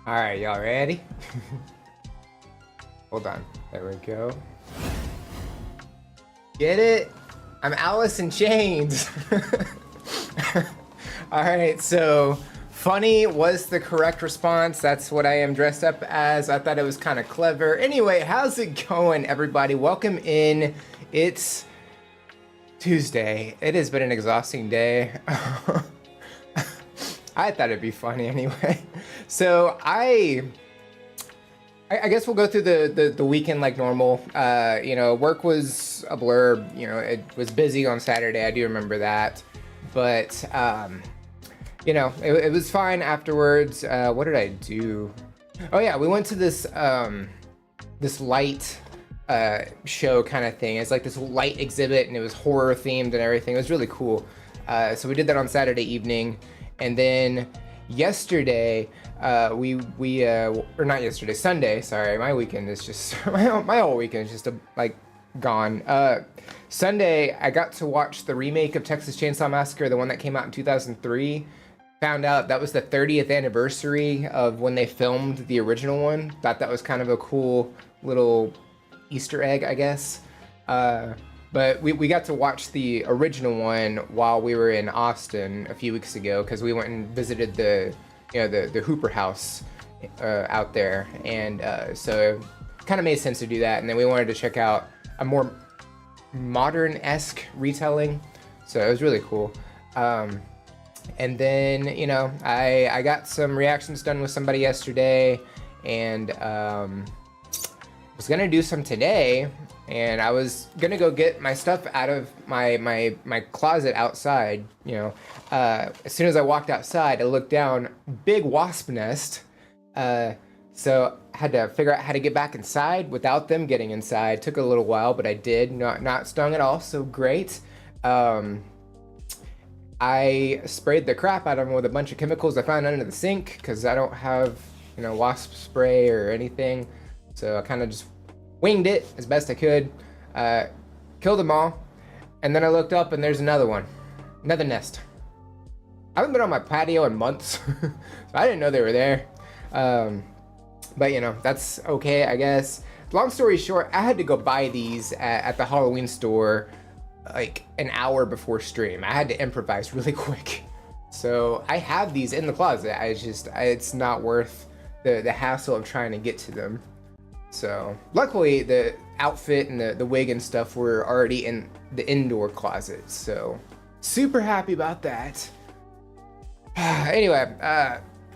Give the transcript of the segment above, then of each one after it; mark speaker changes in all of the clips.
Speaker 1: All right, y'all ready? Hold on. There we go. Get it? I'm Alice in Chains. All right, so funny was the correct response. That's what I am dressed up as. I thought it was kind of clever. Anyway, how's it going, everybody? Welcome in. It's Tuesday. It has been an exhausting day. I thought it'd be funny anyway. So I guess we'll go through the weekend like normal. Work was a blur. It was busy on Saturday. I do remember that. But, it was fine afterwards. What did I do? Oh yeah, we went to this light show kind of thing. It's like this light exhibit, and it was horror themed and everything. It was really cool. So we did that on Saturday evening. And then yesterday, Sunday, sorry, my weekend is just, my whole weekend is just gone. Sunday, I got to watch the remake of Texas Chainsaw Massacre, the one that came out in 2003. Found out that was the 30th anniversary of when they filmed the original one. Thought that was kind of a cool little Easter egg, I guess. But we got to watch the original one while we were in Austin a few weeks ago, because we went and visited the Hooper House out there, and so it kind of made sense to do that. And then we wanted to check out a more modern-esque retelling, so it was really cool. And then I got some reactions done with somebody yesterday, and was gonna do some today. And I was gonna go get my stuff out of my closet outside. As soon as I walked outside, I looked down, big wasp nest. So I had to figure out how to get back inside without them getting inside. Took a little while, but I did. Not stung at all, so great. I sprayed the crap out of them with a bunch of chemicals I found under the sink, because I don't have wasp spray or anything. So I kind of just winged it as best I could, killed them all, and then I looked up and there's another one, another nest. I haven't been on my patio in months, so I didn't know they were there. But that's okay, I guess. Long story short, I had to go buy these at the Halloween store like an hour before stream. I had to improvise really quick. So I have these in the closet. It's not worth the hassle of trying to get to them. So luckily the outfit and the wig and stuff were already in the indoor closet. So super happy about that. Anyway,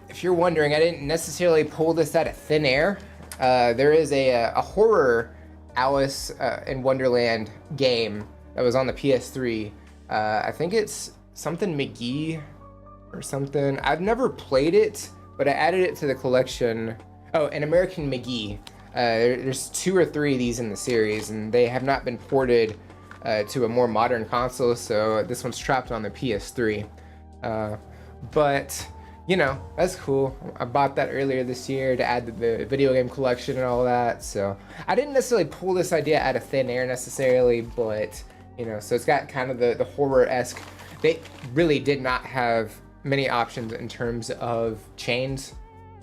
Speaker 1: if you're wondering, I didn't necessarily pull this out of thin air. There is a horror Alice in Wonderland game that was on the PS3. I think it's something McGee or something. I've never played it, but I added it to the collection. Oh, an American McGee. There's 2 or 3 of these in the series, and they have not been ported to a more modern console, so this one's trapped on the PS3. But that's cool. I bought that earlier this year to add to the video game collection and all that. So I didn't necessarily pull this idea out of thin air necessarily, but so it's got kind of the horror-esque. They really did not have many options in terms of chains.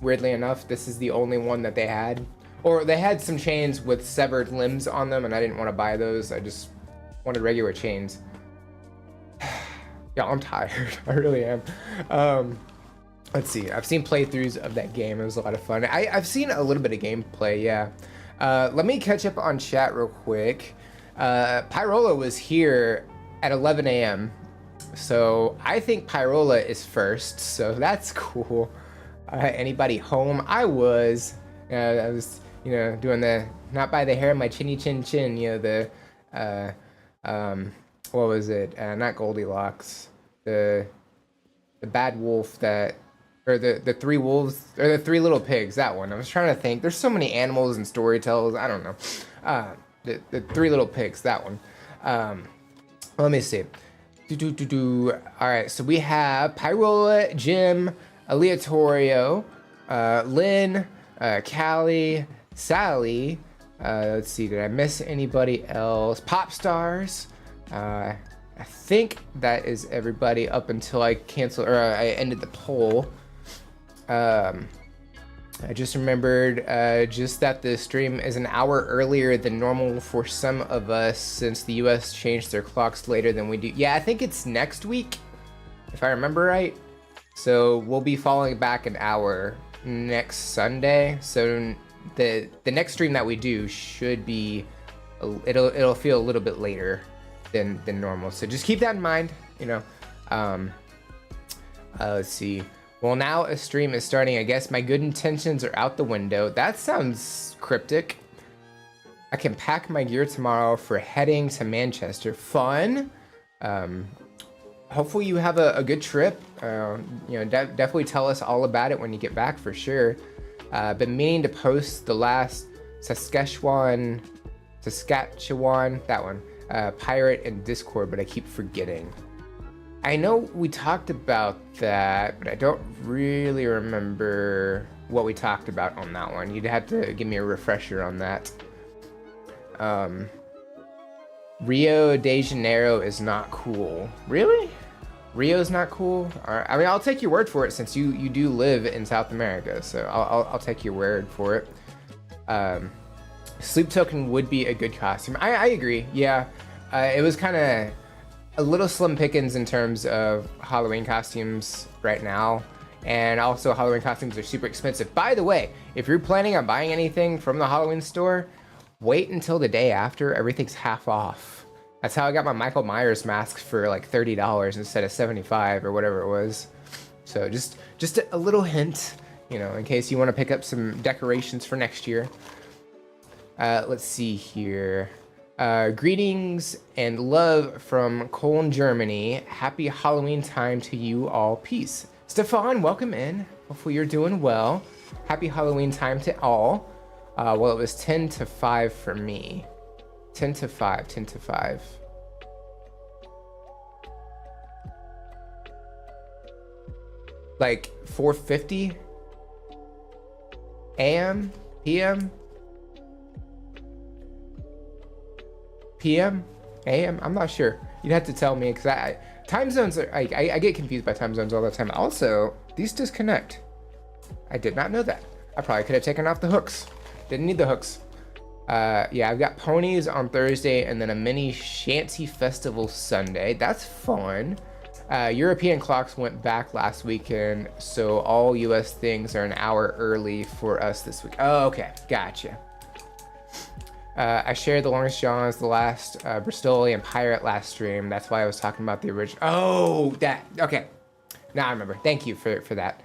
Speaker 1: Weirdly enough, this is the only one that they had. Or they had some chains with severed limbs on them, and I didn't want to buy those. I just wanted regular chains. Yeah, I'm tired. I really am. Let's see. I've seen playthroughs of that game. It was a lot of fun. I've seen a little bit of gameplay, yeah. Let me catch up on chat real quick. Pyrola was here at 11 a.m. So I think Pyrola is first. So that's cool. Anybody home? I was doing the not by the hair of my chinny chin chin. What was it? Not Goldilocks. The bad wolf that, or the 3 wolves, or the 3 little pigs. That one. I was trying to think. There's so many animals and storytellers. I don't know. The 3 little pigs. That one. Let me see. All right. So we have Pyrola, Jim, Aleatorio, Lynn, Callie, Sally. Let's see. Did I miss anybody else? Pop Stars. I think that is everybody up until I canceled, or I ended the poll. I just remembered just that the stream is an hour earlier than normal for some of us since the US changed their clocks later than we do. Yeah, I think it's next week, if I remember right. So we'll be falling back an hour next Sunday. So the next stream that we do should be, it'll feel a little bit later than normal. So just keep that in mind, let's see. Well, now a stream is starting. I guess my good intentions are out the window. That sounds cryptic. I can pack my gear tomorrow for heading to Manchester. Fun. Hopefully you have a good trip. Definitely tell us all about it when you get back for sure. Been meaning to post the last Saskatchewan, that one. Pirate and Discord, but I keep forgetting. I know we talked about that, but I don't really remember what we talked about on that one. You'd have to give me a refresher on that. Rio de Janeiro is not cool. Really? Rio's not cool? All right. I mean, I'll take your word for it since you do live in South America, so I'll take your word for it. Sleep Token would be a good costume. I agree. Yeah, it was kind of a little slim pickings in terms of Halloween costumes right now, and also Halloween costumes are super expensive. By the way, if you're planning on buying anything from the Halloween store, wait until the day after. Everything's half off. That's how I got my Michael Myers mask for like $30 instead of $75 or whatever it was. So just a little hint, in case you want to pick up some decorations for next year. Let's see here. Greetings and love from Cologne, Germany. Happy Halloween time to you all. Peace. Stefan, welcome in. Hopefully you're doing well. Happy Halloween time to all. Well, it was 10 to 5 for me. 10 to 5. Like 4:50? AM, PM, PM, AM. I'm not sure. You'd have to tell me because time zones are I get confused by time zones all the time. Also, these disconnect. I did not know that. I probably could have taken off the hooks. Didn't need the hooks. Yeah, I've got ponies on Thursday and then a mini shanty festival Sunday. That's fun. European clocks went back last weekend, so all US things are an hour early for us this week. Oh, okay, gotcha. I shared the longest Johns, the last Bristolian pirate last stream. That's why I was talking about the original. Oh, that, okay. Now I remember. Thank you for that.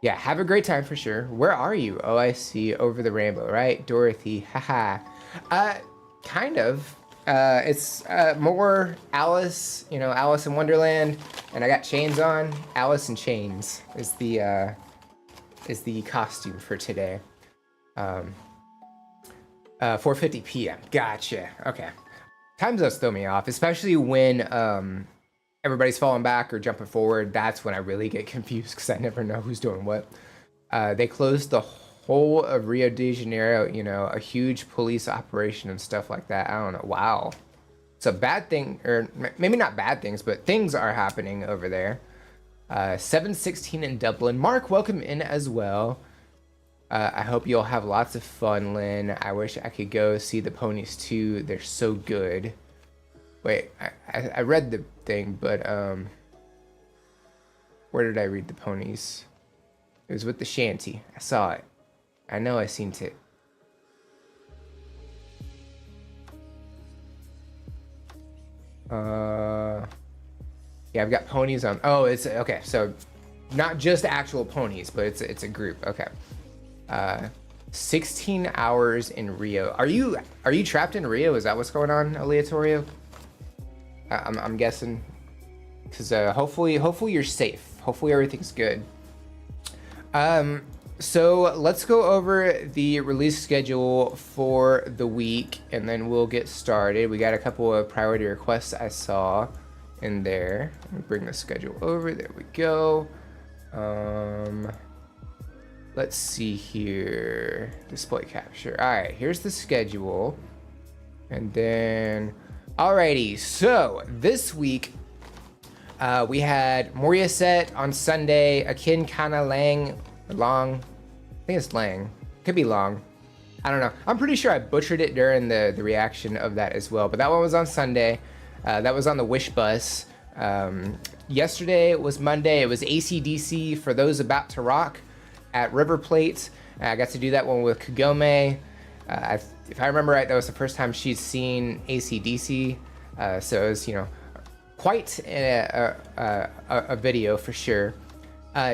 Speaker 1: Yeah, have a great time for sure. Where are you? Oh, I see. Over the rainbow, right? Dorothy, haha. Kind of. It's more Alice, you know, Alice in Wonderland, and I got chains on. Alice in Chains is the costume for today. 4:50 p.m. Gotcha. Okay. Time zones throw me off, especially when everybody's falling back or jumping forward. That's when I really get confused because I never know who's doing what. They closed the whole of Rio de Janeiro, you know, a huge police operation and stuff like that. I don't know. Wow. It's a bad thing, or maybe not bad things, but things are happening over there. 7:16 in Dublin. Mark, welcome in as well. I hope you'll have lots of fun, Lynn. I wish I could go see the ponies too. They're so good. Wait, I read the thing, but where did I read the ponies? It was with the shanty. I saw it. I know I seen it. Yeah, I've got ponies on. Oh, it's okay. So not just actual ponies, but it's a group. Okay. 16 hours in Rio. Are you trapped in Rio? Is that what's going on, Aleatorio? I'm guessing, because hopefully you're safe. Hopefully everything's good. So let's go over the release schedule for the week, and then we'll get started. We got a couple of priority requests I saw in there. Let me bring the schedule over. There we go. Let's see here. Display capture. All right, here's the schedule. And then, alrighty, so this week we had Moria Set on Sunday, Akin Kana Lang, I think it's Lang, could be Long. I don't know. I'm pretty sure I butchered it during the reaction of that as well, but that one was on Sunday. That was on the Wish Bus. Yesterday was Monday. It was AC/DC for Those About to Rock at River Plate. I got to do that one with Kagome. If I remember right, that was the first time she's seen AC/DC. So it was, you know, quite a video for sure.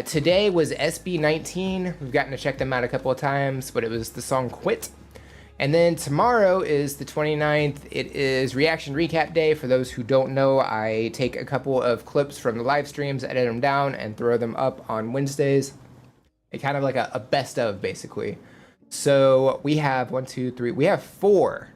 Speaker 1: Today was SB19. We've gotten to check them out a couple of times, but it was the song Quit. And then tomorrow is the 29th. It is Reaction Recap Day. For those who don't know, I take a couple of clips from the live streams, edit them down, and throw them up on Wednesdays. It's kind of like a best of, basically. So we have we have 4,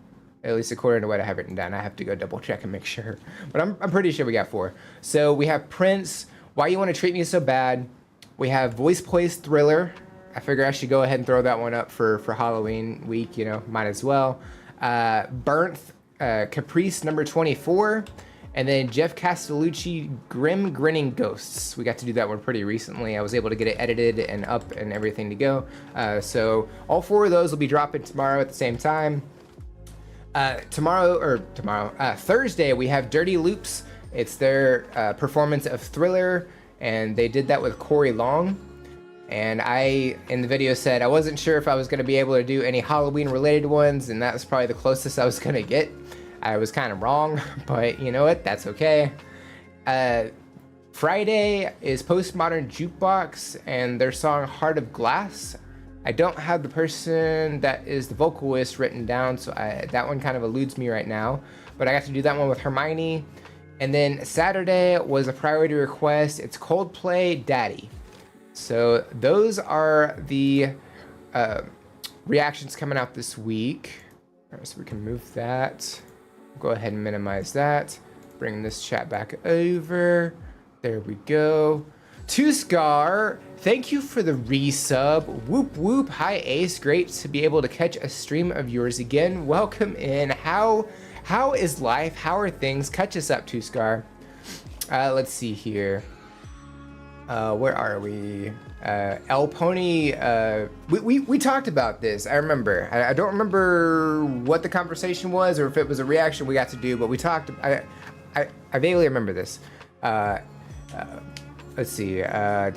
Speaker 1: at least according to what I have written down. I have to go double check and make sure, but I'm pretty sure we got 4. So we have Prince, Why You Want to Treat Me So Bad. We have Voice Plays Thriller. I figure I should go ahead and throw that one up for Halloween week, you know, might as well. Burnt, Caprice number 24. And then Jeff Castellucci, Grim Grinning Ghosts. We got to do that one pretty recently. I was able to get it edited and up and everything to go. So all 4 of those will be dropping tomorrow at the same time. Thursday, we have Dirty Loops. It's their performance of Thriller, and they did that with Corey Long. And I, in the video, said I wasn't sure if I was going to be able to do any Halloween-related ones, and that was probably the closest I was going to get. I was kind of wrong, but you know what? That's okay. Friday is Postmodern Jukebox and their song Heart of Glass. I don't have the person that is the vocalist written down, so that one kind of eludes me right now. But I got to do that one with Hermione. And then Saturday was a priority request. It's Coldplay Daddy. So those are the reactions coming out this week. All right, so we can move that. Go ahead and minimize that. Bring this chat back over. There we go. Tuskar, thank you for the resub. Whoop whoop. Hi Ace, great to be able to catch a stream of yours again. Welcome in. How is life? How are things? Catch us up, Tuskar. Let's see here. Where are we? El Pony, we talked about this. I remember. I don't remember what the conversation was or if it was a reaction we got to do, but we talked. I vaguely remember this. Let's see. El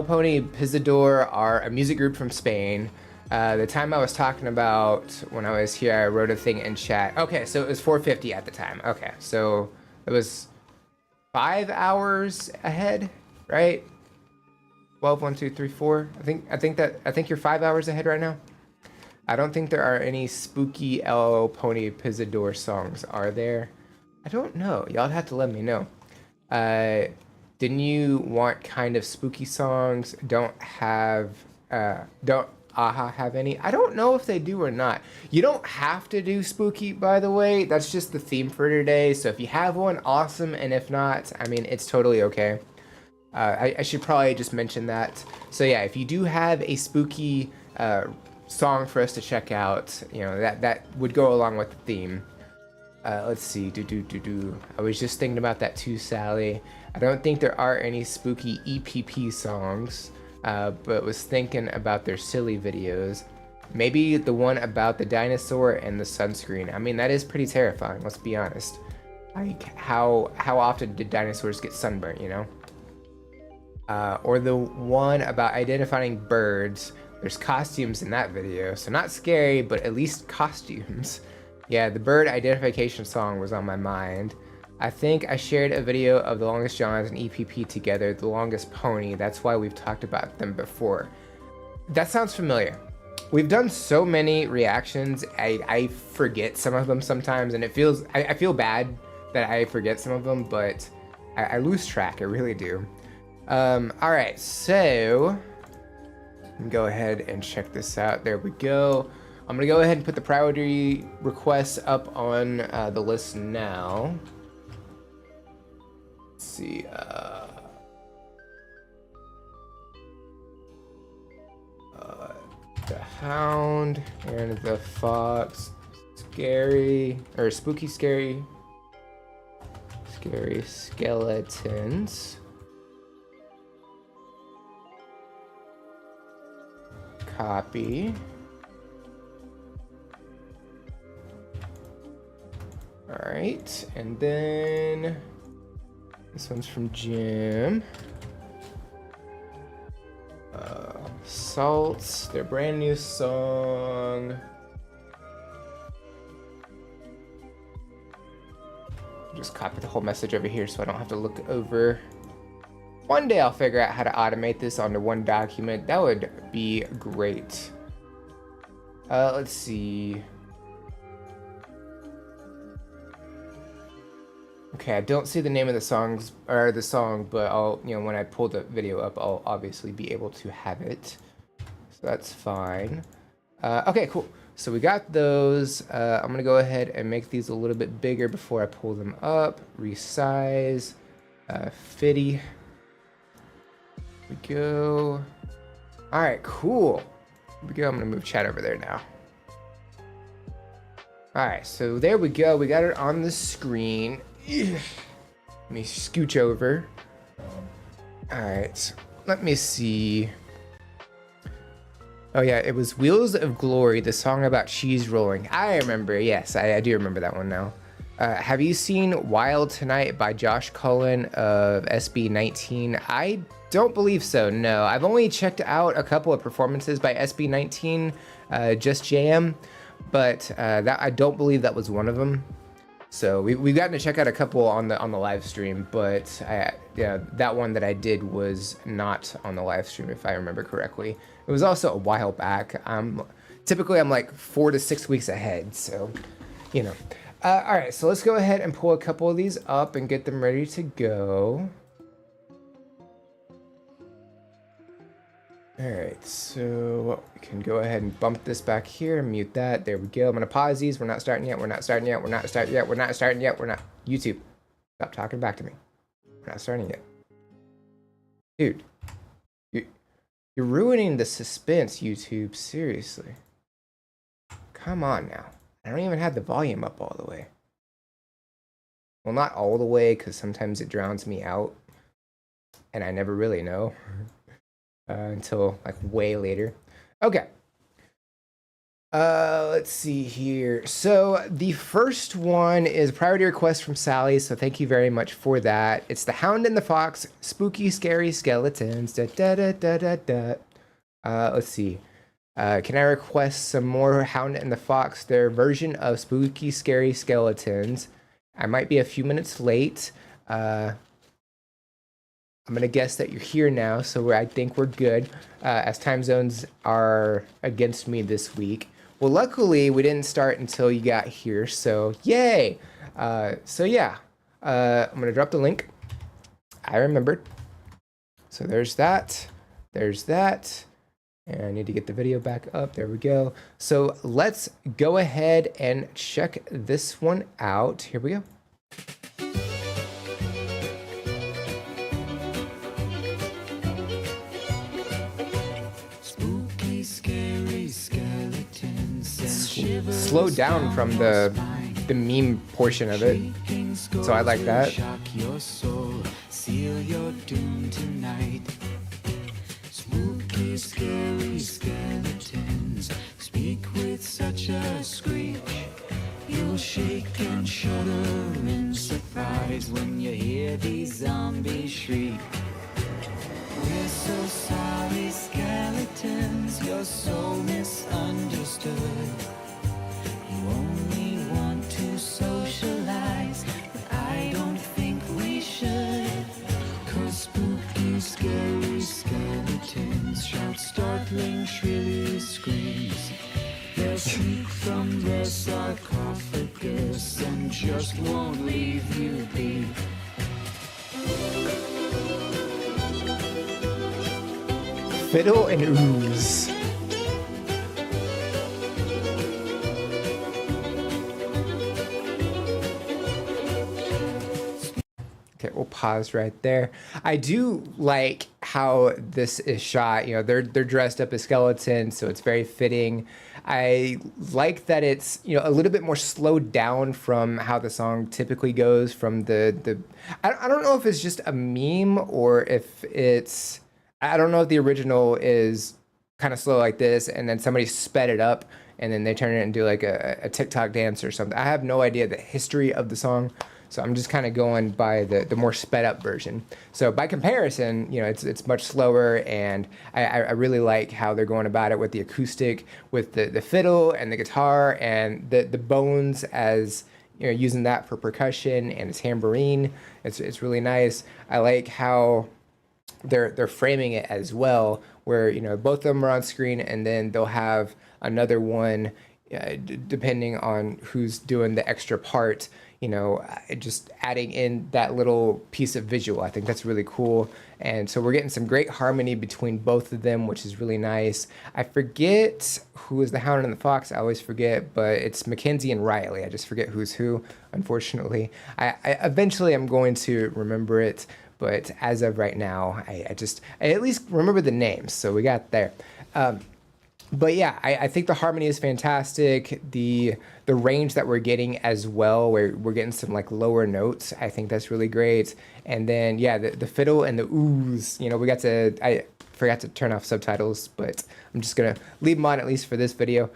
Speaker 1: Pony Pisador are a music group from Spain. The time I was talking about when I was here, I wrote a thing in chat. Okay, so it was 4:50 at the time. Okay, so it was 5 hours ahead, right? 12, 1, 2, 3, 4. I think you're 5 hours ahead right now. I don't think there are any spooky El Pony Pisador songs, are there? I don't know. Y'all have to let me know. Didn't you want kind of spooky songs? Don't AHA have any? I don't know if they do or not. You don't have to do spooky, by the way. That's just the theme for today. So if you have one, awesome. And if not, I mean, it's totally okay. I should probably just mention that. So yeah, if you do have a spooky song for us to check out, you know, that would go along with the theme. Let's see. I was just thinking about that too, Sally. I don't think there are any spooky EPP songs. But was thinking about their silly videos. Maybe the one about the dinosaur and the sunscreen. I mean, that is pretty terrifying, let's be honest. Like, how often did dinosaurs get sunburnt, you know? Or the one about identifying birds. There's costumes in that video, so not scary, but at least costumes. Yeah, the bird identification song was on my mind. I think I shared a video of The Longest Johns and EPP together, The Longest Pony. That's why we've talked about them before. That sounds familiar. We've done so many reactions, I forget some of them sometimes, and I feel bad that I forget some of them, but I lose track, I really do. Alright, so go ahead and check this out. There we go. I'm gonna go ahead and put the priority requests up on the list now. Let's see, the Hound and the Fox, Spooky Skeletons. Copy. All right, and then this one's from Jim. Salts, their brand new song. Just copy the whole message over here so I don't have to look over. One day I'll figure out how to automate this onto one document. That would be great. Let's see. Okay, I don't see the name of the songs or the song, but I'll, you know, when I pull the video up, I'll obviously be able to have it. So that's fine. Okay, cool. So we got those. I'm gonna go ahead and make these a little bit bigger before I pull them up. Resize, fitty. Here we go. All right, cool. Here we go. I'm gonna move chat over there now. All right, so there we go. We got it on the screen. Let me scooch over. All right, let me see. Oh yeah, it was Wheels of Glory, the song about cheese rolling. I remember, yes, I do remember that one now. Have you seen Wild Tonight by Josh Cullen of SB19? I don't believe so, no. I've only checked out a couple of performances by SB19, Just Jam, but that I don't believe that was one of them. So we've gotten to check out a couple on the live stream, but yeah, that one that I did was not on the live stream, if I remember correctly. It was also a while back. Typically I'm like 4 to 6 weeks ahead, so you know. All right, so let's go ahead and pull a couple of these up and get them ready to go. All right, so we can go ahead and bump this back here and mute that. There we go. I'm gonna pause these. We're not starting yet. We're not starting yet. We're not starting yet. We're not starting yet. We're not. YouTube, stop talking back to me. We're not starting yet. Dude, you, you're ruining the suspense, YouTube. Seriously. Come on now. I don't even have the volume up all the way. Well, not all the way, because sometimes it drowns me out. And I never really know until like way later. Okay. Let's see here. So the first one is a priority request from Sally. So thank you very much for that. It's The Hound and the Fox, Spooky Scary Skeletons. Da, da, da, da, da, da. Let's see. Can I request some more Hound and the Fox, their version of Spooky Scary Skeletons? I might be a few minutes late. I'm gonna guess that you're here now, so I think we're good, as time zones are against me this week. Well, luckily, we didn't start until you got here, so yay! So yeah, I'm gonna drop the link. I remembered. So there's that. There's that. And I need to get the video back up. There we go. So let's go ahead and check this one out. Here we go. Slow down from the meme portion of it, so I like that. Seal your doom tonight. Spooky, scary skeletons speak with such a screech. You'll shake and shudder in surprise when you hear these zombies shriek. We're so sorry, skeletons, you're so misunderstood. You only want to socialize, but I don't think we should. 'Cause spooky, scary skeletons shout startling, shrilly screams. They'll sneak from their sarcophagus and just won't leave you be. Fiddle and ooze. Okay, we'll pause right there. I do like how this is shot. You know, they're dressed up as skeletons, so it's very fitting. I like that it's, you know, a little bit more slowed down from how the song typically goes from the I don't know if it's just a meme or if it's, I don't know if the original is kind of slow like this and then somebody sped it up and then they turn it into like a TikTok dance or something. I have no idea the history of the song, so I'm just kind of going by the more sped up version. So by comparison, you know, it's much slower, and I really like how they're going about it with the acoustic, with the fiddle and the guitar and the bones, as you know, using that for percussion, and its tambourine. It's really nice. I like how they're framing it as well, where, you know, both of them are on screen and then they'll have another one, depending on who's doing the extra part, you know, just adding in that little piece of visual. I think that's really cool. And so we're getting some great harmony between both of them, which is really nice. I forget who is the Hound and the Fox. I always forget, but it's Mackenzie and Riley. I just forget who's who, unfortunately. I eventually I'm going to remember it, but as of right now, I at least remember the names, so we got there. But yeah, I think the harmony is fantastic. The range that we're getting as well, where we're getting some like lower notes, I think that's really great. And then yeah, the fiddle and the ooze, you know, I forgot to turn off subtitles, but I'm just gonna leave them on at least for this video.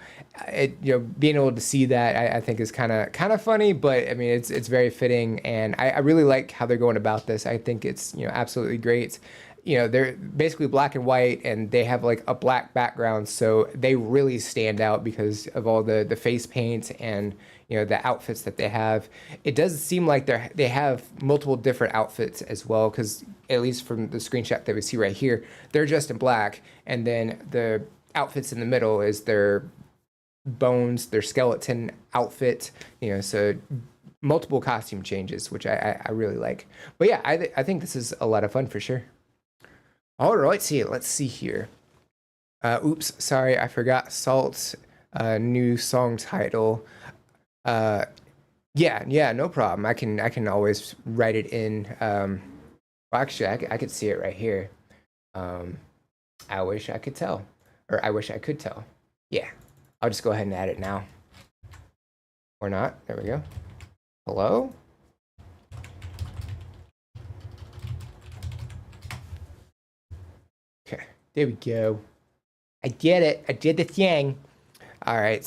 Speaker 1: You know, being able to see that, I think is kind of funny, but I mean, it's very fitting, and I really like how they're going about this. I think it's, you know, absolutely great. You know, they're basically black and white, and they have like a black background, so they really stand out because of all the face paint and, you know, the outfits that they have. It does seem like they have multiple different outfits as well, because at least from the screenshot that we see right here, they're dressed in black, and then the outfits in the middle is their bones, their skeleton outfit, you know, so multiple costume changes, which I really like. But yeah, I think this is a lot of fun for sure. All right, let's see here. Oops, sorry, I forgot Salt's new song title. Yeah, no problem. I can always write it in. Well, actually, I could see it right here. Um, I wish I could tell, or I wish I could tell. Yeah, I'll just go ahead and add it now. Or not. There we go. Hello? Okay, there we go. I get it. I did the thing. All right.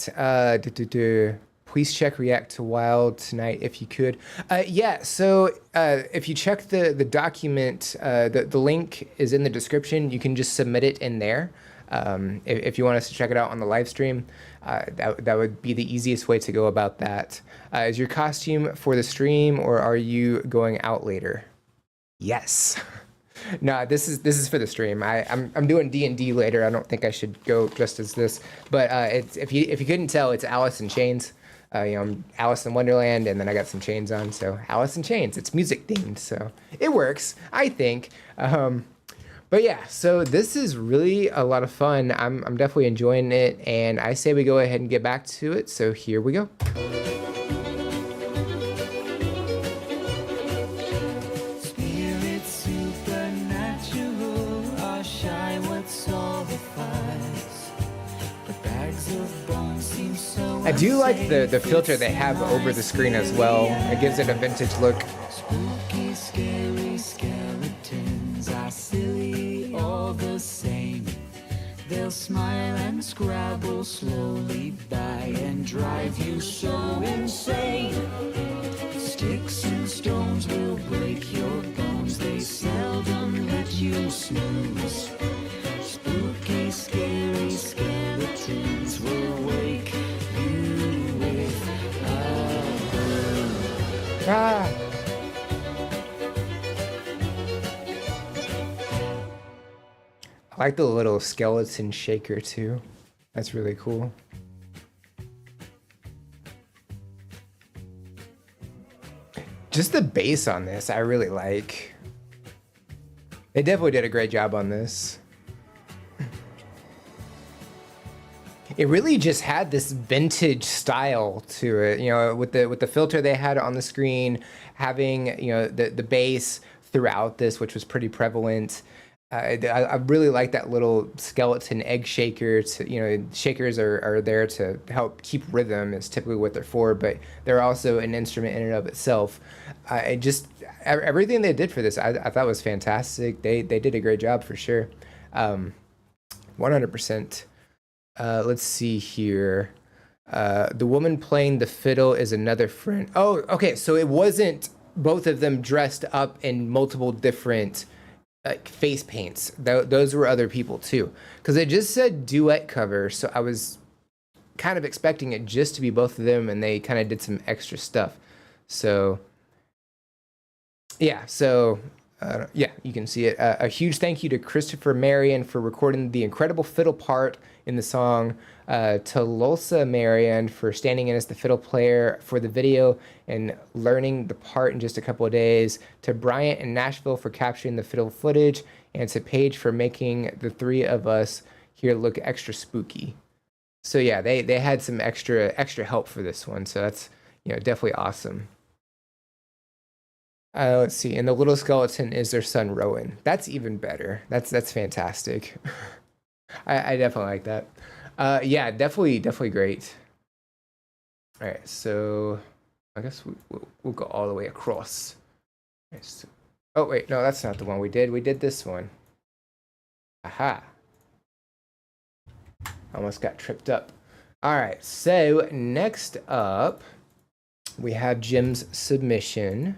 Speaker 1: Please check React to Wild tonight if you could. Yeah. So if you check the document, the link is in the description. You can just submit it in there. If you want us to check it out on the live stream, that would be the easiest way to go about that. Is your costume for the stream, or are you going out later? Yes. No, this is for the stream. I'm doing D&D later. I don't think I should go dressed as this, but it's if you couldn't tell, it's Alice in Chains. I'm Alice in Wonderland, and then I got some chains on, so Alice in Chains. It's music themed, so it works, I think. But yeah, so this is really a lot of fun. I'm definitely enjoying it, and I say we go ahead and get back to it. So here we go. I do like the filter they have over the screen as well. It gives it a vintage look.
Speaker 2: Spooky, scary skeletons are silly all the same. They'll smile and scrabble slowly by and drive you so insane. Sticks and stones will break your bones. They seldom let you snooze. Spooky, scary skeletons will wake you with a
Speaker 1: Ah. I like the little skeleton shaker too. That's really cool. Just the bass on this, I really like. They definitely did a great job on this. It really just had this vintage style to it, you know, with the filter they had on the screen, having, you know, the bass throughout this, which was pretty prevalent. I really like that little skeleton egg shaker. You know, shakers are there to help keep rhythm, is typically what they're for, but they're also an instrument in and of itself. Everything they did for this, I thought was fantastic. They did a great job for sure. 100%. Let's see here. The woman playing the fiddle is another friend. Oh, okay. So it wasn't both of them dressed up in multiple different face paints. Those were other people too. Because it just said duet cover. So I was kind of expecting it just to be both of them, and they kind of did some extra stuff. So yeah. So yeah, you can see it. A huge thank you to Christopher Marion for recording the incredible fiddle part in the song, to Lolsa Marion for standing in as the fiddle player for the video and learning the part in just a couple of days, to Bryant in Nashville for capturing the fiddle footage, and to Paige for making the three of us here look extra spooky. So yeah, they had some extra help for this one, so that's, you know, definitely awesome. Let's see, and the little skeleton is their son Rowan. That's even better. That's fantastic. I definitely like that. Yeah, definitely great. All right, so I guess we'll go all the way across. Right, so, oh wait, no, that's not the one we did. We did this one. Aha. Almost got tripped up. All right, so next up, we have Jim's submission.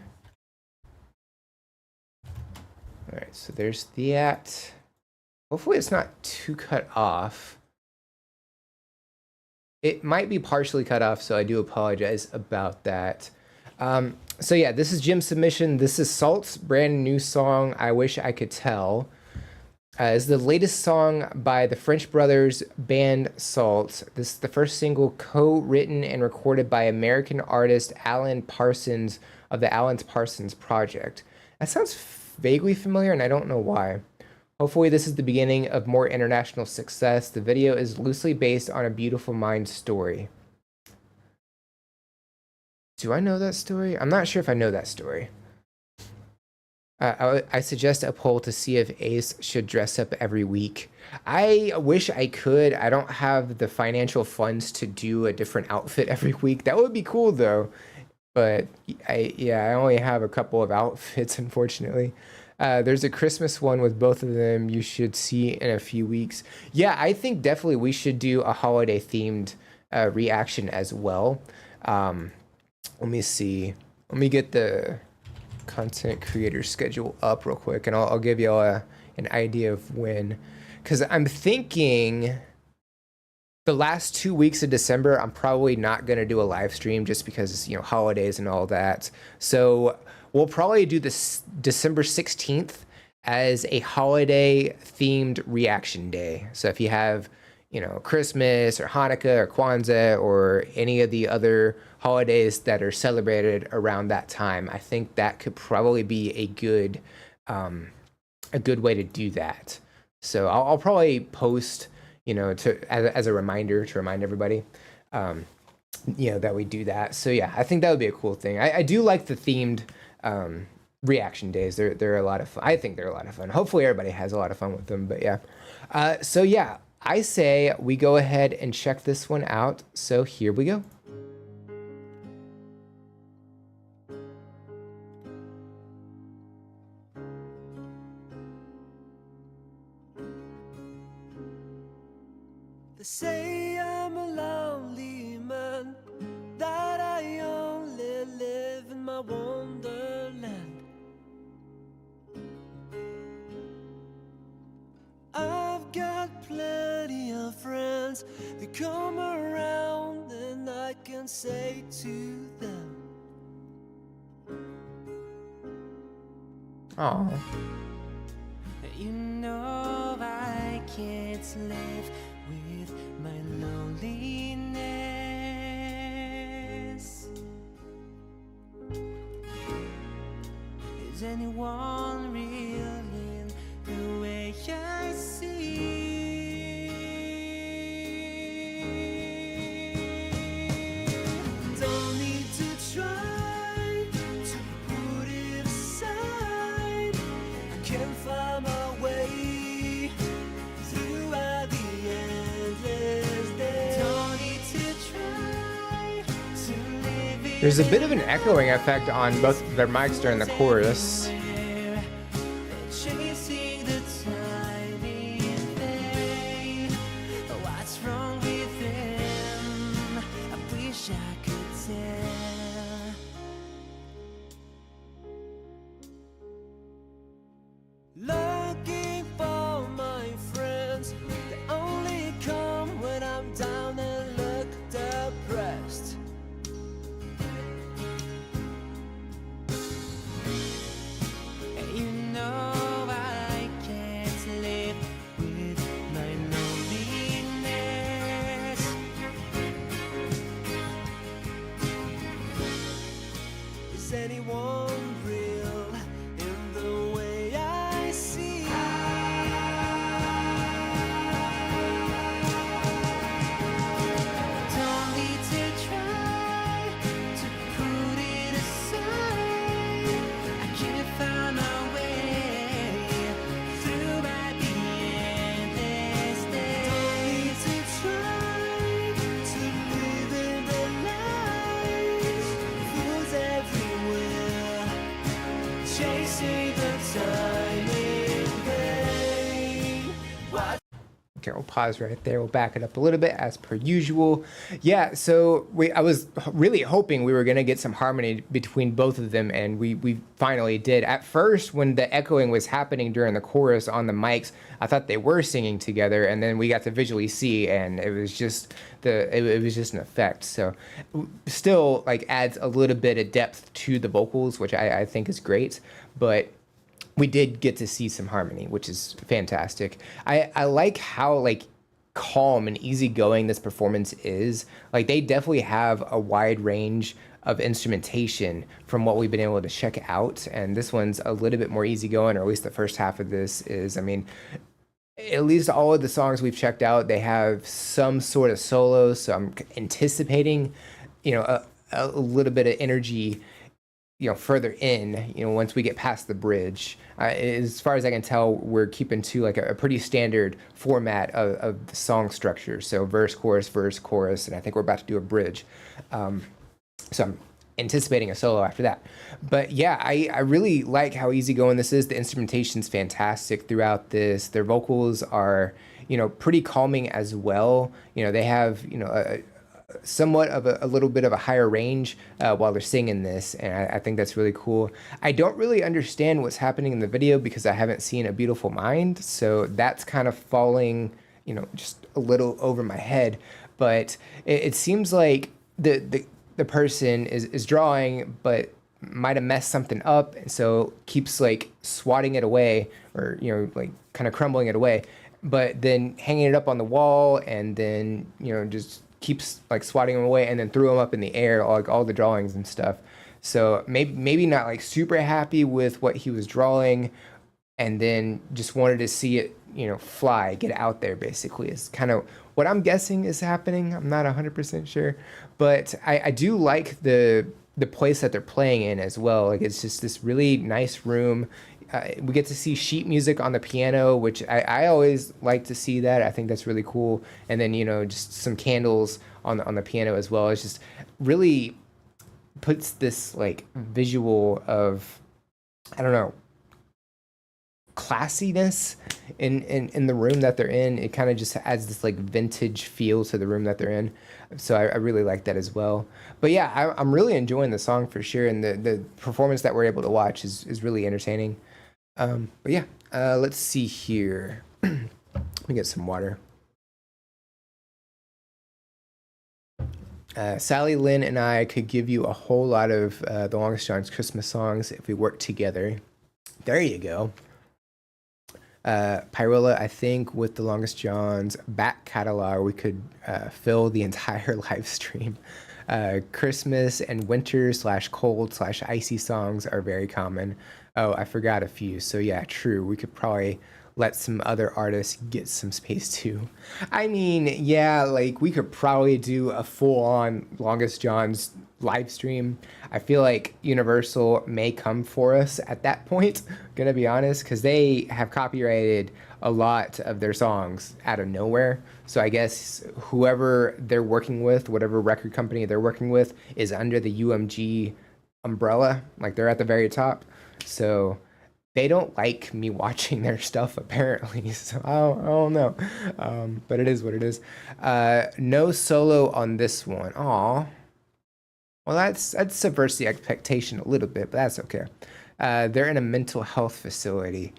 Speaker 1: All right, so there's that. Hopefully it's not too cut off. It might be partially cut off, so I do apologize about that. So yeah, this is Jim's submission. This is Salt's brand new song, I Wish I Could Tell. It's the latest song by the French brothers band Salt. This is the first single co-written and recorded by American artist Alan Parsons of the Alan Parsons Project. That sounds vaguely familiar, and I don't know why. Hopefully this is the beginning of more international success. The video is loosely based on A Beautiful Mind story. Do I know that story? I'm not sure if I know that story. I suggest a poll to see if Ace should dress up every week. I wish I could. I don't have the financial funds to do a different outfit every week. That would be cool though. But I only have a couple of outfits, unfortunately. There's a Christmas one with both of them you should see in a few weeks. Yeah, I think definitely we should do a holiday themed reaction as well. Let me see. Let me get the content creator schedule up real quick, and I'll give you an idea of when. Because I'm thinking the last 2 weeks of December, I'm probably not going to do a live stream just because, holidays and all that. So we'll probably do this December 16th as a holiday themed reaction day. So if you have, Christmas or Hanukkah or Kwanzaa or any of the other holidays that are celebrated around that time, I think that could probably be a good way to do that. So I'll probably post, as a reminder to remind everybody, that we do that. So yeah, I think that would be a cool thing. I do like the themed reaction days. They're a lot of fun. I think they're a lot of fun. Hopefully everybody has a lot of fun with them. But yeah, so yeah, I say we go ahead and check this one out. So here we go.
Speaker 2: They say I'm a lonely man, that I only live in my wonderland. I've got plenty of friends, they come around and I can say to them,
Speaker 1: Oh,
Speaker 2: you know I can't live with my loneliness. Is anyone real in the way I see? Don't need to try to put it aside. I can find my way throughout the endless day. Don't need to try to live it.
Speaker 1: there's a bit of an echoing effect on both of their mics during the chorus.
Speaker 2: Chasing the time in vain. What's wrong with them? I wish I could tell. Looking for my friends, they only come when I'm down and look depressed. You know I can't live with my loneliness. Is anyone real in the way I see? Don't need to try to put it aside. I can't find my way through my endless days. Don't need to try to live in the light. Fools everywhere, chasing the time in vain. What?
Speaker 1: Okay, we'll pause right there. We'll back it up a little bit as per usual. Yeah, so I was really hoping we were gonna get some harmony between both of them, and we finally did. At first, when the echoing was happening during the chorus on the mics, I thought they were singing together, and then we got to visually see, and it was just it was just an effect. So still like adds a little bit of depth to the vocals, which I think is great, but we did get to see some harmony, which is fantastic. I like how like calm and easygoing this performance is. Like they definitely have a wide range of instrumentation from what we've been able to check out, and this one's a little bit more easygoing, or at least the first half of this is. I mean, at least all of the songs we've checked out, they have some sort of solos, so I'm anticipating, a little bit of energy further in, once we get past the bridge. As far as I can tell, we're keeping to like a pretty standard format of the song structure. So verse, chorus, and I think we're about to do a bridge. So I'm anticipating a solo after that. But yeah, I really like how easygoing this is. The instrumentation's fantastic throughout this. Their vocals are, pretty calming as well. They have, somewhat of a little bit of a higher range while they're singing this, and I think that's really cool. I don't really understand what's happening in the video because I haven't seen A Beautiful Mind, so that's kind of falling, just a little over my head. But it seems like the person is drawing, but might have messed something up, and so keeps like swatting it away, or like kind of crumbling it away, but then hanging it up on the wall, and then just keeps like swatting them away, and then threw them up in the air, like all the drawings and stuff. So maybe not like super happy with what he was drawing, and then just wanted to see it, fly, get out there, basically, is kind of what I'm guessing is happening. I'm not 100% sure, but I do like the place that they're playing in as well. Like, it's just this really nice room. We get to see sheet music on the piano, which I always like to see that. I think that's really cool. And then, just some candles on the piano as well. It's just really puts this like visual of, I don't know, classiness in the room that they're in. It kind of just adds this like vintage feel to the room that they're in. So I really like that as well. But yeah, I'm really enjoying the song for sure. And the performance that we're able to watch is really entertaining. But yeah, let's see here. Let me get some water. Sally Lynn and I could give you a whole lot of the Longest John's Christmas songs if we worked together. There you go. Pyrola, I think with the Longest John's back catalog, we could fill the entire live stream. Christmas and winter / cold / icy songs are very common. Oh, I forgot a few. So yeah, true. We could probably let some other artists get some space too. I mean, yeah, like we could probably do a full-on Longest John's live stream. I feel like Universal may come for us at that point, gonna be honest, because they have copyrighted a lot of their songs out of nowhere. So I guess whoever they're working with, whatever record company they're working with, is under the UMG umbrella. Like, they're at the very top. So they don't like me watching their stuff, apparently. So I don't know. But it is what it is. No solo on this one. Aw. Well, that subverts the expectation a little bit, but that's okay. They're in a mental health facility.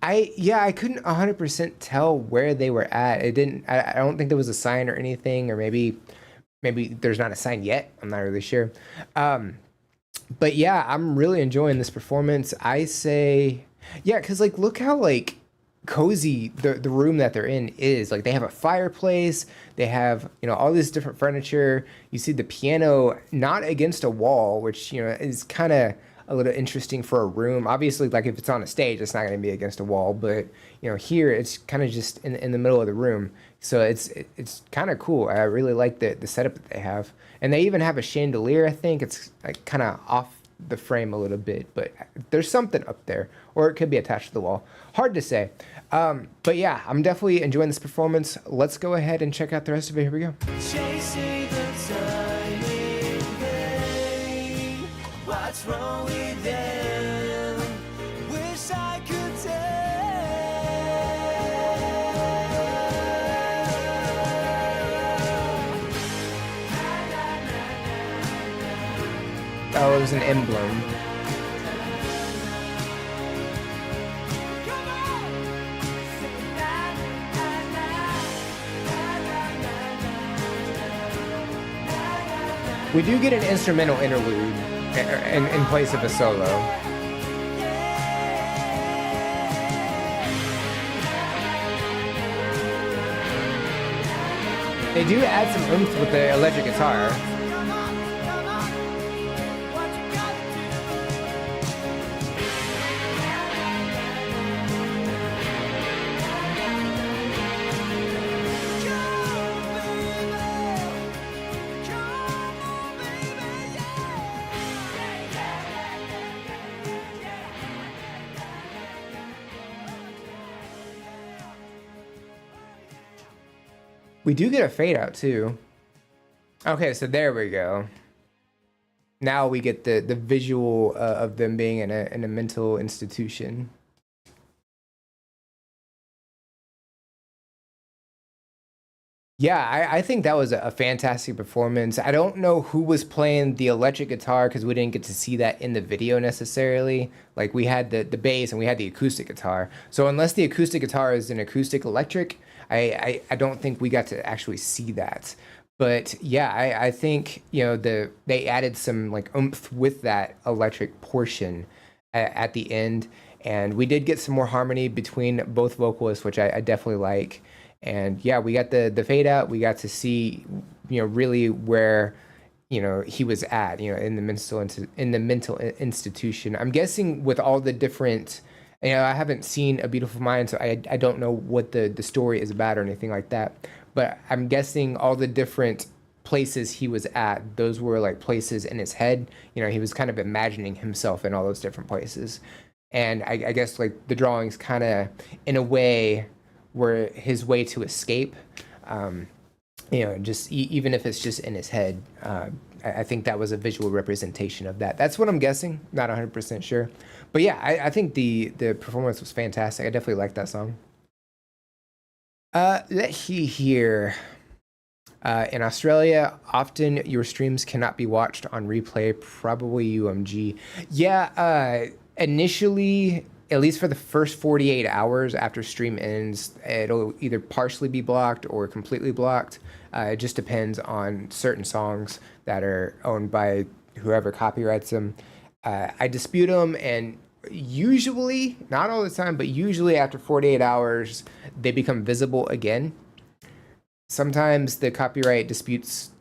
Speaker 1: I couldn't 100% tell where they were at. I don't think there was a sign or anything, or maybe there's not a sign yet. I'm not really sure. But yeah, I'm really enjoying this performance. I say, yeah, because like, look how like cozy the room that they're in is. Like, they have a fireplace, they have all this different furniture. You see the piano not against a wall, which is kind of a little interesting for a room. Obviously, like if it's on a stage, it's not going to be against a wall, but here it's kind of just in the middle of the room. So it's kind of cool. I really like the setup that they have, and they even have a chandelier. I think it's like kind of off the frame a little bit, but there's something up there, or it could be attached to the wall. Hard to say. But yeah, I'm definitely enjoying this performance. Let's go ahead and check out the rest of it. Here we go.
Speaker 2: Chasing the time in vain. What's wrong with them? Wish I could tell.
Speaker 1: Oh, it was an emblem. We do get an instrumental interlude in place of a solo. They do add some oomph with the electric guitar. We do get a fade out too. Okay, so there we go. Now we get the visual of them being in a mental institution. Yeah, I think that was a fantastic performance. I don't know who was playing the electric guitar because we didn't get to see that in the video necessarily. Like we had the bass and we had the acoustic guitar. So unless the acoustic guitar is an acoustic electric, I don't think we got to actually see that. But yeah, I think they added some like oomph with that electric portion at the end, and we did get some more harmony between both vocalists, which I definitely like. And yeah, we got the fade out. We got to see, really where, he was at, in the mental institution. I'm guessing with all the different, I haven't seen A Beautiful Mind, so I don't know what the story is about or anything like that. But I'm guessing all the different places he was at, those were like places in his head. He was kind of imagining himself in all those different places. And I guess like the drawings kind of, in a way, were his way to escape, just even if it's just in his head. I think that was a visual representation of that. That's what I'm guessing, not 100% sure. But yeah, I think the performance was fantastic. I definitely liked that song. Let's see here. In Australia, often your streams cannot be watched on replay, probably UMG. Yeah, initially, at least for the first 48 hours after stream ends, it'll either partially be blocked or completely blocked. It just depends on certain songs that are owned by whoever copyrights them. I dispute them, and usually, not all the time, but usually after 48 hours, they become visible again. Sometimes the copyright disputes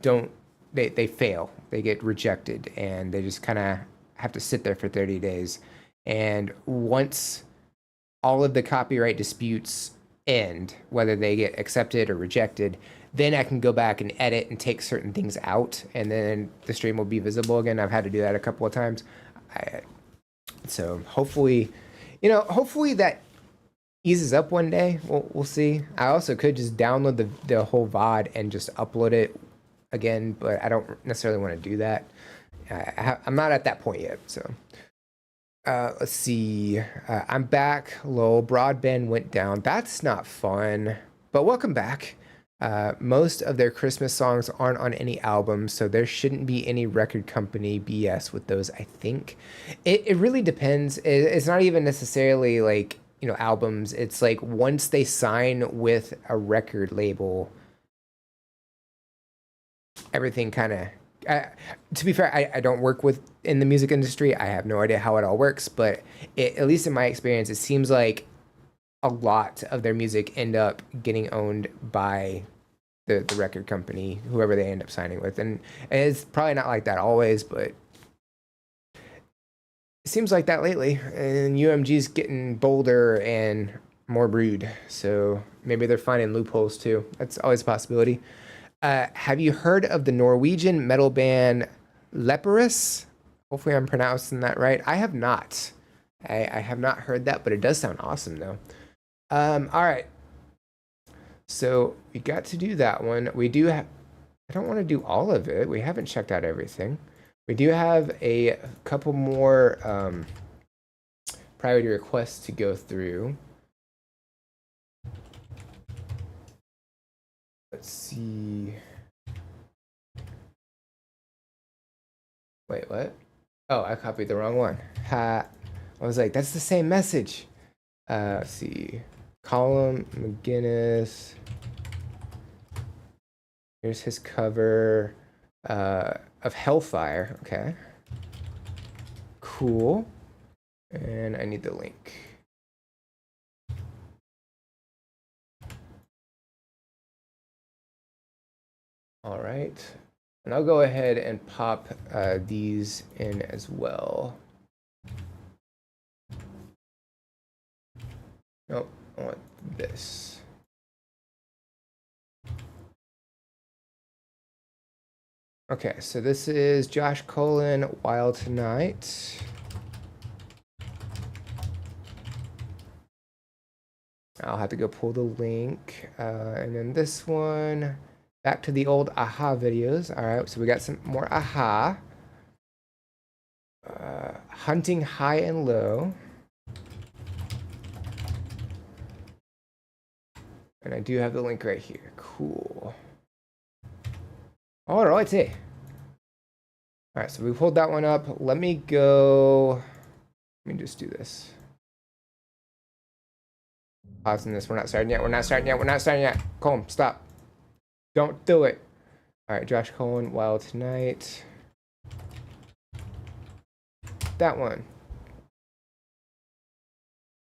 Speaker 1: they fail. They get rejected, and they just kind of have to sit there for 30 days. And once all of the copyright disputes end, whether they get accepted or rejected, then I can go back and edit and take certain things out, and then the stream will be visible again. I've had to do that a couple of times. So hopefully that eases up one day. We'll see. I also could just download the whole VOD and just upload it again, but I don't necessarily want to do that. I'm not at that point yet, so... let's see. I'm back. Lol. Broadband went down. That's not fun. But welcome back. Most of their Christmas songs aren't on any albums, so there shouldn't be any record company BS with those, I think. It really depends. It's not even necessarily like, albums. It's like once they sign with a record label, everything kind of... to be fair, I don't work in the music industry. I have no idea how it all works, but at least in my experience, it seems like a lot of their music end up getting owned by the record company, whoever they end up signing with. And it's probably not like that always, but it seems like that lately. And UMG's getting bolder and more rude, so maybe they're finding loopholes too. That's always a possibility. Have you heard of the Norwegian metal band Leprous? Hopefully I'm pronouncing that right. I have not. I have not heard that, but it does sound awesome though. All right. So we got to do that one. We do have... I don't want to do all of it. We haven't checked out everything. We do have a couple more priority requests to go through. Let's see. Wait, what? Oh, I copied the wrong one. Ha. I was like, that's the same message. Let's see. Colin McGinnis. Here's his cover of Hellfire. Okay. Cool. And I need the link. All right, and I'll go ahead and pop these in as well. Nope, I want this. Okay, so this is Josh Colin, Wild Tonight. I'll have to go pull the link. And then this one, back to the old Aha videos. All right, so we got some more Aha. Hunting high and low. And I do have the link right here. Cool. All righty. All right, so we pulled that one up. Let me go. Let me just do this. Pausing this. We're not starting yet. We're not starting yet. We're not starting yet. Colm, stop. Don't do it. All right, Josh Cohen, Wild Tonight. That one.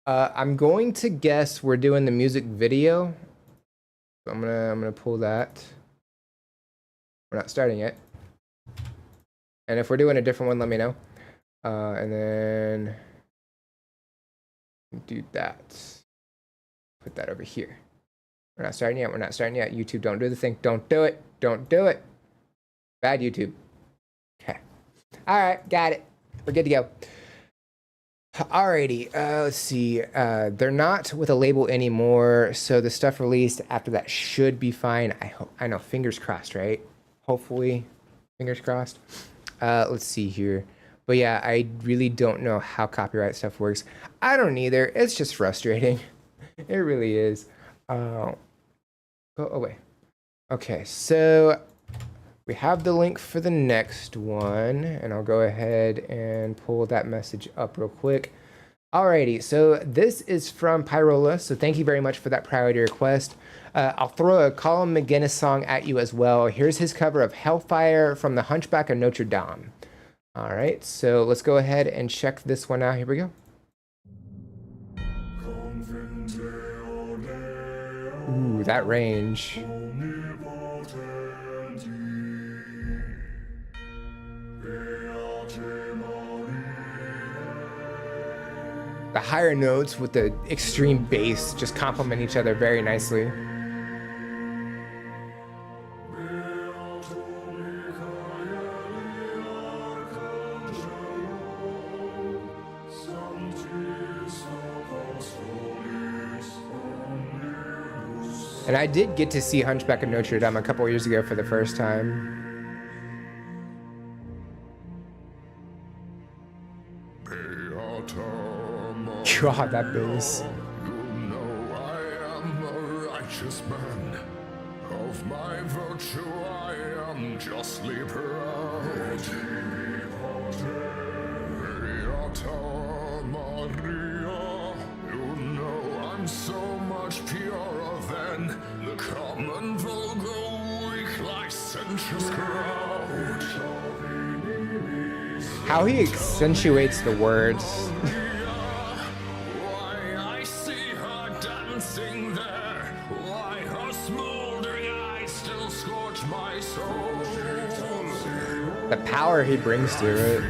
Speaker 1: I'm going to guess we're doing the music video. So I'm gonna pull that. We're not starting yet. And if we're doing a different one, let me know. And then do that. Put that over here. We're not starting yet. We're not starting yet. YouTube, don't do the thing. Don't do it. Don't do it. Bad YouTube. Okay. All right, got it. We're good to go. Alrighty, let's see. They're not with a label anymore, so the stuff released after that should be fine. I hope. I know. Fingers crossed, right? Hopefully, fingers crossed. Let's see here. But yeah, I really don't know how copyright stuff works. I don't either. It's just frustrating. It really is. Go away. Okay, so we have the link for the next one, and I'll go ahead and pull that message up real quick. Alrighty, so this is from Pyrola, so thank you very much for that priority request. I'll throw a Colin McGinnis song at you as well. Here's his cover of Hellfire from The Hunchback of Notre Dame. Alright, so let's go ahead and check this one out. Here we go. Ooh, that range. The higher notes with the extreme bass just complement each other very nicely. And I did get to see Hunchback of Notre Dame a couple years ago for the first time. God, that bass.
Speaker 3: You know I am a righteous man. Of my virtue I am justly proud. Beata Maria, you know I'm so much purer than the common vulgar weak licentious crowd.
Speaker 1: How he accentuates the words. The power he brings to it.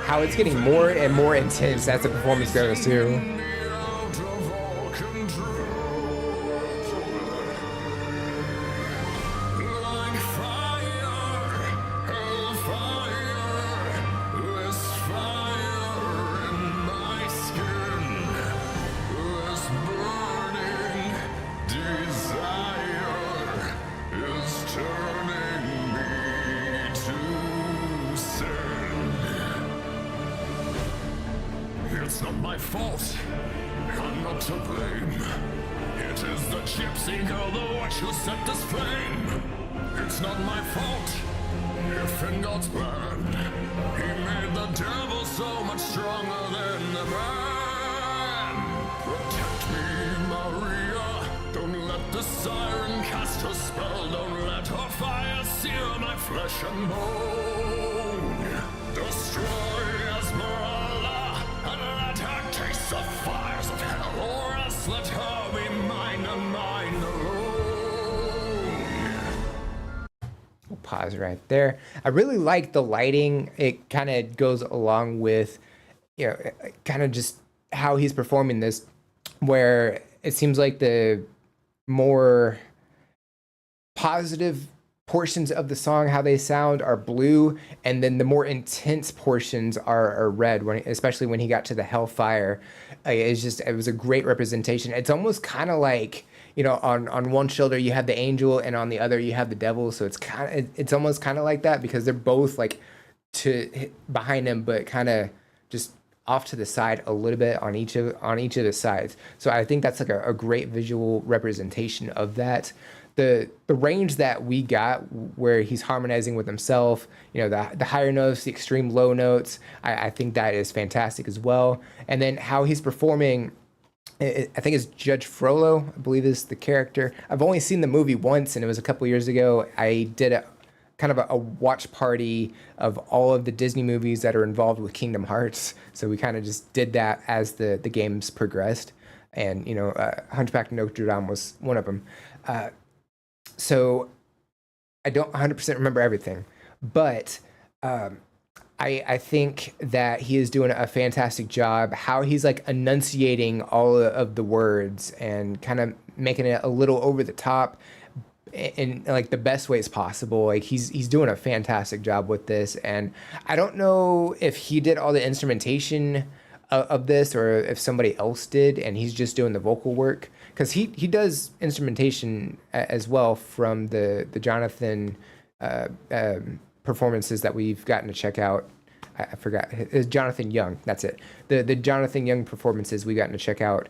Speaker 1: How it's getting more and more intense as the performance goes too.
Speaker 3: It's not my fault. I'm not to blame. It is the gypsy girl, the witch who set this flame. It's not my fault. If in God's plan, He made the devil so much stronger than the man. Protect me, Maria. Don't let the siren cast her spell. Don't let her fire sear my flesh and bone. Destroy Esmeralda and let her taste the fires of hell, or else let her be mine and mine alone.
Speaker 1: We'll pause right there. I really like the lighting. It kind of goes along with, you know, kind of just how he's performing this, where it seems like the more positive portions of the song, how they sound, are blue, and then the more intense portions are red. Especially when he got to the Hellfire, it was a great representation. It's almost kind of like, on one shoulder you have the angel, and on the other you have the devil. So it's almost kind of like that, because they're both like behind him, but kind of just off to the side a little bit on each of the sides. So I think that's like a great visual representation of that. The range that we got, where he's harmonizing with himself, the higher notes, the extreme low notes, I think that is fantastic as well. And then how he's performing, I think it's Judge Frollo, I believe is the character. I've only seen the movie once, and it was a couple years ago. I did a kind of a watch party of all of the Disney movies that are involved with Kingdom Hearts. So we kind of just did that as the games progressed. And, Hunchback of Notre Dame was one of them. So I don't 100% remember everything, but I think that he is doing a fantastic job. How he's like enunciating all of the words and kind of making it a little over the top in like the best ways possible. Like he's doing a fantastic job with this, and I don't know if he did all the instrumentation of this or if somebody else did, and he's just doing the vocal work, because he does instrumentation as well from the Jonathan performances that we've gotten to check out. I forgot, it's Jonathan Young, that's it. The Jonathan Young performances we've gotten to check out.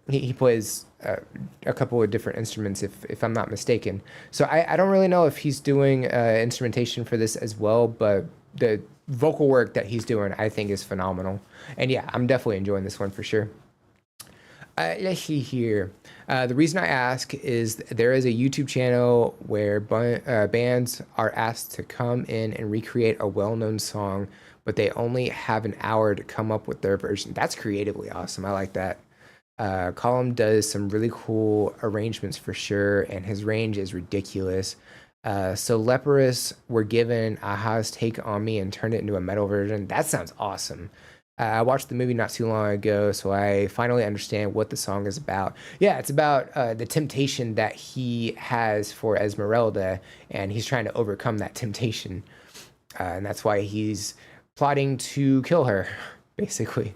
Speaker 1: He plays a couple of different instruments, if I'm not mistaken. So I don't really know if he's doing instrumentation for this as well, but the vocal work that he's doing, I think, is phenomenal. And yeah, I'm definitely enjoying this one for sure. Let's see here. The reason I ask is there is a YouTube channel where bands are asked to come in and recreate a well-known song, but they only have an hour to come up with their version. That's creatively awesome. I like that. Column does some really cool arrangements for sure, and his range is ridiculous. So Leprous were given Aha's Take On Me and turned it into a metal version. That sounds awesome. I watched the movie not too long ago, so I finally understand what the song is about. Yeah, it's about the temptation that he has for Esmeralda, and he's trying to overcome that temptation. And that's why he's plotting to kill her, basically.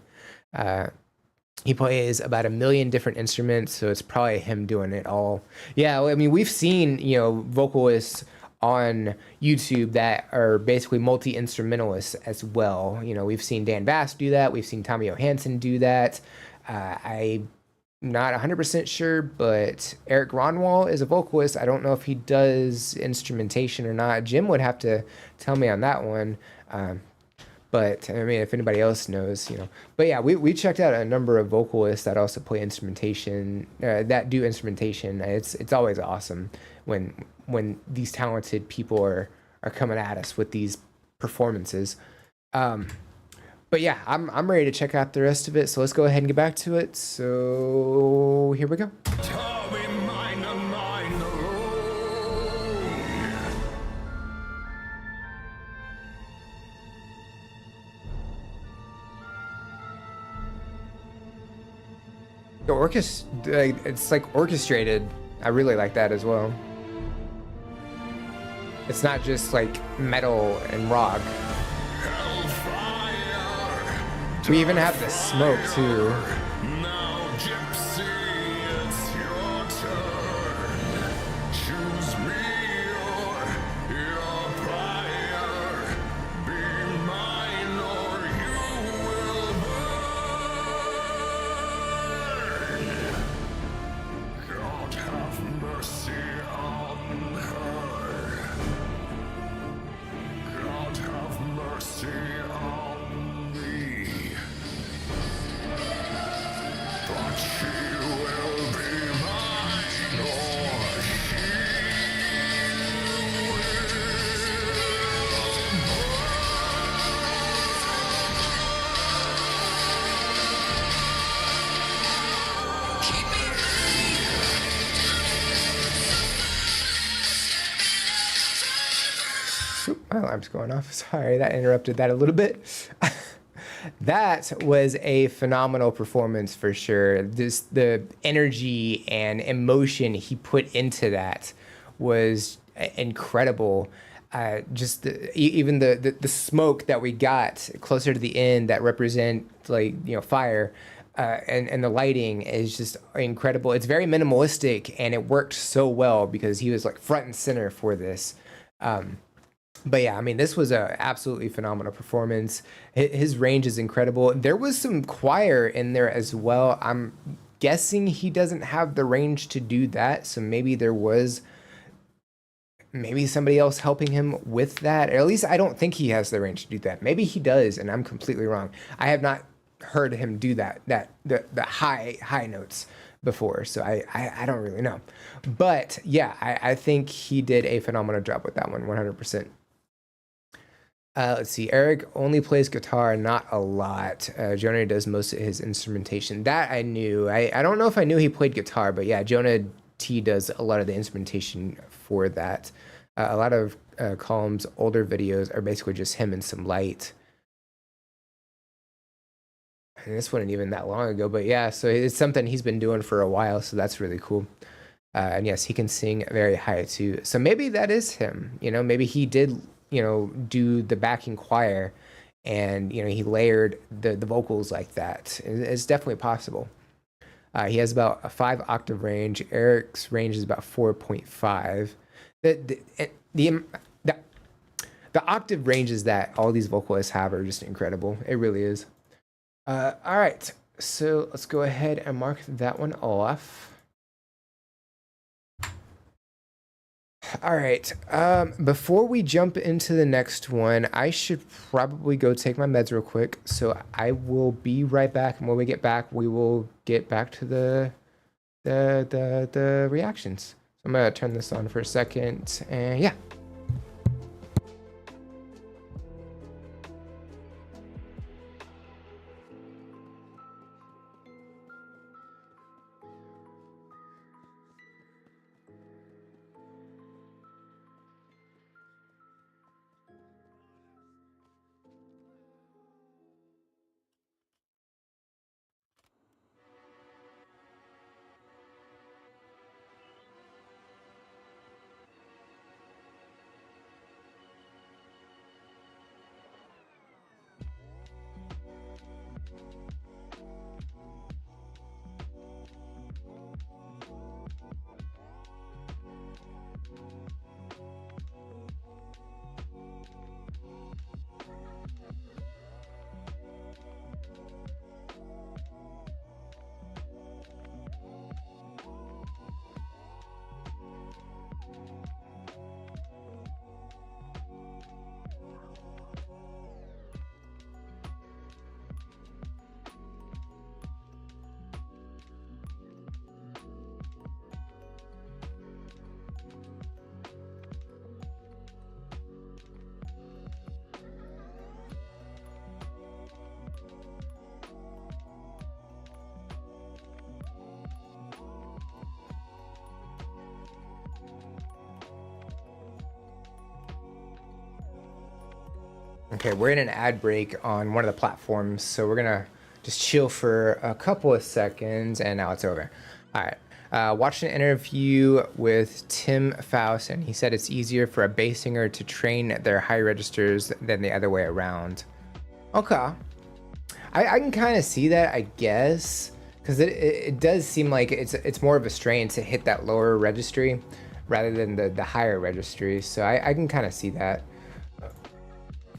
Speaker 1: He plays about 1 million different instruments, so it's probably him doing it all. Yeah, I mean, we've seen, vocalists on YouTube that are basically multi-instrumentalists as well. We've seen Dan Bass do that. We've seen Tommy Johansson do that. I'm not 100% sure, but Eric Ronwall is a vocalist. I don't know if he does instrumentation or not. Jim would have to tell me on that one. But I mean, if anybody else knows, But yeah, we checked out a number of vocalists that also play instrumentation, that do instrumentation. It's always awesome when these talented people are coming at us with these performances. But yeah, I'm ready to check out the rest of it. So let's go ahead and get back to it. So here we go. It's like orchestrated. I really like that as well. It's not just like metal and rock. We even have the smoke too.
Speaker 3: Now, Gypsy, it's your turn. Choose me or your fire. Be mine or you will burn. God have mercy on her. God have mercy on me. But she will be mine, or she
Speaker 1: Oop, my alarm's going off. Sorry, that interrupted that a little bit. That was a phenomenal performance for sure. The energy and emotion he put into that was incredible. Just even the smoke that we got closer to the end that represent like fire, and the lighting is just incredible. It's very minimalistic and it worked so well because he was like front and center for this. But yeah, I mean, this was a absolutely phenomenal performance. His range is incredible. There was some choir in there as well. I'm guessing he doesn't have the range to do that, so maybe there was somebody else helping him with that. Or at least I don't think he has the range to do that. Maybe he does, and I'm completely wrong. I have not heard him do the high notes before, so I don't really know. But yeah, I think he did a phenomenal job with that one, 100%. Let's see. Eric only plays guitar, not a lot. Jonah does most of his instrumentation. That I knew. I don't know if I knew he played guitar, but yeah, Jonah T does a lot of the instrumentation for that. A lot of Column's older videos are basically just him and some light. And this wasn't even that long ago, but yeah, so it's something he's been doing for a while, so that's really cool. And yes, he can sing very high too. So maybe that is him. Maybe he did do the backing choir and he layered the vocals like that. It's definitely possible. He has about a 5-octave range. Eric's range is about 4.5. The octave ranges that all these vocalists have are just incredible. It really is. All right, so let's go ahead and mark that one off. All right, before we jump into the next one, I should probably go take my meds real quick. So I will be right back, and when we get back, we will get back to the reactions. So I'm gonna turn this on for a second, and yeah. Okay, we're in an ad break on one of the platforms, so we're gonna just chill for a couple of seconds, and now it's over. All right, watched an interview with Tim Faust, and he said it's easier for a bass singer to train their high registers than the other way around. Okay, I can kind of see that, I guess, because it does seem like it's more of a strain to hit that lower registry rather than the higher registry, so I can kind of see that.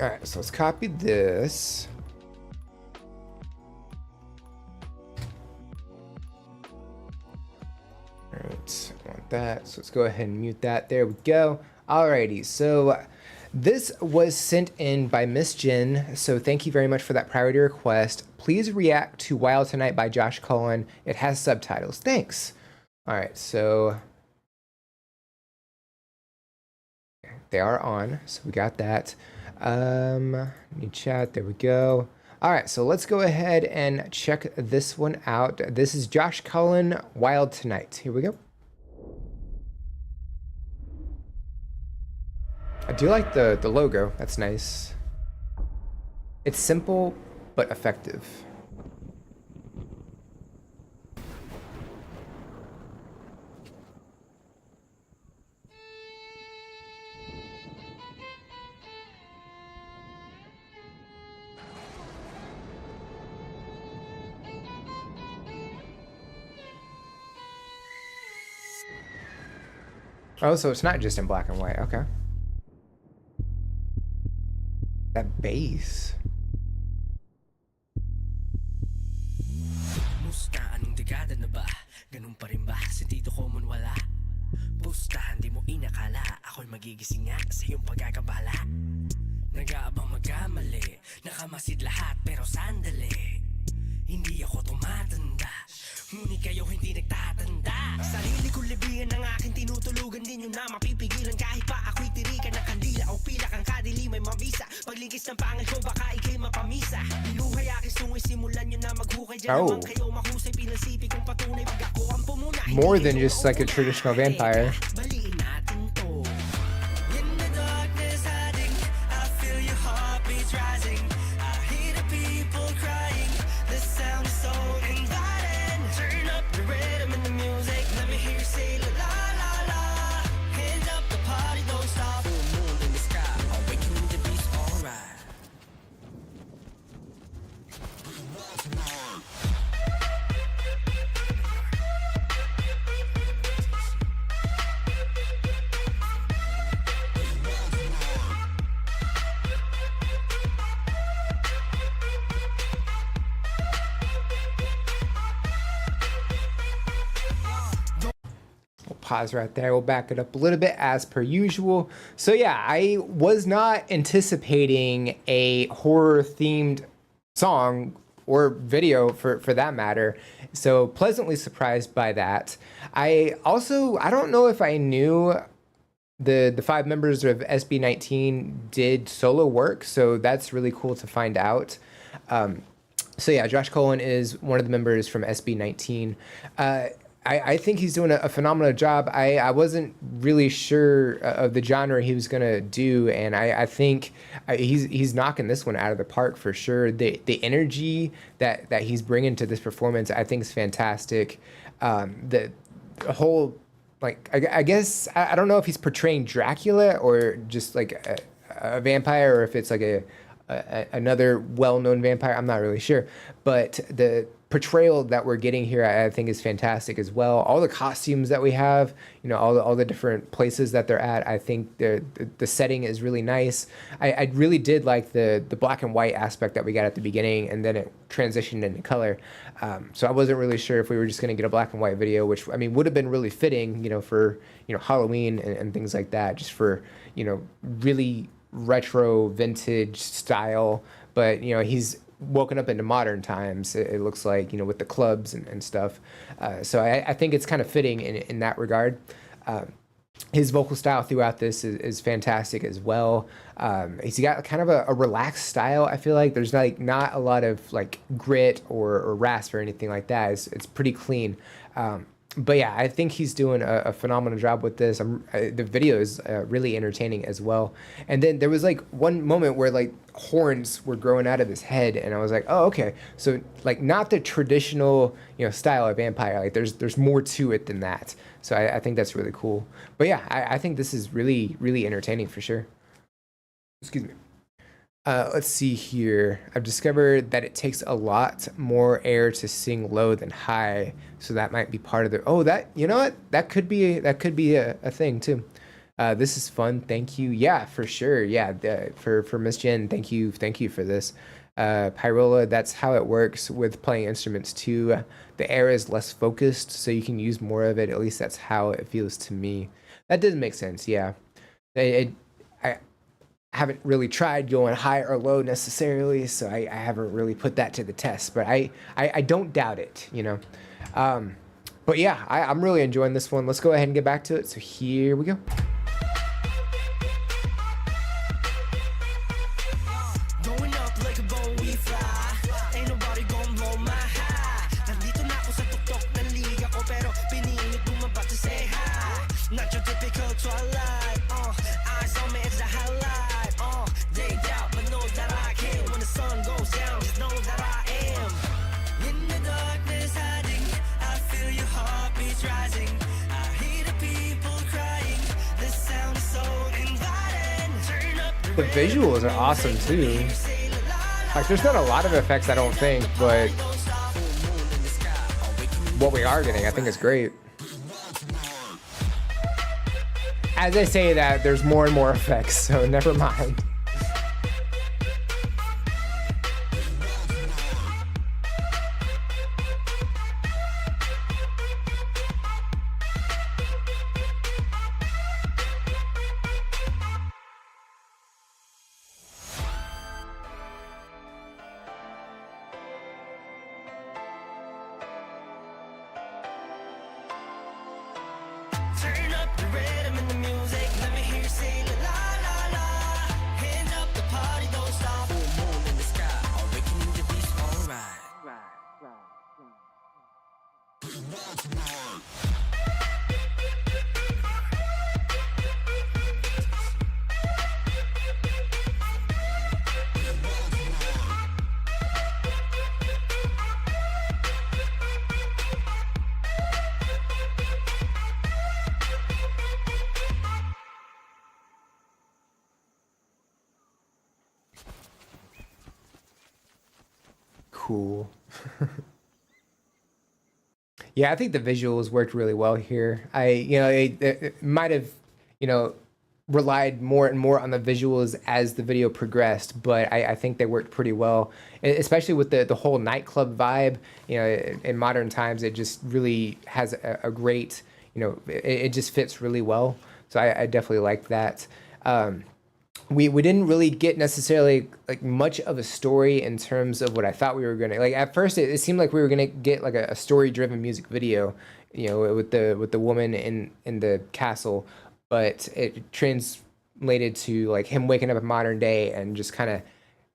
Speaker 1: All right, so let's copy this. All right, I want that. So let's go ahead and mute that. There we go. Alrighty, so this was sent in by Miss Jen. So thank you very much for that priority request. Please react to Wild Tonight by Josh Cullen. It has subtitles. Thanks. All right, so they are on. So we got that. New chat, there we go. All right, so let's go ahead and check this one out. This is Josh Cullen, Wild Tonight. Here we go. I do like the logo. That's nice. It's simple but effective. Oh, so it's not just in black and white. Okay. That bass.
Speaker 2: Musta, anong dekada na ba? Ganun pa rin ba? Sentido ko man wala? Pusta, hindi mo inakala ako'y magigising nga sa iyong pagkakabala. Nag-aabang magkamali, nakamasid lahat pero sandali. Hindi ako tumatanda, ngunit kayo hindi nagtatanda. Sarili ko libingan ng aking tinutulugan, din yun na mapipigilan. Kahit pa ako'y tirikan ng kandila o pila kang kadili may mamisa. Paglingkis ng pangal ko baka ikay mapamisa. Binuhay aking sungay, simulan nyo na maghukay. Diyan naman kayo mahusay, pinasipi kong patunay. Pag ako ang pumuna,
Speaker 1: more than just like a traditional vampire.
Speaker 2: baliin natin to. In the darkness hiding, I feel your heartbeats rising. I hear the people crying, the sound is so inviting. Turn up the rhythm and the music, let me hear you say la la la la. Hands up, the party don't stop. Full moon in the sky, awakening the beast, alright.
Speaker 1: Pause right there. We'll back it up a little bit as per usual. So yeah, I was not anticipating a horror themed song or video for that matter. So pleasantly surprised by that. I don't know if I knew the 5 members of SB19 did solo work, so that's really cool to find out. So yeah, Josh Cohen is one of the members from SB19. I think he's doing a phenomenal job. I wasn't really sure of the genre he was gonna do, and I think he's knocking this one out of the park for sure. The energy that he's bringing to this performance, I think, is fantastic. The whole, like, I guess I don't know if he's portraying Dracula or just like a vampire, or if it's like another well-known vampire. I'm not really sure, but the portrayal that we're getting here, I think, is fantastic as well. All the costumes that we have, you know, all the different places that they're at, I think the setting is really nice. I really did like the black and white aspect that we got at the beginning, and then it transitioned into color. So I wasn't really sure if we were just going to get a black and white video, which, I mean, would have been really fitting, you know, for, you know, Halloween and things like that, just for, you know, really retro vintage style. But, you know, he's woken up into modern times, it looks like, you know, with the clubs and stuff. So I think it's kind of fitting in that regard. His vocal style throughout this is fantastic as well. He's got kind of a relaxed style. I feel like there's not a lot of like grit or rasp or anything like that. It's pretty clean. But yeah, I think he's doing a phenomenal job with this. The video is really entertaining as well. And then there was like one moment where like horns were growing out of his head, and I was like, oh, okay. So like not the traditional, you know, style of vampire. Like there's more to it than that. So I think that's really cool. But yeah, I think this is really, really entertaining for sure. Excuse me. Let's see here. I've discovered that it takes a lot more air to sing low than high, so that might be part of the. Oh, that, you know what? That could be a thing too. This is fun. Thank you. Yeah, for sure. Yeah, for Miss Jen. Thank you for this. Pyrola. That's how it works with playing instruments too. The air is less focused, so you can use more of it. At least that's how it feels to me. That does make sense. Yeah. I haven't really tried going high or low necessarily, so I haven't really put that to the test, but I don't doubt it, you know. But yeah, I'm really enjoying this one. Let's go ahead and get back to it. So here we go.
Speaker 2: Going up like a bow we fly. Ain't nobody gon' blow my high. Nandito na ako sa tuktok ng liga ko, pero pinilit bumaba to say hi. Not your typical twilight. Eyes on me, it's a highlight. They doubt, but know that I can. When the sun goes down, just know that I am. In the darkness hiding, I feel your heartbeats rising. I hear the people crying. The sound is so inviting. Turn up
Speaker 1: The visuals are awesome too. Like, there's not a lot of effects, I don't think, but what we are getting, I think, is great. As I say that, there's more and more effects, so never mind.
Speaker 2: Turn up the rhythm and the music. Let me hear you say la la la la. Hands up, the party don't stop. Full moon in the sky, awakening the beast. Alright.
Speaker 1: Cool. Yeah, I think the visuals worked really well here. It might have, relied more and more on the visuals as the video progressed, but I think they worked pretty well, especially with the whole nightclub vibe. In modern times, it just really has a great, it just fits really well. So I definitely liked that. We didn't really get necessarily like much of a story in terms of what I thought we were gonna like. At first, it seemed like we were gonna get like a story-driven music video, with the woman in the castle, but it translated to like him waking up in modern day and just kind of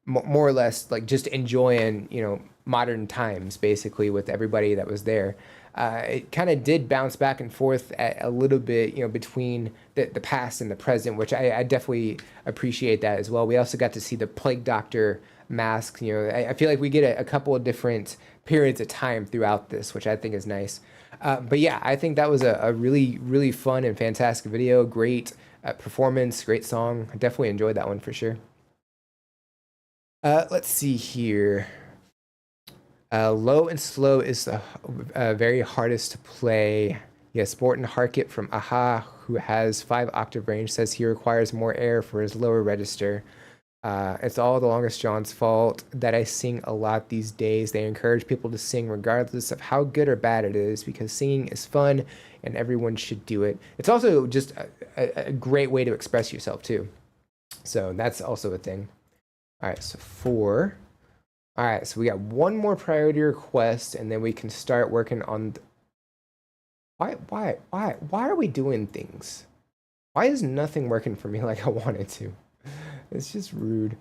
Speaker 1: more or less like just enjoying modern times basically with everybody that was there. It kind of did bounce back and forth a little bit, between the past and the present, which I definitely appreciate that as well. We also got to see the Plague Doctor mask. I feel like we get a couple of different periods of time throughout this, which I think is nice. But yeah, I think that was a really, really fun and fantastic video. Great performance, great song. I definitely enjoyed that one for sure. Let's see here. Low and Slow is the very hardest to play. Yes, Morton Harkett from Aha, who has 5-octave range, says he requires more air for his lower register. It's all the Longest John's fault that I sing a lot these days. They encourage people to sing regardless of how good or bad it is, because singing is fun and everyone should do it. It's also just a great way to express yourself too. So that's also a thing. All right, so 4. All right, so we got one more priority request, and then we can start working on. Why are we doing things? Why is nothing working for me like I wanted to? It's just rude.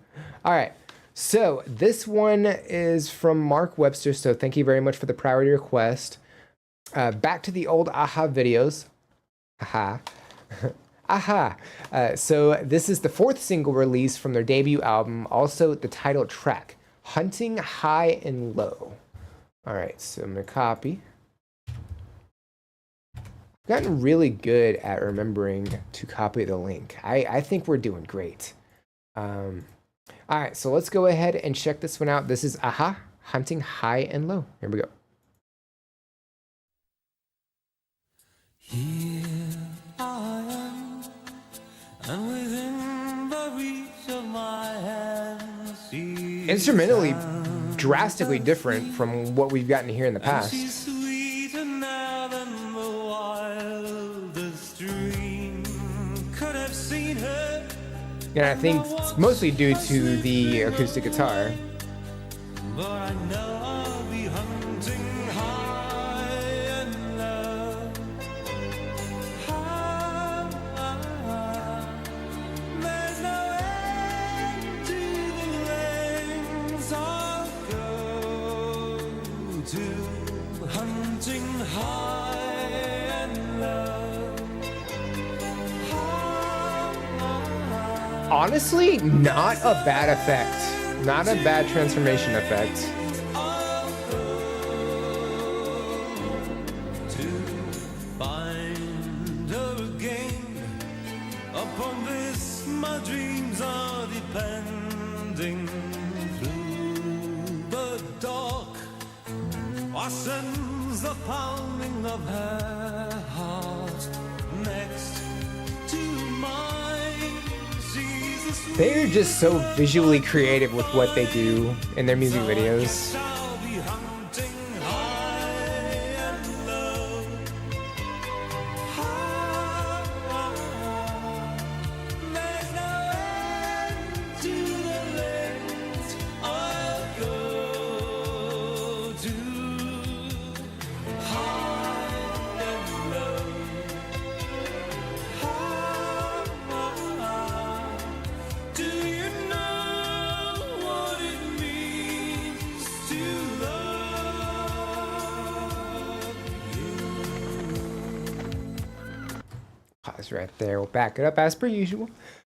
Speaker 1: All right, so this one is from Mark Webster. So thank you very much for the priority request. Back to the old Aha videos. Aha. Aha. So this is the 4th single release from their debut album. Also the title track. Hunting High and Low. All right, so I'm gonna copy. I've gotten really good at remembering to copy the link. I think we're doing great. All right, so let's go ahead and check this one out. This is Aha, Hunting High and Low. Here we go.
Speaker 2: Here I am, and within the reach of my hand,
Speaker 1: Instrumentally drastically different from what we've gotten here in the past.
Speaker 2: she's sweeter now than the wildest dream could have seen her.
Speaker 1: And I think it's mostly due to the acoustic guitar.
Speaker 2: But I know I'll be hunting high and low. There's no end to the lengths I'll go to, hunting high and low.
Speaker 1: Honestly, not a bad effect. Not a bad transformation effect.
Speaker 2: To find her again. Upon this, my dreams are depending. Through the dark, I sense the pounding of her heart. Next to
Speaker 1: They're just so visually creative with what they do in their music videos. Pause right there. We'll back it up as per usual.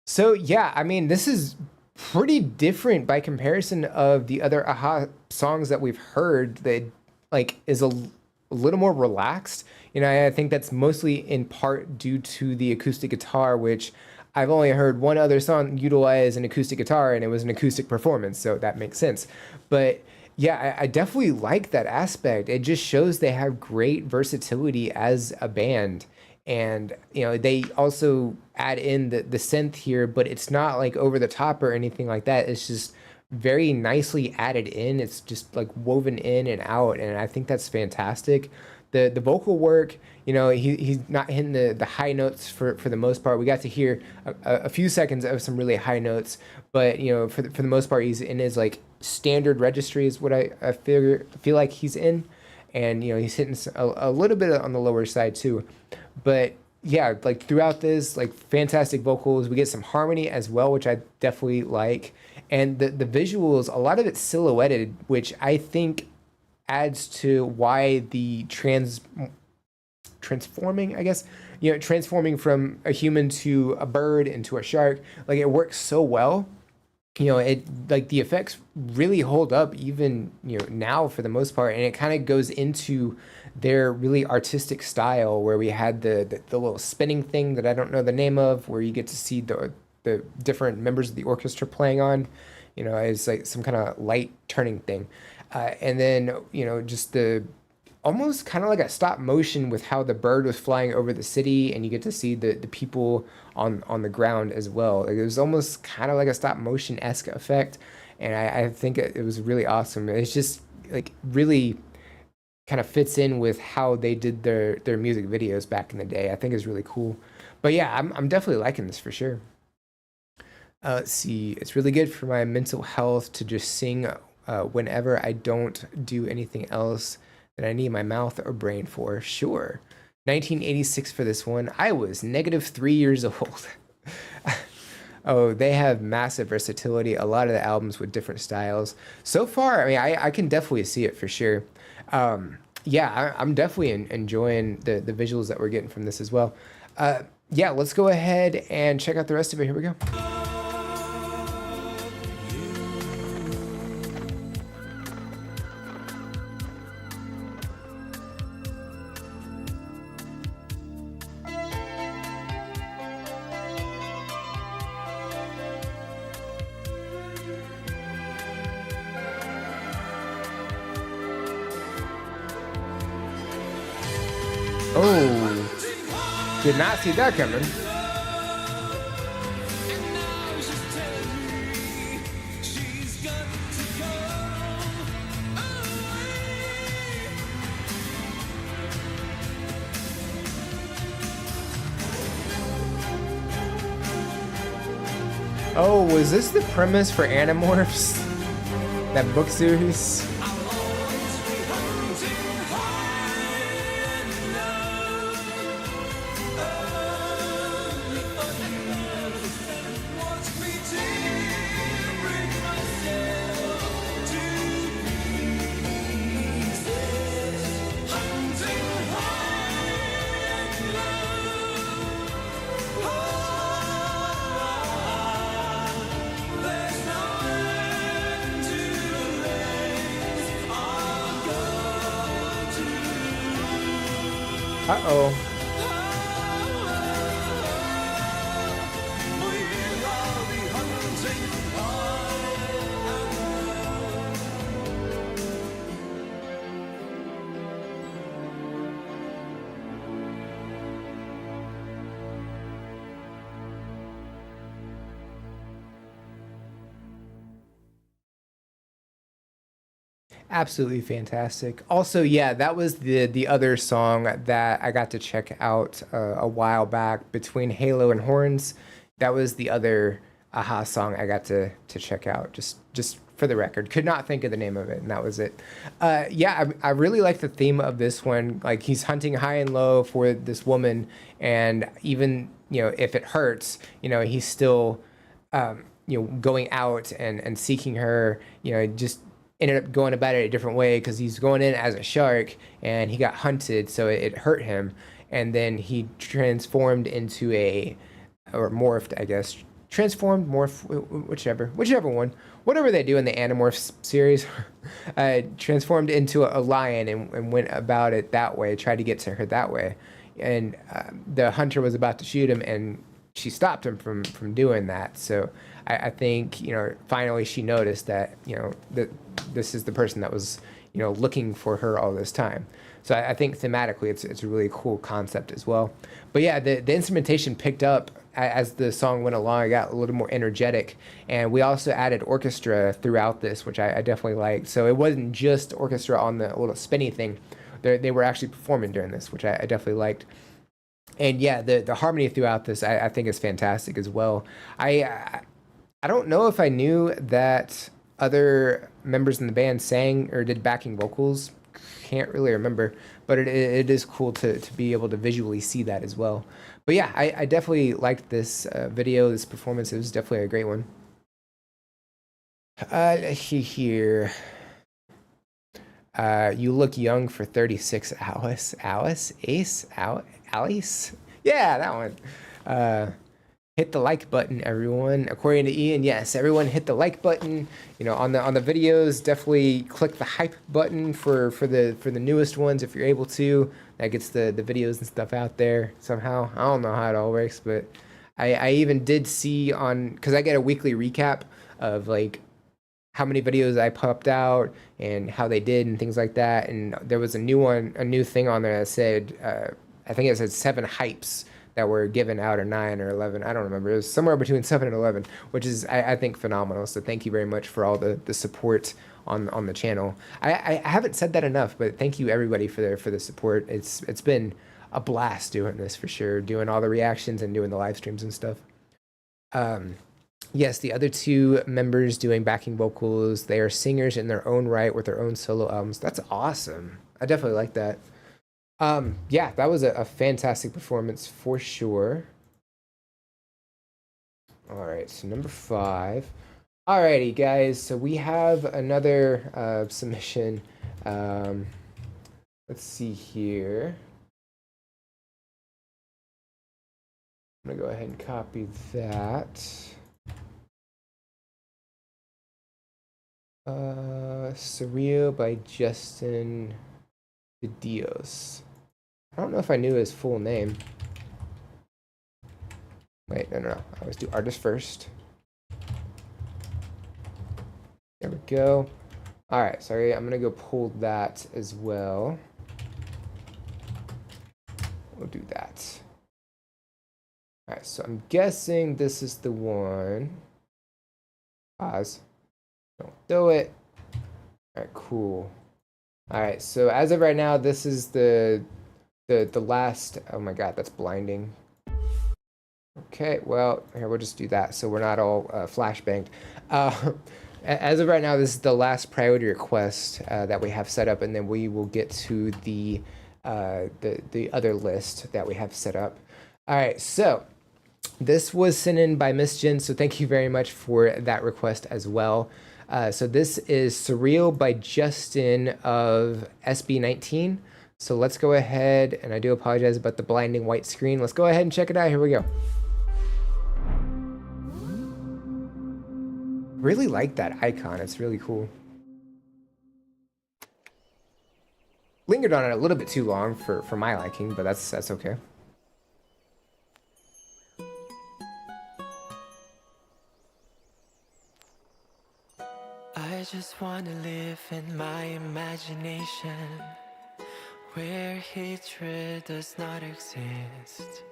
Speaker 1: So yeah, I mean, this is pretty different by comparison of the other AHA songs that we've heard. That like is a little more relaxed. You know, I think that's mostly in part due to the acoustic guitar, which I've only heard one other song utilize an acoustic guitar, and it was an acoustic performance, so that makes sense. But yeah, I definitely like that aspect. It just shows they have great versatility as a band. And you know, they also add in the synth here, but it's not like over the top or anything like that. It's just very nicely added in. It's just like woven in and out, and I think that's fantastic. The vocal work, you know, he's not hitting the high notes for the most part. We got to hear a few seconds of some really high notes, but you know, for the most part, he's in his like standard registry is what I feel like he's in, and you know, he's hitting a little bit on the lower side too. But yeah, like throughout this, like fantastic vocals. We get some harmony as well, which I definitely like. And the visuals, a lot of it's silhouetted, which I think adds to why the transforming, I guess, you know, transforming from a human to a bird into a shark, like it works so well. You know, it like the effects really hold up even, you know, now for the most part, and it kind of goes into their really artistic style where we had the little spinning thing that I don't know the name of, where you get to see the different members of the orchestra playing on, you know, it's like some kind of light turning thing. And then, you know, just the almost kind of like a stop motion with how the bird was flying over the city, and you get to see the people on the ground as well. Like, it was almost kind of like a stop motion-esque effect, and I think it was really awesome. It's just like really kind of fits in with how they did their music videos back in the day. I think it's really cool. But yeah, I'm definitely liking this for sure. Let's see. It's really good for my mental health to just sing whenever I don't do anything else that I need my mouth or brain for. Sure. 1986 for this one. I was -3 years old. Oh, they have massive versatility. A lot of the albums with different styles. So far, I mean, I can definitely see it for sure. Yeah, I'm definitely enjoying the visuals that we're getting from this as well. Yeah, let's go ahead and check out the rest of it. Here we go. Oh, did not see that coming. Oh, was this the premise for Animorphs? That book series? Uh-oh. Absolutely fantastic. Also, yeah, that was the other song that I got to check out a while back between Halo and Horns. That was the other Aha song I got to check out. Just for the record, could not think of the name of it, and that was it. Yeah, I really like the theme of this one. Like he's hunting high and low for this woman, and even if it hurts, he's still going out and seeking her. Just ended up going about it a different way because he's going in as a shark and he got hunted, so it hurt him, and then he transformed into or morphed, I guess. Transformed, morph, whichever one, whatever they do in the Animorphs series, transformed into a lion and went about it that way, tried to get to her that way, and the hunter was about to shoot him, and she stopped him from doing that. So I think finally she noticed that that this is the person that was looking for her all this time. So I think thematically it's a really cool concept as well. But yeah, the instrumentation picked up as the song went along. It got a little more energetic, and we also added orchestra throughout this, which I definitely liked. So it wasn't just orchestra on the little spinny thing. They were actually performing during this, which I definitely liked. And yeah, the harmony throughout this I think is fantastic as well. I don't know if I knew that other members in the band sang or did backing vocals. Can't really remember, but it is cool to be able to visually see that as well. But yeah, I definitely liked this video, this performance. It was definitely a great one. Let's see here. You look young for 36 hours. Alice? Yeah, that one. Hit the like button, everyone. According to Ian, yes, everyone hit the like button. On the videos, definitely click the hype button for the newest ones if you're able to. That gets the videos and stuff out there somehow. I don't know how it all works, but I even did see because I get a weekly recap of like how many videos I popped out and how they did and things like that. And there was a new thing on there that said, I think it said 7 hypes that were given out, or 9 or 11. I don't remember. It was somewhere between 7 and 11, which is, I think, phenomenal. So thank you very much for all the support on the channel. I haven't said that enough, but thank you everybody for the support. It's been a blast doing this for sure, doing all the reactions and doing the live streams and stuff. Yes, the other 2 members doing backing vocals, they are singers in their own right with their own solo albums. That's awesome. I definitely like that. Yeah, that was a fantastic performance for sure. All right, so number 5. Alrighty, guys, so we have another submission. Let's see here. I'm gonna go ahead and copy that. Surreal by Justin De Dios. I don't know if I knew his full name. Wait, no. I always do artist first. There we go. All right, sorry, I'm gonna go pull that as well. We'll do that. All right, so I'm guessing this is the one. Pause. Don't do it. All right, cool. All right, so as of right now, this is the last. Oh my God, that's blinding. Okay, well, here we'll just do that so we're not all flashbanged. As of right now, this is the last priority request that we have set up, and then we will get to the other list that we have set up. All right, so this was sent in by Miss Jen, so thank you very much for that request as well. So this is Surreal by Justin of SB19. So let's go ahead, and I do apologize about the blinding white screen. Let's go ahead and check it out. Here we go. Really like that icon. It's really cool. Lingered on it a little bit too long for my liking, but that's okay.
Speaker 2: I just wanna live in my imagination, where hatred does not exist.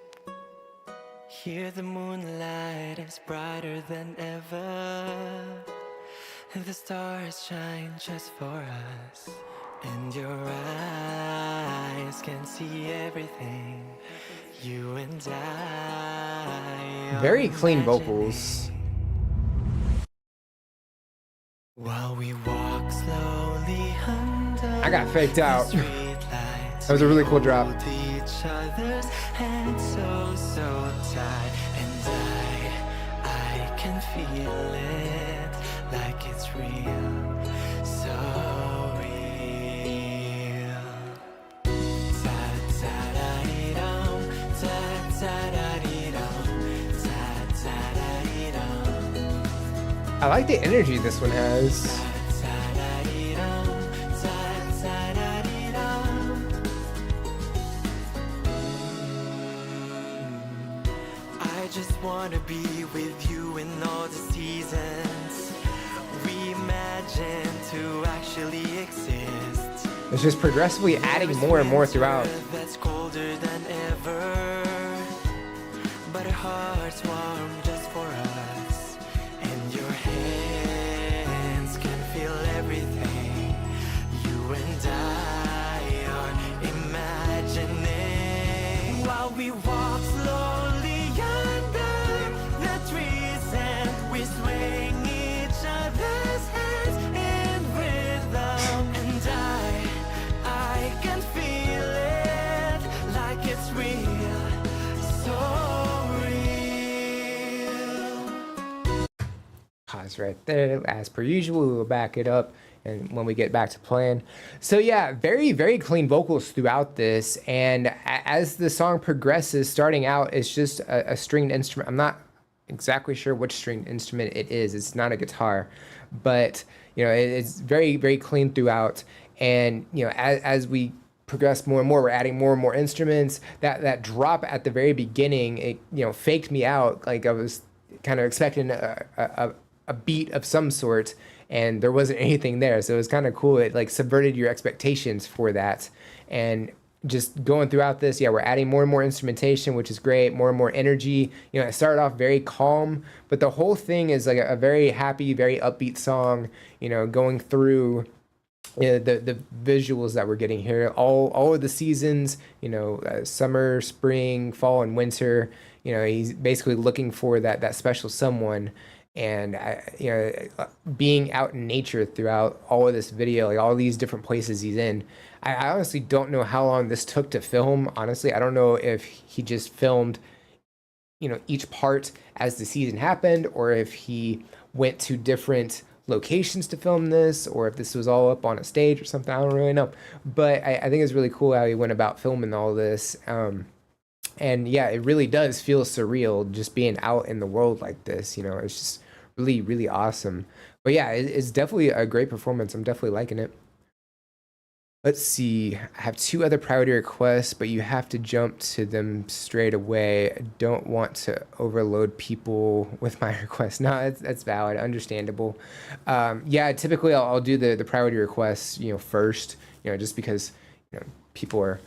Speaker 2: Here the moonlight is brighter than ever, The stars shine just for us, and your eyes can see everything. You and I.
Speaker 1: Very clean vocals.
Speaker 2: While we walk slowly under
Speaker 1: I got faked out.
Speaker 2: streetlights,
Speaker 1: That was a really cool drop.
Speaker 2: hold each other's hands so tight, and I can feel it like it's real, so real. Ta-ta-da-dee-dum, ta-ta-da-dee-dum, ta-ta-da-dee-dum.
Speaker 1: I like the energy this one has.
Speaker 2: I just wanna be with you in all the seasons we imagine to actually exist.
Speaker 1: It's just progressively adding more and more throughout.
Speaker 2: That's colder than ever, but our hearts warm just for us, and your hands can feel everything you and I are imagining. While we walk slowly under the trees, and we swing each other's hands in rhythm, and I can feel it like it's real, so real.
Speaker 1: Pause right there. As per usual, we will back it up and when we get back to playing. So yeah, very, very clean vocals throughout this. And as the song progresses, starting out, it's just a stringed instrument. I'm not exactly sure which stringed instrument it is. It's not a guitar, but you know, it's very, very clean throughout. And you know, as we progress more and more, we're adding more and more instruments. That drop at the very beginning, it, you know, faked me out. Like I was kind of expecting a beat of some sort, and there wasn't anything there. So it was kind of cool. It like subverted your expectations for that. And just going throughout this, yeah, we're adding more and more instrumentation, which is great, more and more energy. You know, it started off very calm, but the whole thing is like a very happy, very upbeat song, you know, going through the visuals that we're getting here, all of the seasons, you know, summer, spring, fall, and winter. You know, he's basically looking for that special someone. And you know, being out in nature throughout all of this video, like all these different places he's in. I honestly don't know how long this took to film. Honestly, I don't know if he just filmed, you know, each part as the season happened, or if he went to different locations to film this, or if this was all up on a stage or something. I don't really know, but I think it's really cool how he went about filming all this. And yeah, it really does feel surreal just being out in the world like this. You know, it's just really, really awesome. But yeah, it's definitely a great performance. I'm definitely liking it. Let's see. I have 2 other priority requests, but you have to jump to them straight away. I don't want to overload people with my requests. No, that's valid, understandable. Yeah, typically I'll do the priority requests, you know, first. You know, just because, you know, people are,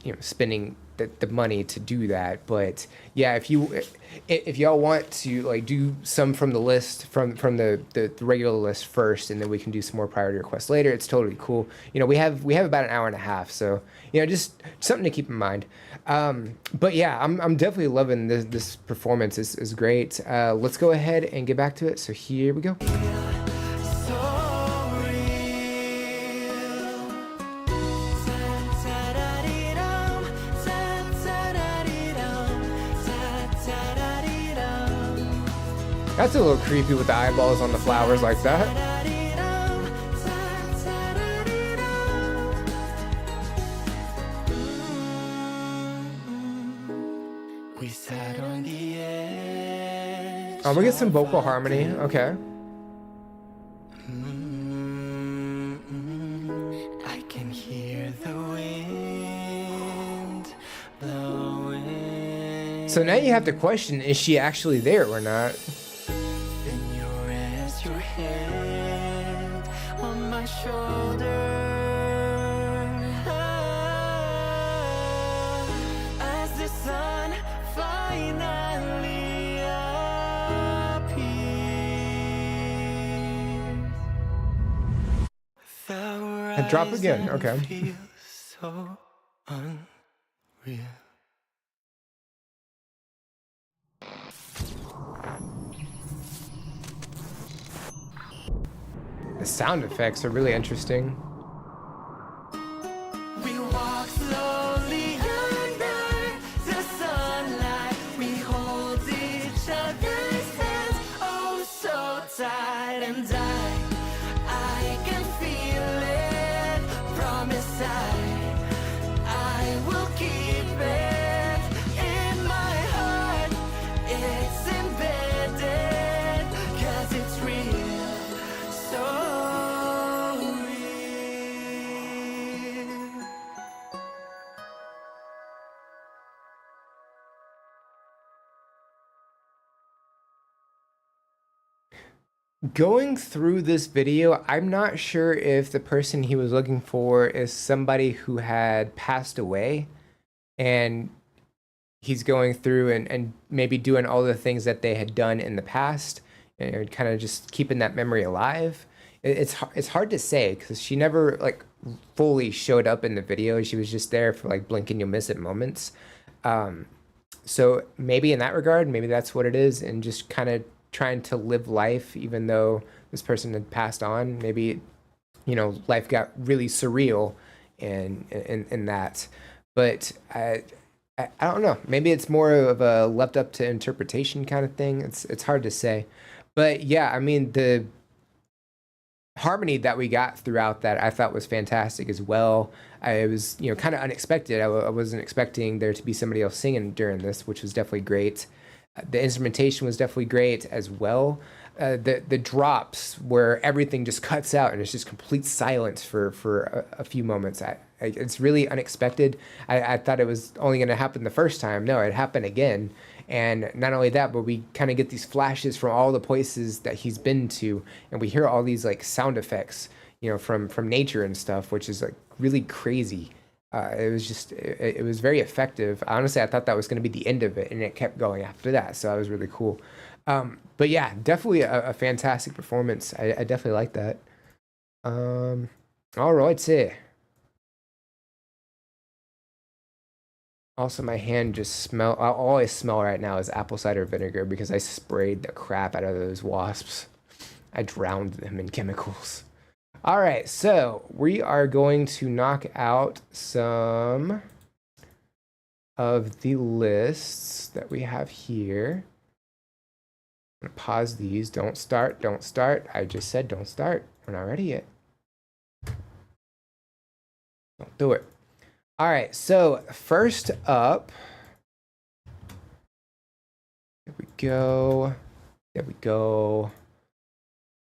Speaker 1: you know, spending the money to do that. But yeah, if y'all want to like do some from the list, from the regular list first, and then we can do some more priority requests later, it's totally cool. You know, we have about an hour and a half, so you know, just something to keep in mind. But yeah, I'm definitely loving this performance. Is great. Let's go ahead and get back to it. So here we go. That's a little creepy with the eyeballs on the flowers like that.
Speaker 2: We sat on the edge.
Speaker 1: Oh, we get some vocal harmony. Okay.
Speaker 2: I can hear the wind blowing.
Speaker 1: So now you have to question, is she actually there or not?
Speaker 2: Then you rest your head on my shoulder. As the sun finally appears.
Speaker 1: And drop
Speaker 2: eyes
Speaker 1: again,
Speaker 2: and
Speaker 1: okay.
Speaker 2: feel so unreal.
Speaker 1: The sound effects are really interesting.
Speaker 2: We walk slowly under the sunlight. We hold each other's hands, oh so tight. And I can feel it. Promise I will keep it in my heart. It's embedded, 'cause it's real, so real.
Speaker 1: Going through this video, I'm not sure if the person he was looking for is somebody who had passed away and he's going through and maybe doing all the things that they had done in the past and kind of just keeping that memory alive. It's hard to say because she never like fully showed up in the video. She was just there for like blink and you'll miss it moments. So maybe in that regard, maybe that's what it is, and just kind of trying to live life even though this person had passed on. Maybe, you know, life got really surreal in that. But I don't know. Maybe it's more of a left up to interpretation kind of thing. It's hard to say. But yeah, I mean, the harmony that we got throughout that I thought was fantastic as well. It was, you know, kind of unexpected. I wasn't expecting there to be somebody else singing during this, which was definitely great. The instrumentation was definitely great as well. The drops where everything just cuts out and it's just complete silence for a few moments. It's really unexpected. I thought it was only going to happen the first time. No, it happened again. And not only that, but we kind of get these flashes from all the places that he's been to, and we hear all these like sound effects, you know, from nature and stuff, which is like really crazy. It was very effective. Honestly, I thought that was going to be the end of it, and it kept going after that. So that was really cool. But yeah, definitely a fantastic performance. I definitely like that. All right. Also, my hand just all I smell right now is apple cider vinegar because I sprayed the crap out of those wasps. I drowned them in chemicals. All right, so we are going to knock out some of the lists that we have here. I'm gonna pause these. Don't start. I just said don't start. We're not ready yet. Don't do it. All right, so first up, there we go.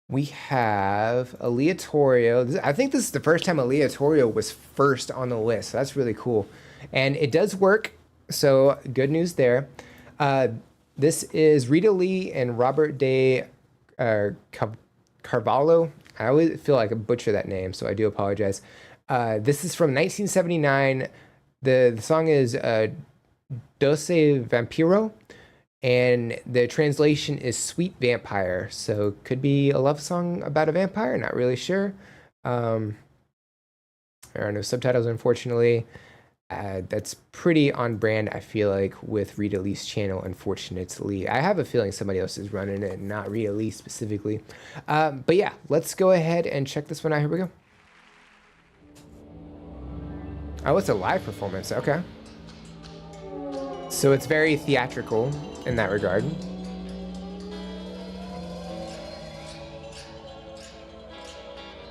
Speaker 1: We have Aleatorio. I think this is the first time Aleatorio was first on the list. So that's really cool. And it does work, so good news there. This is Rita Lee and Robert de Carvalho. I always feel like I butcher that name, so I do apologize. This is from 1979. The song is Doce Vampiro, and the translation is Sweet Vampire. So could be a love song about a vampire, not really sure. There are no subtitles, unfortunately. That's pretty on brand, I feel like, with Rita Lee's channel, unfortunately. I have a feeling somebody else is running it, not Rita Lee specifically. But yeah, let's go ahead and check this one out. Here we go. Oh, it's a live performance. Okay. So it's very theatrical in that regard.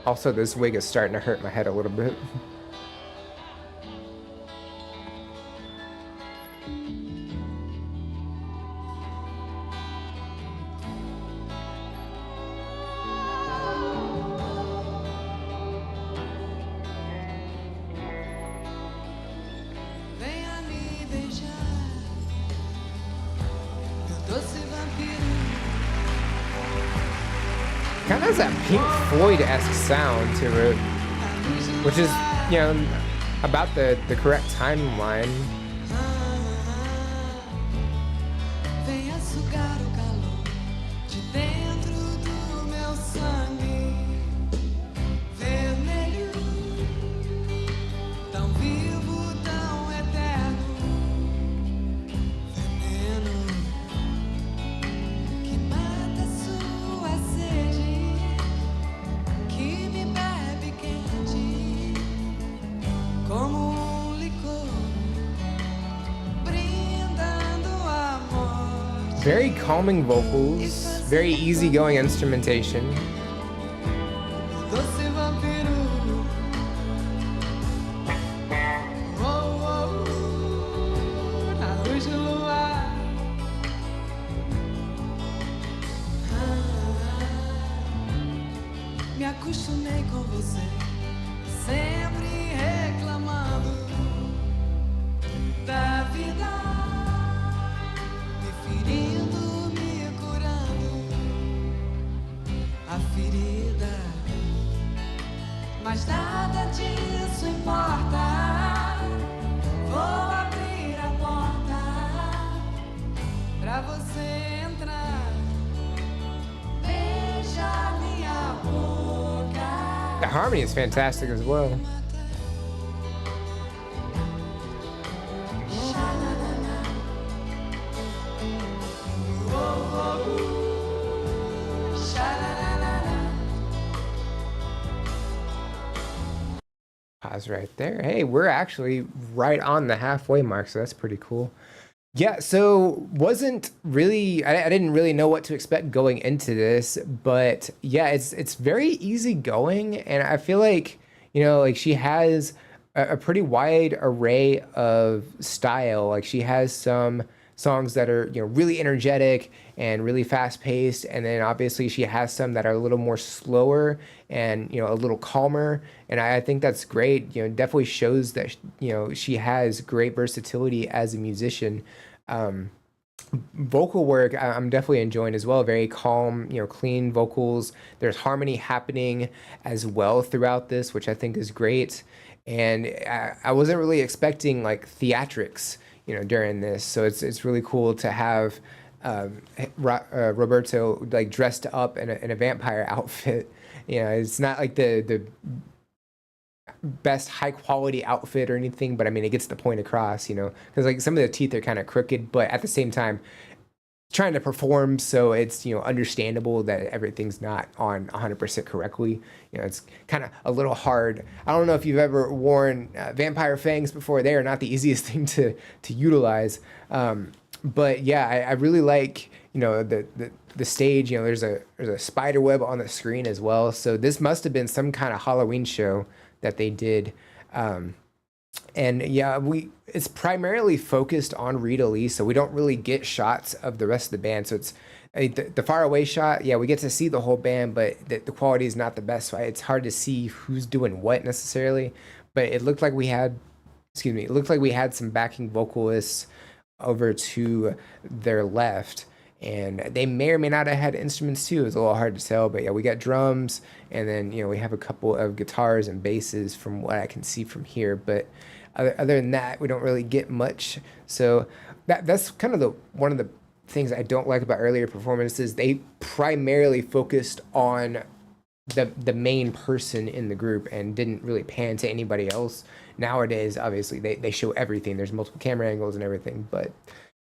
Speaker 1: Also, this wig is starting to hurt my head a little bit.
Speaker 2: Venha me beijar, meu doce vampiro.
Speaker 1: Kind of has that Pink Floyd-esque sound to it, which is, you know, about the correct timeline.
Speaker 2: Venha sugar o calor de dentro do meu sangue vermelho.
Speaker 1: Very calming vocals, very easygoing instrumentation.
Speaker 2: Doce vampiro. Oh, oh, na luz do luar. Me acostumei com você, sempre reclamando da vida, me ferindo, me curando a ferida, mas nada disso importa. Vou abrir a porta pra você entrar. Beija minha boca.
Speaker 1: The harmony is fantastic as well. Pause right there. Hey, we're actually right on the halfway mark, so that's pretty cool. Yeah, so wasn't really I didn't really know what to expect going into this, but yeah, it's very easygoing, and I feel like, you know, like she has a pretty wide array of style. Like she has some songs that are, you know, really energetic and really fast paced, and then obviously she has some that are a little more slower and, you know, a little calmer, and I think that's great. You know, definitely shows that, you know, she has great versatility as a musician. Vocal work I'm definitely enjoying as well. Very calm, you know, clean vocals. There's harmony happening as well throughout this, which I think is great. And I wasn't really expecting like theatrics, you know, during this, so it's really cool to have Roberto like dressed up in a vampire outfit. You know, it's not like the best high quality outfit or anything, but I mean it gets the point across, you know, because like some of the teeth are kind of crooked, but at the same time trying to perform, so it's, you know, understandable that everything's not on 100% correctly. You know, it's kind of a little hard. I don't know if you've ever worn vampire fangs before. They are not the easiest thing to utilize, but yeah, I really like, you know, the stage. You know, there's a spider web on the screen as well, so this must have been some kind of Halloween show that they did. And yeah, it's primarily focused on Rita Lee, so we don't really get shots of the rest of the band. So it's the far away shot, yeah, we get to see the whole band, but the quality is not the best, so it's hard to see who's doing what necessarily. But it looked like we had, it looked like we had some backing vocalists over to their left, and they may or may not have had instruments too. It's a little hard to tell, but yeah, we got drums, and then, you know, we have a couple of guitars and basses from what I can see from here. But other than that, we don't really get much. So that's kind of one of the things I don't like about earlier performances. They primarily focused on the main person in the group and didn't really pan to anybody else. Nowadays, obviously, they show everything. There's multiple camera angles and everything, but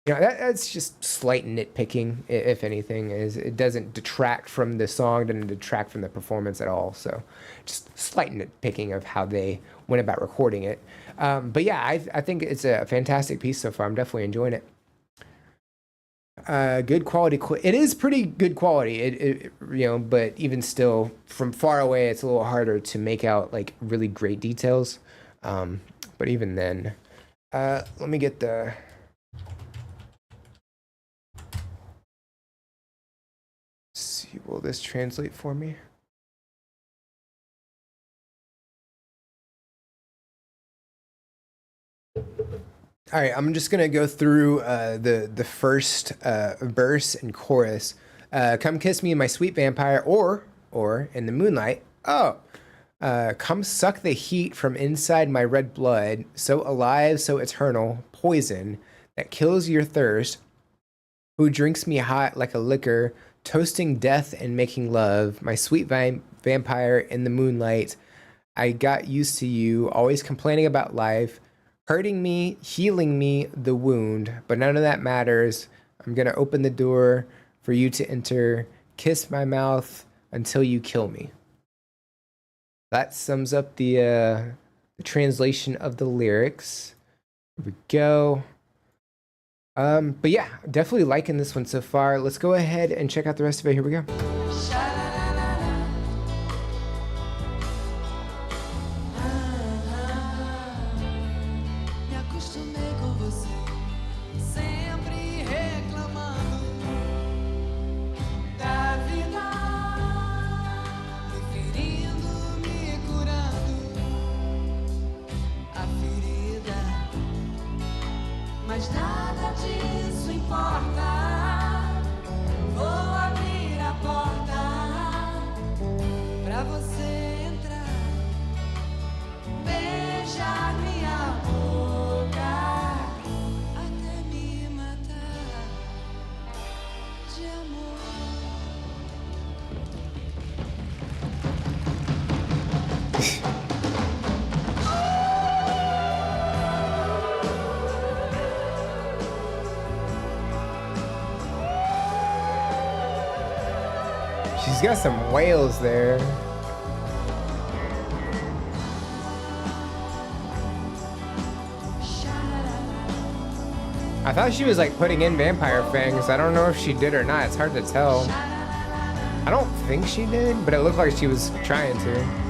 Speaker 1: you know, that's just slight nitpicking, if anything. Is it doesn't detract from the song, doesn't detract from the performance at all. So just slight nitpicking of how they went about recording it. But yeah, I think it's a fantastic piece so far. I'm definitely enjoying it. Good quality. It is pretty good quality. It you know, but even still, from far away, it's a little harder to make out like really great details. But even then, let me get the. See, will this translate for me? All right, I'm just gonna go through the first verse and chorus. Come kiss me, my sweet vampire, or in the moonlight. Oh, come suck the heat from inside my red blood, so alive, so eternal, poison that kills your thirst. Who drinks me hot like a liquor, toasting death and making love, my sweet vampire in the moonlight. I got used to you, always complaining about life. Hurting me, healing me, the wound, but none of that matters. I'm gonna open the door for you to enter, kiss my mouth until you kill me. That sums up the translation of the lyrics. Here we go. But yeah, definitely liking this one so far. Let's go ahead and check out the rest of it. Here we go.
Speaker 2: Me acostumei com você, sempre reclamando da vida, preferindo me curando a ferida, mas nada disso importa. Vou abrir a porta pra você entrar. Beijar minha boca até me matar de amor.
Speaker 1: She's got some wails there. I thought she was like putting in vampire fangs. I don't know if she did or not. It's hard to tell. I don't think she did, but it looked like she was trying to.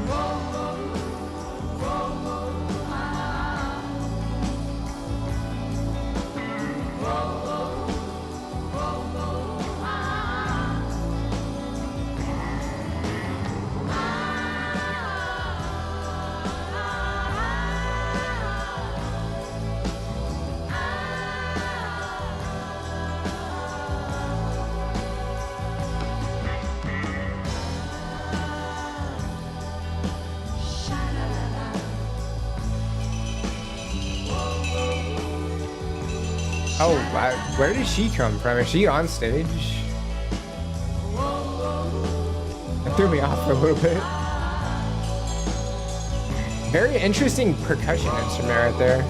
Speaker 1: Oh, where did she come from? Is she on stage? It threw me off for a little bit. Very interesting percussion instrument right there.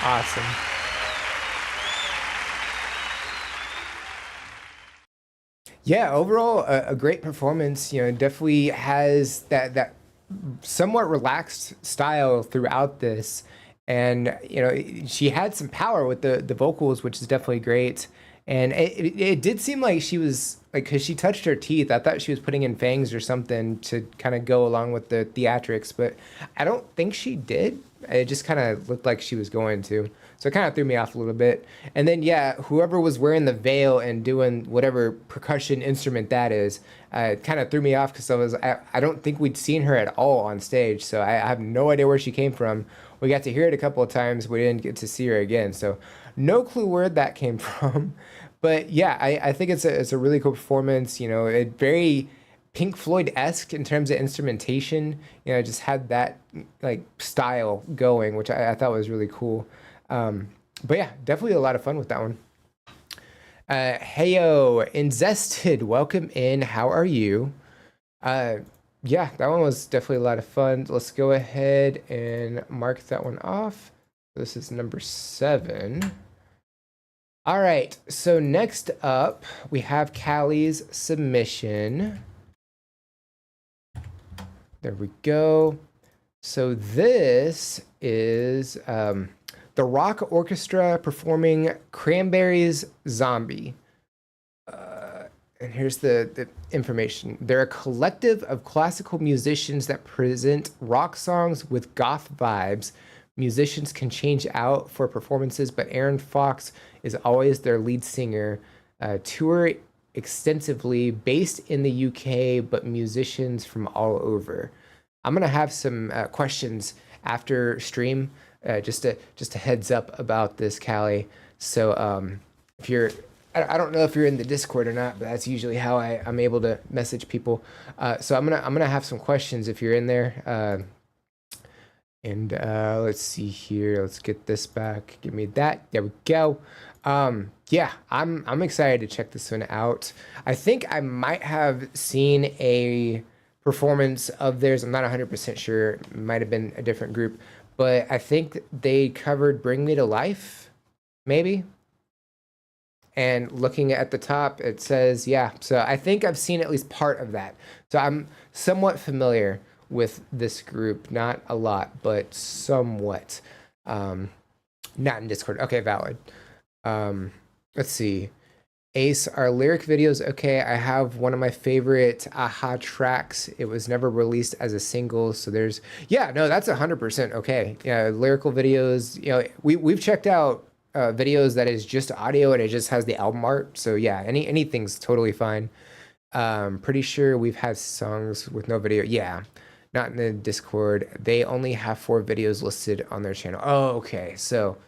Speaker 1: Awesome. Yeah, overall a great performance. You know, definitely has that somewhat relaxed style throughout this, and you know she had some power with the vocals, which is definitely great. And it did seem like she was like, because she touched her teeth, I thought she was putting in fangs or something to kind of go along with the theatrics, but I don't think she did. It just kind of looked like she was going to. So it kind of threw me off a little bit. And then, yeah, whoever was wearing the veil and doing whatever percussion instrument that is, kind of threw me off because I don't think we'd seen her at all on stage. So I have no idea where she came from. We got to hear it a couple of times. We didn't get to see her again. So no clue where that came from. But yeah, I think it's a really cool performance. You know, it very Pink Floyd-esque in terms of instrumentation. You know, just had that like style going, which I thought was really cool. But yeah, definitely a lot of fun with that one. Heyo, Inzested, welcome in. How are you? Yeah, that one was definitely a lot of fun. Let's go ahead and mark that one off. This is number 7. All right, so next up, we have Callie's submission. There we go. So this is the Rock Orchestra performing Cranberries Zombie. And here's the information. They're a collective of classical musicians that present rock songs with goth vibes. Musicians can change out for performances, but Aaron Fox is always their lead singer. Tour extensively, based in the UK, but musicians from all over. I'm gonna have some questions after stream, just a heads up about this, Callie. So if you're, I don't know if you're in the Discord or not, but that's usually how I'm able to message people. So I'm gonna have some questions if you're in there. And let's see here. Let's get this back. Give me that. There we go. Yeah, I'm excited to check this one out. I think I might have seen a performance of theirs. I'm not 100% sure. It might have been a different group, but I think they covered "Bring Me to Life," maybe. And looking at the top, it says, yeah. So I think I've seen at least part of that. So I'm somewhat familiar with this group. Not a lot, but somewhat. Not in Discord. Okay, valid. Let's see. Ace, our lyric videos, okay. I have one of my favorite Aha tracks. It was never released as a single, so there's, yeah, no, that's 100% okay. Yeah, lyrical videos, you know, we've checked out videos that is just audio and it just has the album art. So yeah, anything's totally fine. Pretty sure we've had songs with no video. Yeah, not in the Discord. They only have 4 videos listed on their channel. Oh, okay. So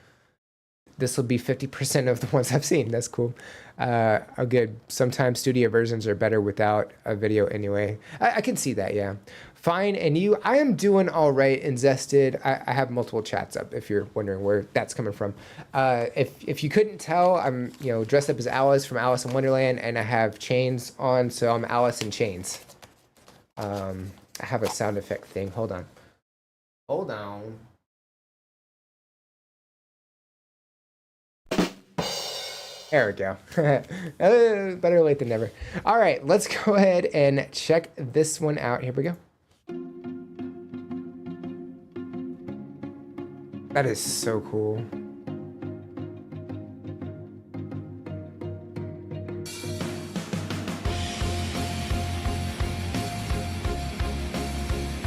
Speaker 1: this will be 50% of the ones I've seen. That's cool. Oh, good. Sometimes studio versions are better without a video anyway. I can see that, yeah. Fine, and you? I am doing all right and zested. I have multiple chats up if you're wondering where that's coming from. If you couldn't tell, I'm dressed up as Alice from Alice in Wonderland, and I have chains on, so I'm Alice in chains. I have a sound effect thing. Hold on. Hold on. There we go. Better late than never. All right, let's go ahead and check this one out. Here we go. That is so cool.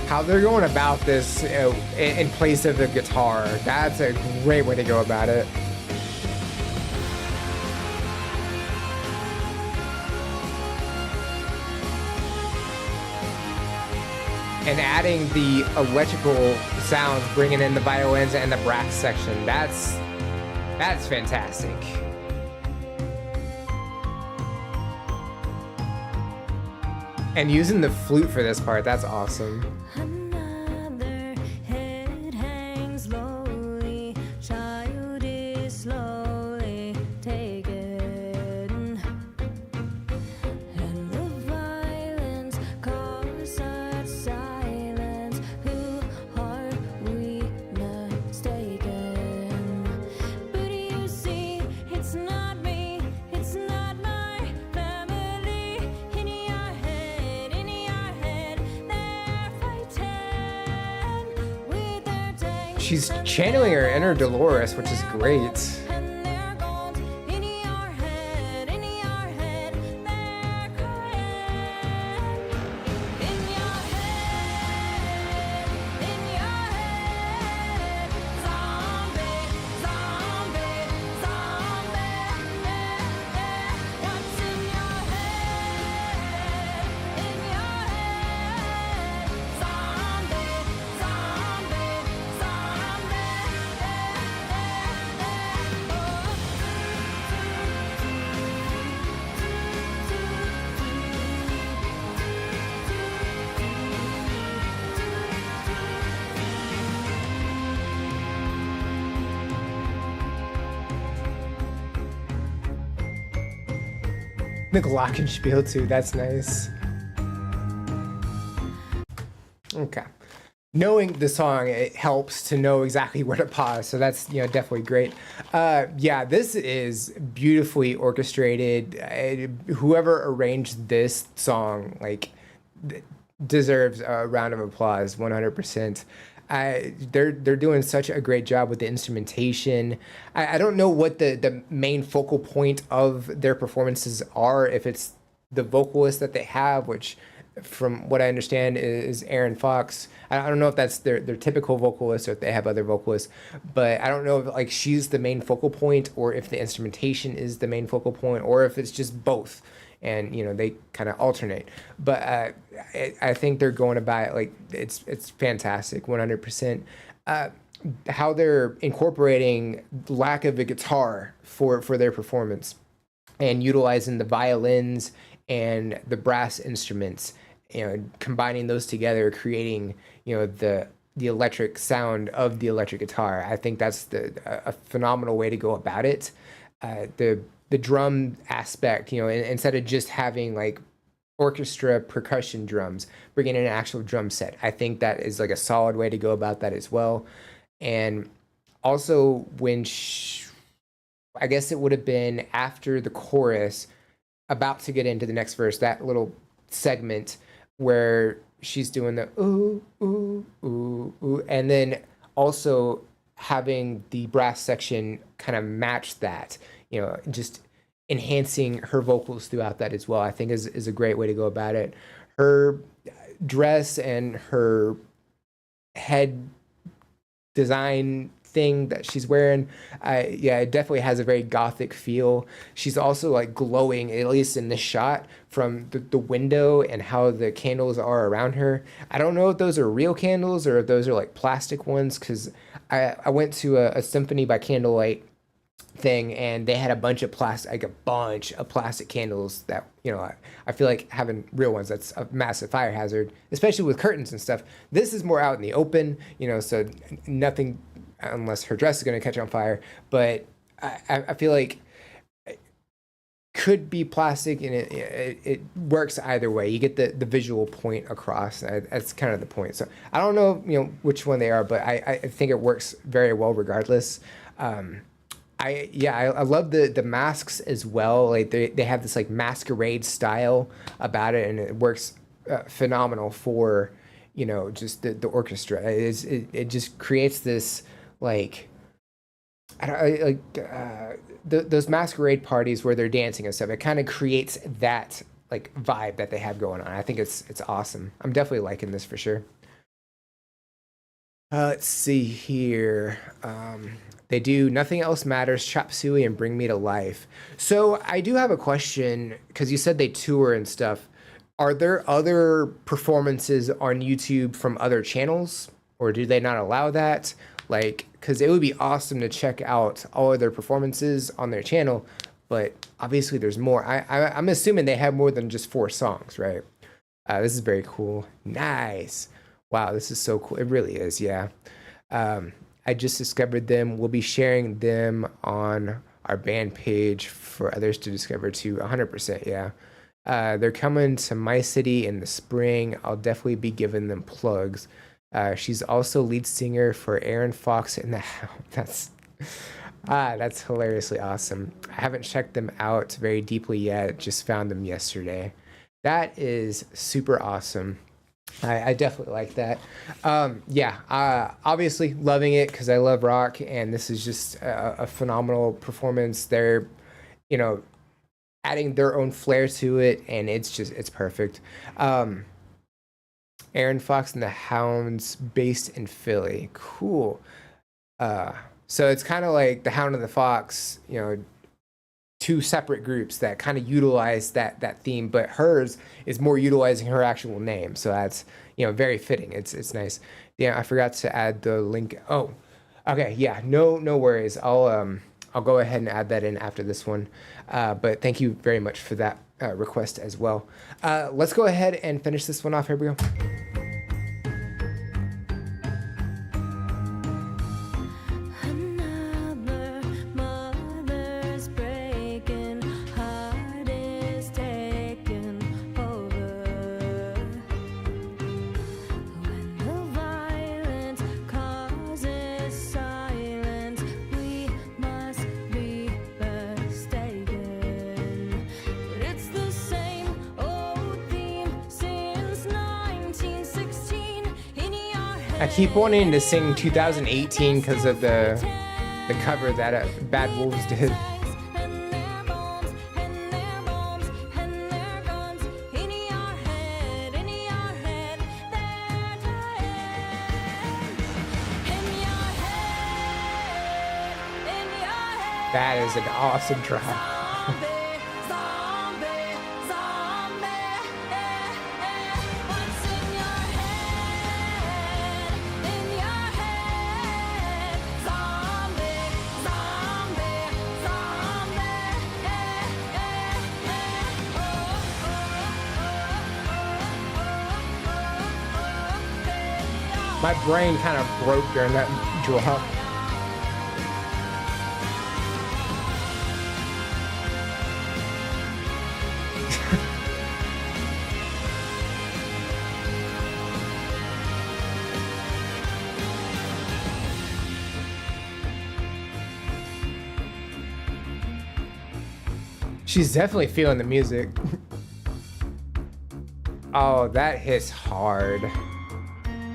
Speaker 1: How they're going about this in place of the guitar, that's a great way to go about it. And adding the electrical sounds, bringing in the violins and the brass section, that's fantastic. And using the flute for this part, that's awesome.
Speaker 4: Another head hangs lowly, child is slowly taken, and the violence causes silence. Who are we mistaken? But you see, it's not me, it's not my family. In your head, they're fighting with their tanks.
Speaker 1: She's channeling her inner Dolores, which is great.
Speaker 4: And they're gone. In your head, they're crying. In your head, zombie, zombie, zombie. What's in your head? In your head, zombie, zombie,
Speaker 1: The glockenspiel too, that's nice. Okay. Knowing the song, it helps to know exactly where to pause, so that's definitely great. Yeah, this is beautifully orchestrated. Whoever arranged this song deserves a round of applause, 100%. They're doing such a great job with the instrumentation. I don't know what the main focal point of their performances are, if it's the vocalist that they have, which from what I understand is Aaron Fox. I don't know if that's their typical vocalist or if they have other vocalists, but I don't know if she's the main focal point or if the instrumentation is the main focal point or if it's just both. And they kind of alternate, but I think they're going about it it's fantastic, 100%. How they're incorporating lack of a guitar for their performance and utilizing the violins and the brass instruments, combining those together, creating the the electric sound of the electric guitar. I think that's a phenomenal way to go about it. The drum aspect, you know, instead of just having like orchestra percussion drums, bringing in an actual drum set. I think that is like a solid way to go about that as well. And also when I guess it would have been after the chorus, about to get into the next verse, that little segment where she's doing the ooh, ooh, ooh, ooh, and then also having the brass section kind of match that, you know, just enhancing her vocals throughout that as well, I think is a great way to go about it. Her dress and her head design thing that she's wearing, yeah, it definitely has a very gothic feel. She's also like glowing, at least in this shot, from the window and how the candles are around her. I don't know if those are real candles or if those are like plastic ones, because I went to a Symphony by Candlelight thing and they had a bunch of plastic candles that, you know, I feel like having real ones, that's a massive fire hazard, especially with curtains and stuff. This is more out in the open, you know, so nothing, unless her dress is going to catch on fire. But I feel like it could be plastic, and it works either way. You get the visual point across. That's kind of the point. So I don't know, you know, which one they are, but I think it works very well regardless. I love the masks as well. Like they have this like masquerade style about it, and it works phenomenal for, you know, just the orchestra. It just creates this like, those masquerade parties where they're dancing and stuff. It kind of creates that like vibe that they have going on. I think it's awesome. I'm definitely liking this for sure. Let's see here. They do Nothing Else Matters, Chop Suey, and Bring Me to Life. So I do have a question, because you said they tour and stuff. Are there other performances on YouTube from other channels, or do they not allow that? Like, because it would be awesome to check out all of their performances on their channel, but obviously there's more. I'm assuming they have more than just 4 songs, right? This is very cool. Nice. Wow, this is so cool. It really is, yeah. I just discovered them. We'll be sharing them on our band page for others to discover too. 100%, yeah. They're coming to my city in the spring. I'll definitely be giving them plugs. She's also lead singer for Aaron Fox in the House. That's hilariously awesome. I haven't checked them out very deeply yet. Just found them yesterday. That is super awesome. I definitely like that. Yeah, obviously loving it because I love rock, and this is just a phenomenal performance. They're, you know, adding their own flair to it, and it's perfect. Aaron Fox and the Hounds, based in Philly. Cool. So it's kind of like the Hound and the Fox, you know, 2 separate groups that kind of utilize that theme, but hers is more utilizing her actual name. So that's, you know, very fitting. It's nice. Yeah, I forgot to add the link. Oh, okay. Yeah, no worries. I'll go ahead and add that in after this one. But thank you very much for that request as well. Let's go ahead and finish this one off. Here we go.
Speaker 4: Another mother's breaking heart is taking over. When the violence causes silence, we must be mistaken. But it's the same old theme since 1916 in your head.
Speaker 1: I keep wanting to sing 2018 because of the cover that Bad Wolves did.
Speaker 4: And their bombs, and their bombs, and their guns in your head, they're dying. In your head,
Speaker 1: That is an awesome track.
Speaker 4: zombie, zombie, what's in your head, zombie, zombie, zombie,
Speaker 1: My brain kind of broke during that drop. She's definitely feeling the music. Oh, that hits hard.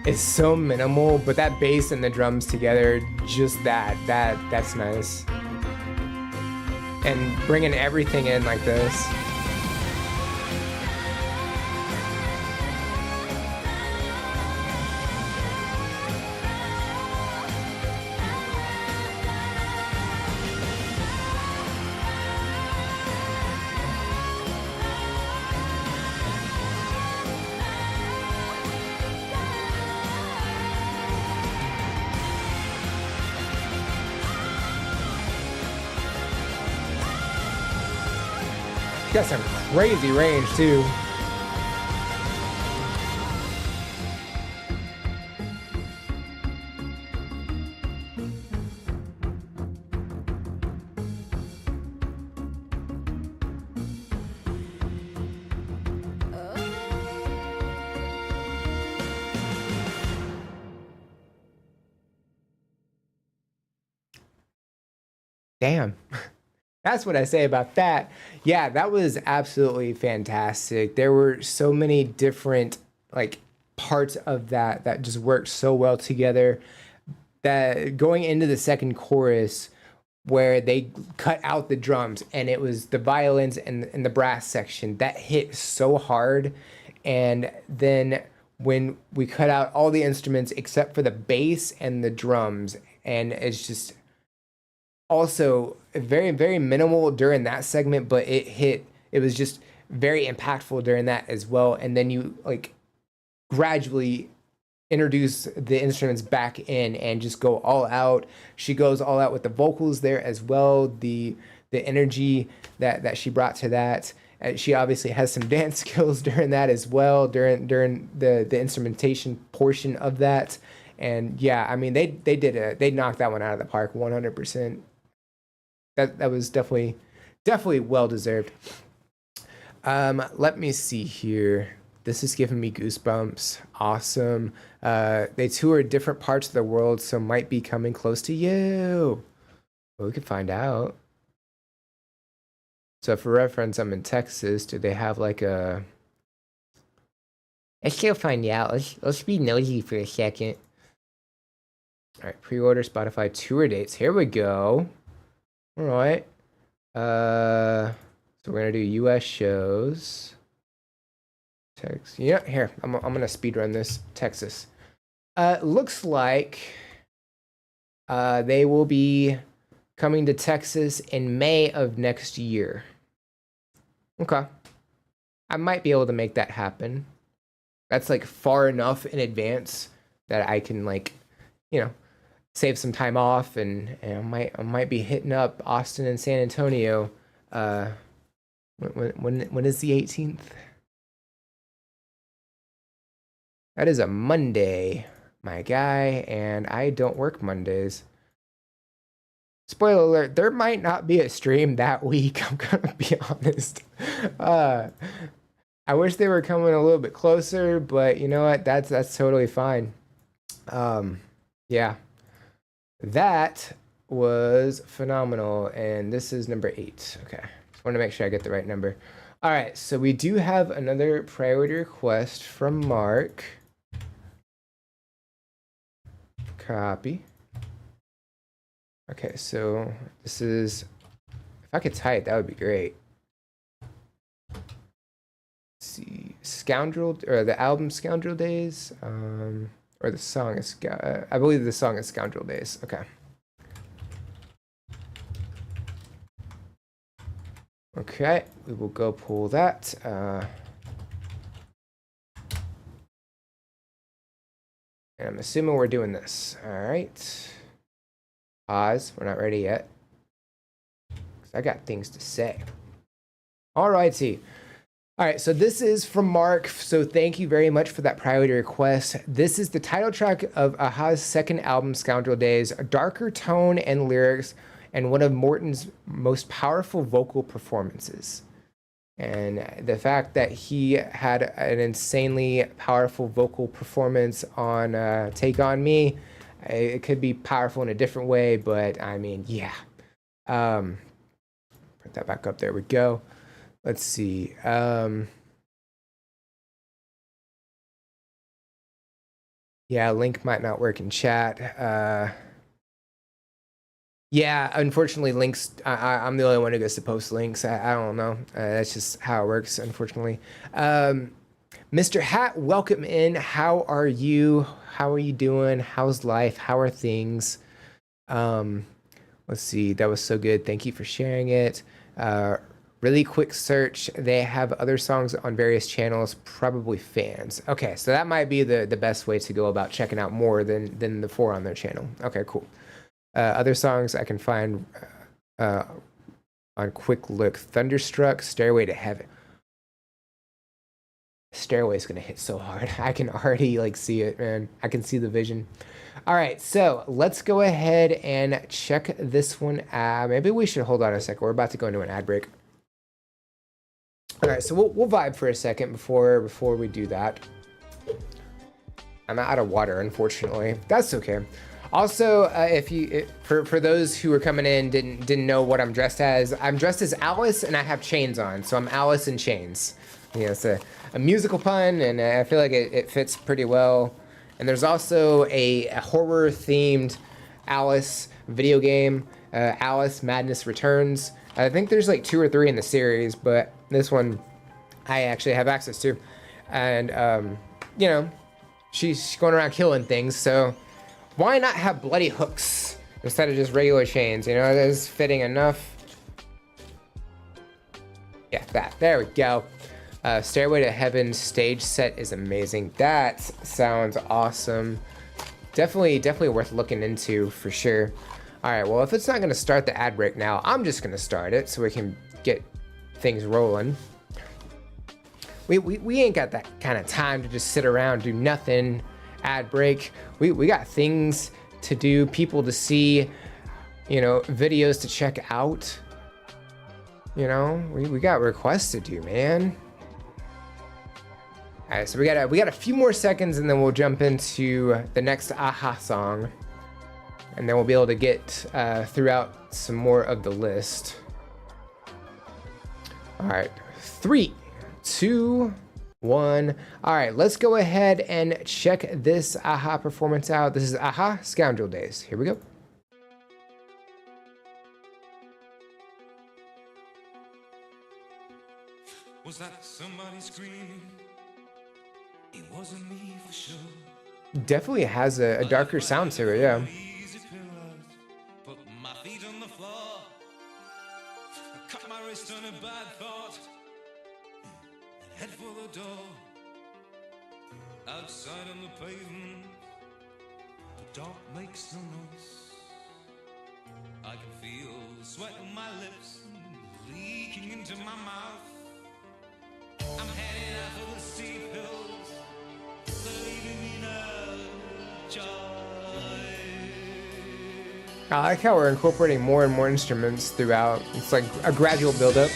Speaker 1: It's so minimal, but that bass and the drums together, just that's nice. And bringing everything in like this. Got some crazy range too. Damn. That's what I say about that. Yeah, that was absolutely fantastic. There were so many different like parts of that that just worked so well together. That going into the second chorus where they cut out the drums and it was the violins and the brass section that hit so hard. And then when we cut out all the instruments except for the bass and the drums, and it's just also very, very minimal during that segment, but it was just very impactful during that as well. And then you like gradually introduce the instruments back in and just go all out. She goes all out with the vocals there as well, the energy that she brought to that. She obviously has some dance skills during that as well, during the instrumentation portion of that. And yeah, I mean they knocked that one out of the park 100%. That was definitely well deserved. Let me see here. This is giving me goosebumps. Awesome. They toured different parts of the world, so might be coming close to you. Well, we could find out. So for reference, I'm in Texas. Do they have like a... Let's go find out. Let's be nosy for a second. All right, pre-order Spotify tour dates. Here we go. All right. So we're gonna do U.S. shows. Texas. Yeah, here. I'm gonna speed run this. Texas. Looks like they will be coming to Texas in May of next year. Okay. I might be able to make that happen. That's like far enough in advance that I can like, you know, save some time off, and I might be hitting up Austin and San Antonio. When is the 18th? That is a Monday, my guy, and I don't work Mondays. Spoiler alert, there might not be a stream that week, I'm gonna be honest. I wish they were coming a little bit closer, but you know what? That's totally fine. Yeah. That was phenomenal, and this is number 8. Okay, just want to make sure I get the right number. All right, so we do have another priority request from Mark. Copy. Okay, so this is, if I could type, that would be great. Let's see, Scoundrel, or the album Scoundrel Days, or the song is, I believe the song is Scoundrel Days. Okay. Okay, we will go pull that. And I'm assuming we're doing this. All right. Pause. We're not ready yet. 'Cause I got things to say. All righty. All right, so this is from Mark. So thank you very much for that priority request. This is the title track of Aha's second album, Scoundrel Days. A darker tone and lyrics, and one of Morton's most powerful vocal performances. And the fact that he had an insanely powerful vocal performance on Take On Me, it could be powerful in a different way, but I mean, yeah. Put that back up. There we go. Let's see. Yeah, link might not work in chat. Yeah, unfortunately, links. I'm the only one who gets to post links. I don't know. That's just how it works, unfortunately. Mr. Hat, welcome in. How are you? How are you doing? How's life? How are things? Let's see. That was so good. Thank you for sharing it. Really quick search. They have other songs on various channels, probably fans. Okay, so that might be the best way to go about checking out more than the 4 on their channel. Okay, cool. Other songs I can find on quick look. Thunderstruck, Stairway to Heaven. Stairway's gonna hit so hard. I can already like see it, man. I can see the vision. All right, so let's go ahead and check this one out. Maybe we should hold on a second. We're about to go into an ad break. All right, so we'll vibe for a second before we do that. I'm out of water, unfortunately. That's okay. Also, for those who are coming in didn't know what I'm dressed as, I'm dressed as Alice and I have chains on, so I'm Alice in Chains. Yeah, it's a musical pun, and I feel like it fits pretty well. And there's also a horror-themed Alice video game, Alice Madness Returns. I think there's like 2 or 3 in the series, but this one I actually have access to. And, you know, she's going around killing things, so why not have bloody hooks instead of just regular chains? You know, that is fitting enough. Yeah, that. There we go. Stairway to Heaven stage set is amazing. That sounds awesome. Definitely worth looking into for sure. All right, well, if it's not going to start the ad break now, I'm just going to start it so we can get things rolling. We ain't got that kind of time to just sit around, do nothing, ad break. We got things to do, people to see, you know, videos to check out. You know, we got requests to do, man. All right, so we got a few more seconds, and then we'll jump into the next Aha song, and then we'll be able to get throughout some more of the list. All right, 3, 2, 1. All right, let's go ahead and check this Aha performance out. This is Aha Scoundrel Days. Here we go.
Speaker 2: Was that somebody screaming? It wasn't me for sure.
Speaker 1: Definitely has a darker sound to it, yeah.
Speaker 2: Easy pillows, put my feet on the floor. I cut my wrist on a bad thought and head for the door. Outside on the pavement, the dark makes no noise. I can feel the sweat on my lips leaking into my mouth. I'm heading out for the steep hills, leaving me no choice.
Speaker 1: I like how we're incorporating more and more instruments throughout. It's like a gradual build-up.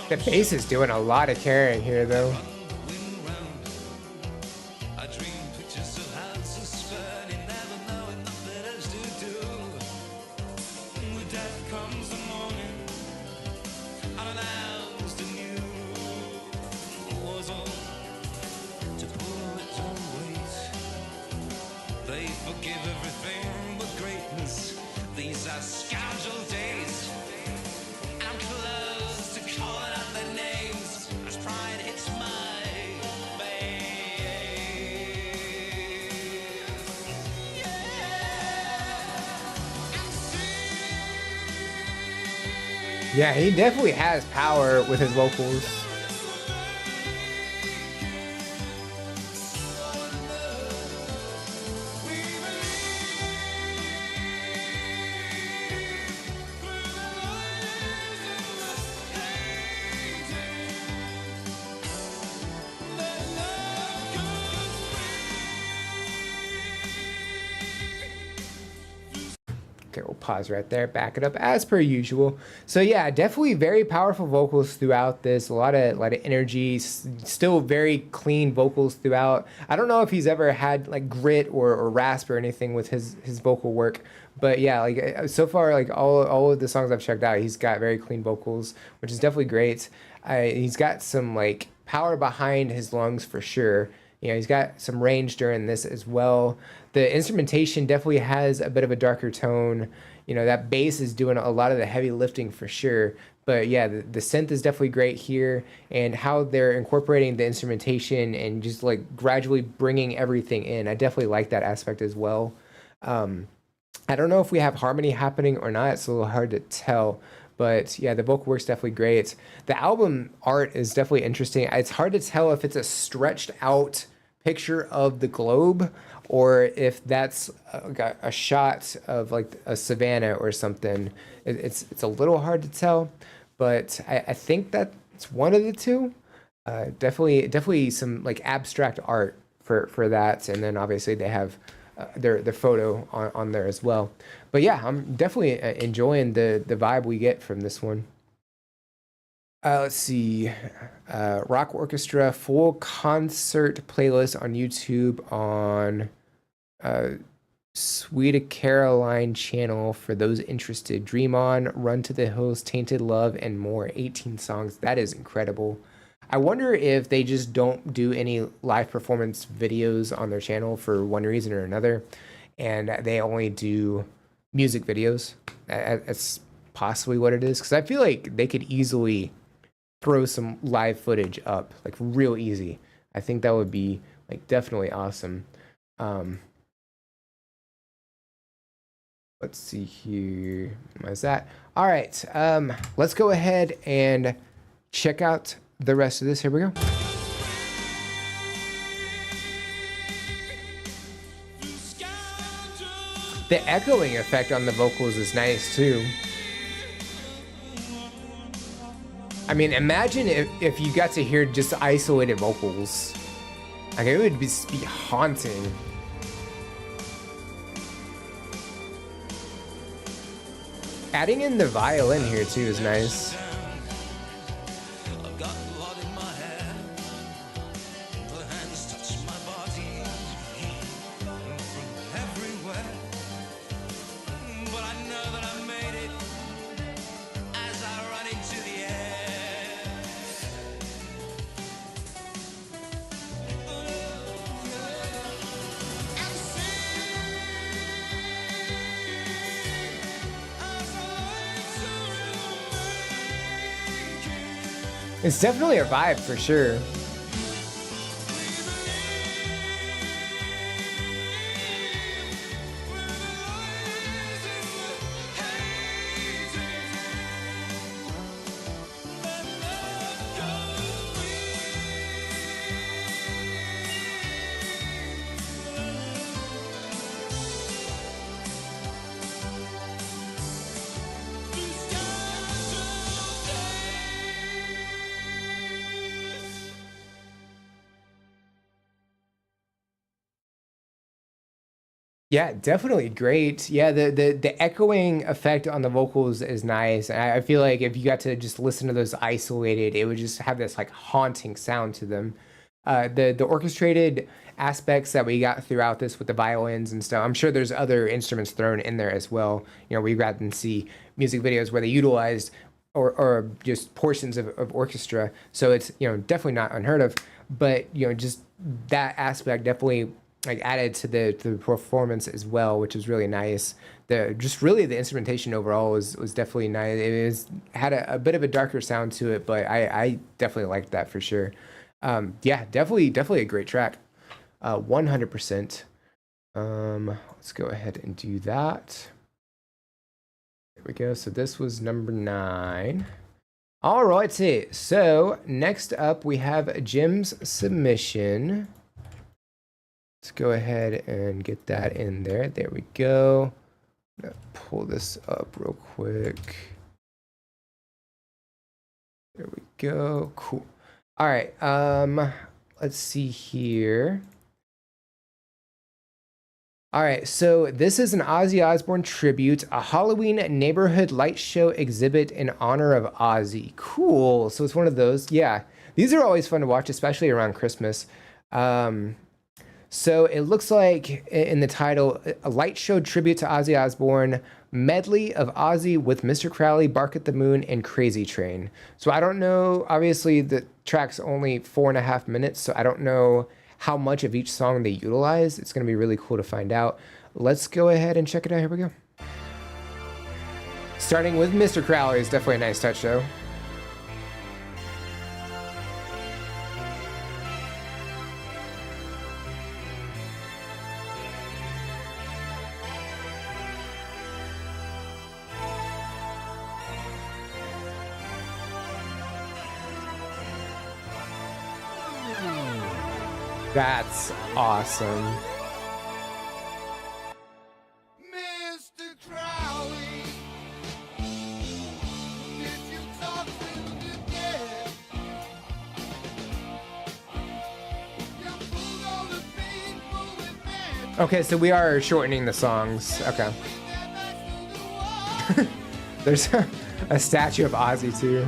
Speaker 1: The bass is doing a lot of carrying here, though.
Speaker 2: I dream pictures of houses burning, never knowing nothing else to do. With death comes the morning, unannounced and new. Was all to pull its own weight. They forgive everything but greatness. These are scoundrel days. I'm close to calling out their names as pride hits my
Speaker 1: Yeah, he definitely has power with his vocals. Okay, we'll pause right there, back it up as per usual. So yeah, definitely very powerful vocals throughout this. A lot of energy, still very clean vocals throughout. I don't know if he's ever had like grit or rasp or anything with his vocal work, but yeah, like so far, like all of the songs I've checked out, he's got very clean vocals, which is definitely great. He's got some like power behind his lungs for sure. You know, he's got some range during this as well. The instrumentation definitely has a bit of a darker tone. You know, that bass is doing a lot of the heavy lifting for sure. But yeah, the synth is definitely great here, and how they're incorporating the instrumentation and just like gradually bringing everything in. I definitely like that aspect as well. I don't know if we have harmony happening or not. It's a little hard to tell. But yeah, the vocal work's definitely great. The album art is definitely interesting. It's hard to tell if it's a stretched out picture of the globe or if that's a shot of like a savanna or something. It's a little hard to tell, but I think that's one of the two. Definitely some like abstract art for that, and then obviously they have their photo on there as well. But yeah, I'm definitely enjoying the vibe we get from this one. Let's see, Rock Orchestra full concert playlist on YouTube on Sweet Caroline channel for those interested. Dream On, Run to the Hills, Tainted Love, and more. 18 songs. That is incredible. I wonder if they just don't do any live performance videos on their channel for one reason or another, and they only do music videos. That's possibly what it is, because I feel like they could easily throw some live footage up, like real easy. I think that would be like definitely awesome. Let's see here. What's that? All right. Let's go ahead and check out the rest of this. Here we go. The echoing effect on the vocals is nice too. I mean, imagine if you got to hear just isolated vocals. Like, it would be haunting. Adding in the violin here too is nice.
Speaker 2: I've got blood in my hair. The hands touch my body from everywhere. But I know that I made it as I run into the air. And sing as I surrender.
Speaker 1: It's definitely a vibe for sure. Yeah, definitely great. Yeah, the echoing effect on the vocals is nice. And I feel like if you got to just listen to those isolated, it would just have this like haunting sound to them. The orchestrated aspects that we got throughout this with the violins and stuff. I'm sure there's other instruments thrown in there as well. You know, we got to see music videos where they utilized or just portions of orchestra. So it's, you know, definitely not unheard of. But, you know, just that aspect definitely like added to the performance as well, which is really nice. Just really the instrumentation overall was definitely nice. Had a bit of a darker sound to it, but I definitely liked that for sure. Yeah, definitely a great track. 100%. Let's go ahead and do that. There we go. So this was number 9. All righty. So next up, we have Jim's submission. Let's go ahead and get that in there. There we go. I'm gonna pull this up real quick. There we go. Cool. All right. Let's see here. All right, so this is an Ozzy Osbourne tribute, a Halloween neighborhood light show exhibit in honor of Ozzy. Cool. So it's one of those. Yeah, these are always fun to watch, especially around Christmas. So it looks like in the title, a light show tribute to Ozzy Osbourne, medley of Ozzy with Mr. Crowley, Bark at the Moon, and Crazy Train. So I don't know. Obviously, the track's only 4.5 minutes, so I don't know how much of each song they utilize. It's going to be really cool to find out. Let's go ahead and check it out. Here we go. Starting with Mr. Crowley is definitely a nice touch, though. That's awesome.
Speaker 2: Mr. Crowley, did you talk to the dead? You fooled all the people with magic.
Speaker 1: Okay, so we are shortening the songs. Okay. There's a statue of Ozzy, too.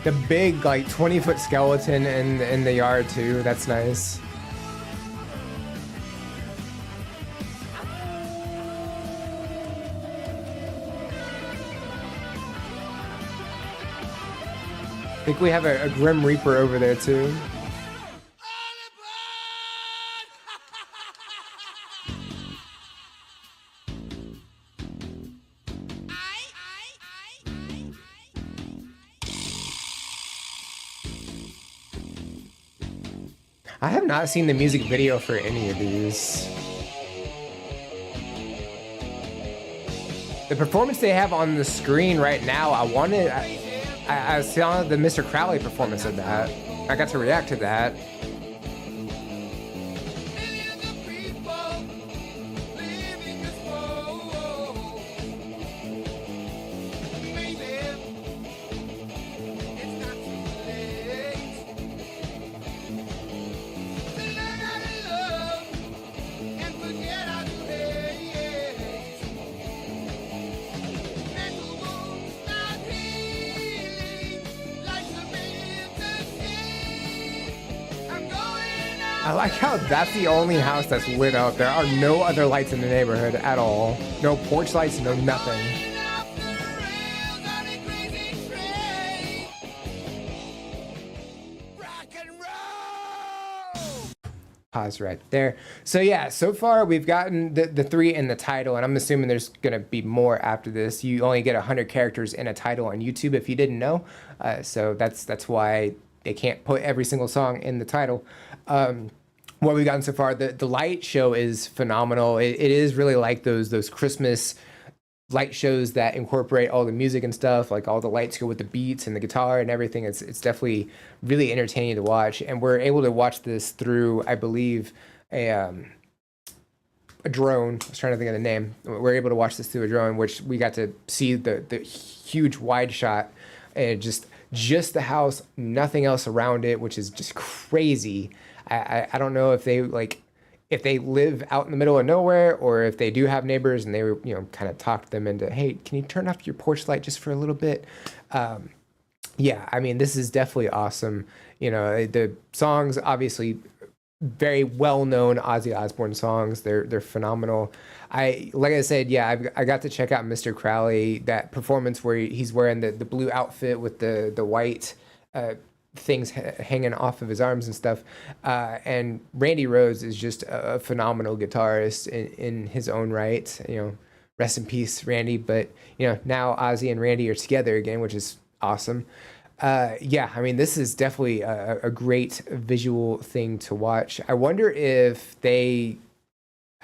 Speaker 1: The big, like, 20-foot skeleton in the yard, too. That's nice. I think we have a Grim Reaper over there, too. I have not seen the music video for any of these. The performance they have on the screen right now, I saw the Mr. Crowley performance of that. I got to react to that.
Speaker 2: Millions of people living this world. Maybe it's not too late to learn how to love and forget how to hate. Mental wounds not healing, life's a bitter sweet. I'm going out.
Speaker 1: I like how that's the only house that's lit up. There are no other lights in the neighborhood at all. No porch lights, no nothing.
Speaker 2: Off the rails on a crazy train. Rock and roll.
Speaker 1: Pause right there. So yeah, so far we've gotten the 3 in the title, and I'm assuming there's gonna be more after this. You only get 100 characters in a title on YouTube if you didn't know. So that's why they can't put every single song in the title. What we've gotten so far, the light show is phenomenal. It is really like those Christmas light shows that incorporate all the music and stuff, like all the lights go with the beats and the guitar and everything. It's definitely really entertaining to watch, and we're able to watch this through, I believe, a drone. I was trying to think of the name. We're able to watch this through a drone, which we got to see the huge wide shot and just the house, nothing else around it, which is just crazy. I don't know if they live out in the middle of nowhere, or if they do have neighbors and they were, kind of talked them into, hey, can you turn off your porch light just for a little bit? Yeah, I mean, this is definitely awesome. The songs, obviously, very well-known Ozzy Osbourne songs. They're phenomenal. Like I said, yeah, I got to check out Mr. Crowley, that performance where he's wearing the blue outfit with the white things hanging off of his arms and stuff. And Randy Rhoads is just a phenomenal guitarist in his own right. You know, rest in peace, Randy. But you know, now Ozzy and Randy are together again, which is awesome. Yeah, I mean, this is definitely a great visual thing to watch. I wonder if they,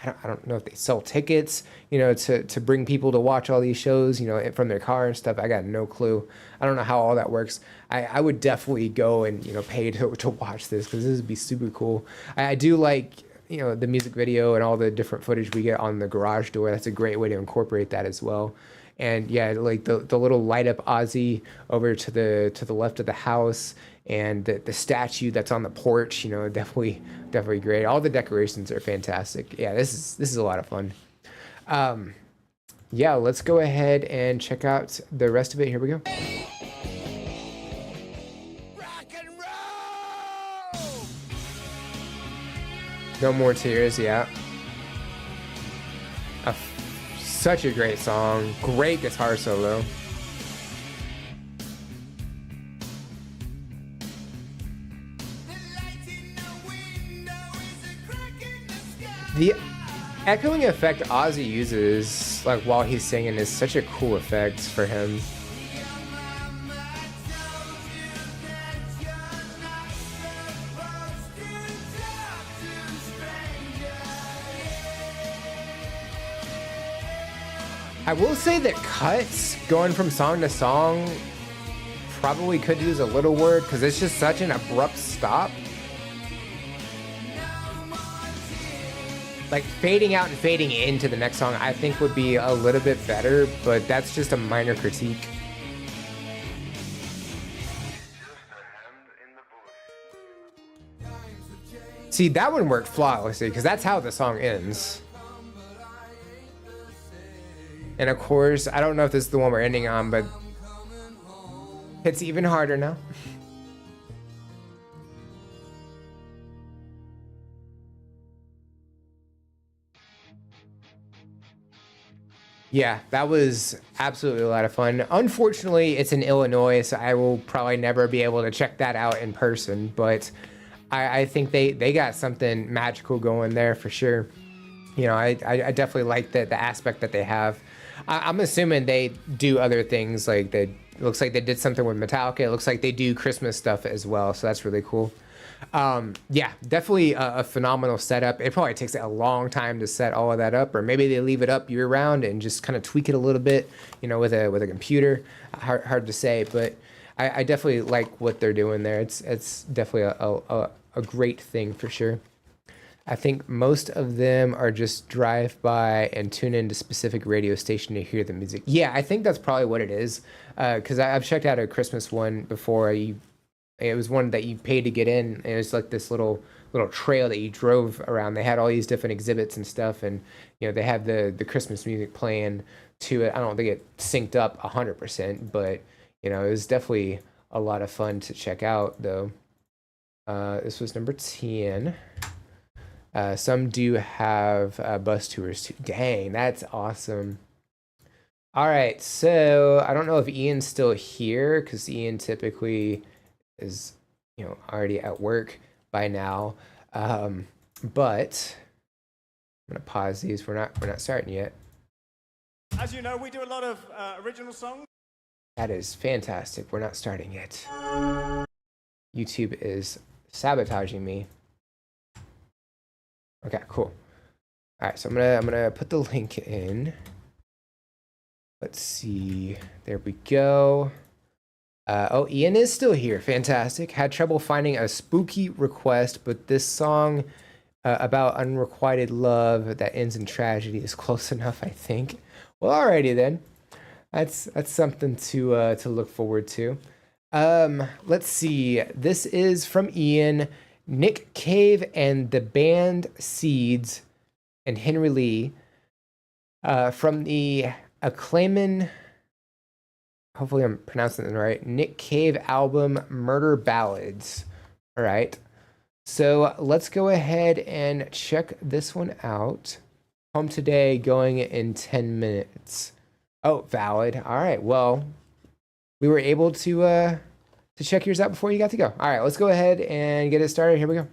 Speaker 1: I don't know if they sell tickets, you know, to bring people to watch all these shows, you know, from their car and stuff. I got no clue. I don't know how all that works. I would definitely go and, you know, pay to watch this because this would be super cool. I do like, you know, the music video and all the different footage we get on the garage door. That's a great way to incorporate that as well. And yeah, like the little light up Ozzy over to the left of the house, and the statue that's on the porch, you know, definitely great. All the decorations are fantastic. Yeah, this is a lot of fun. Yeah, let's go ahead and check out the rest of it. Here we go.
Speaker 2: Rock and roll!
Speaker 1: No More Tears, yeah. Such a great song. Great guitar solo. The echoing effect Ozzy uses, like while he's singing, is such a cool effect for him. I will say that cuts going from song to song probably could use a little word because it's just such an abrupt stop. Like fading out and fading into the next song I think would be a little bit better, but that's just a minor critique. See, that one worked flawlessly because that's how the song ends. And of course, I don't know if this is the one we're ending on, but it's even harder now. Yeah, that was absolutely a lot of fun. Unfortunately, it's in Illinois, so I will probably never be able to check that out in person, but I think they got something magical going there for sure. You know, I definitely like the aspect that they have. I'm assuming they do other things, like it looks like they did something with Metallica. It looks like they do Christmas stuff as well, so that's really cool. Yeah, definitely a phenomenal setup. It probably takes a long time to set all of that up, or maybe they leave it up year round and just kind of tweak it a little bit, you know, with a computer. Hard to say, but I definitely like what they're doing there. It's definitely a great thing for sure. I think most of them are just drive by and tune into specific radio station to hear the music. Yeah, I think that's probably what it is. Because I've checked out a Christmas one before. It was one that you paid to get in. And it was like this little trail that you drove around. They had all these different exhibits and stuff, and you know they have the Christmas music playing to it. I don't think it synced up 100%, but you know it was definitely a lot of fun to check out. Though this was number 10. Some do have bus tours too. Dang, that's awesome. All right, so I don't know if Ian's still here because Ian typically is, you know, already at work by now. But I'm gonna pause these. We're not starting yet.
Speaker 5: As you know, we do a lot of original songs.
Speaker 1: That is fantastic. We're not starting yet. YouTube is sabotaging me. Okay, cool. All right, so I'm gonna put the link in. Let's see. There we go. Oh, Ian is still here. Fantastic. Had trouble finding a spooky request, but this song about unrequited love that ends in tragedy is close enough, I think. Well, alrighty then. That's something to look forward to. Let's see. This is from Ian. Nick Cave and the band Seeds and Henry Lee from the acclaimed, hopefully I'm pronouncing it right, Nick Cave album Murder Ballads. All right, so let's go ahead and check this one out. Home today, going in 10 minutes. Oh, valid. All right, well, we were able to to check yours out before you got to go. All right, let's go ahead and get it started. Here we go.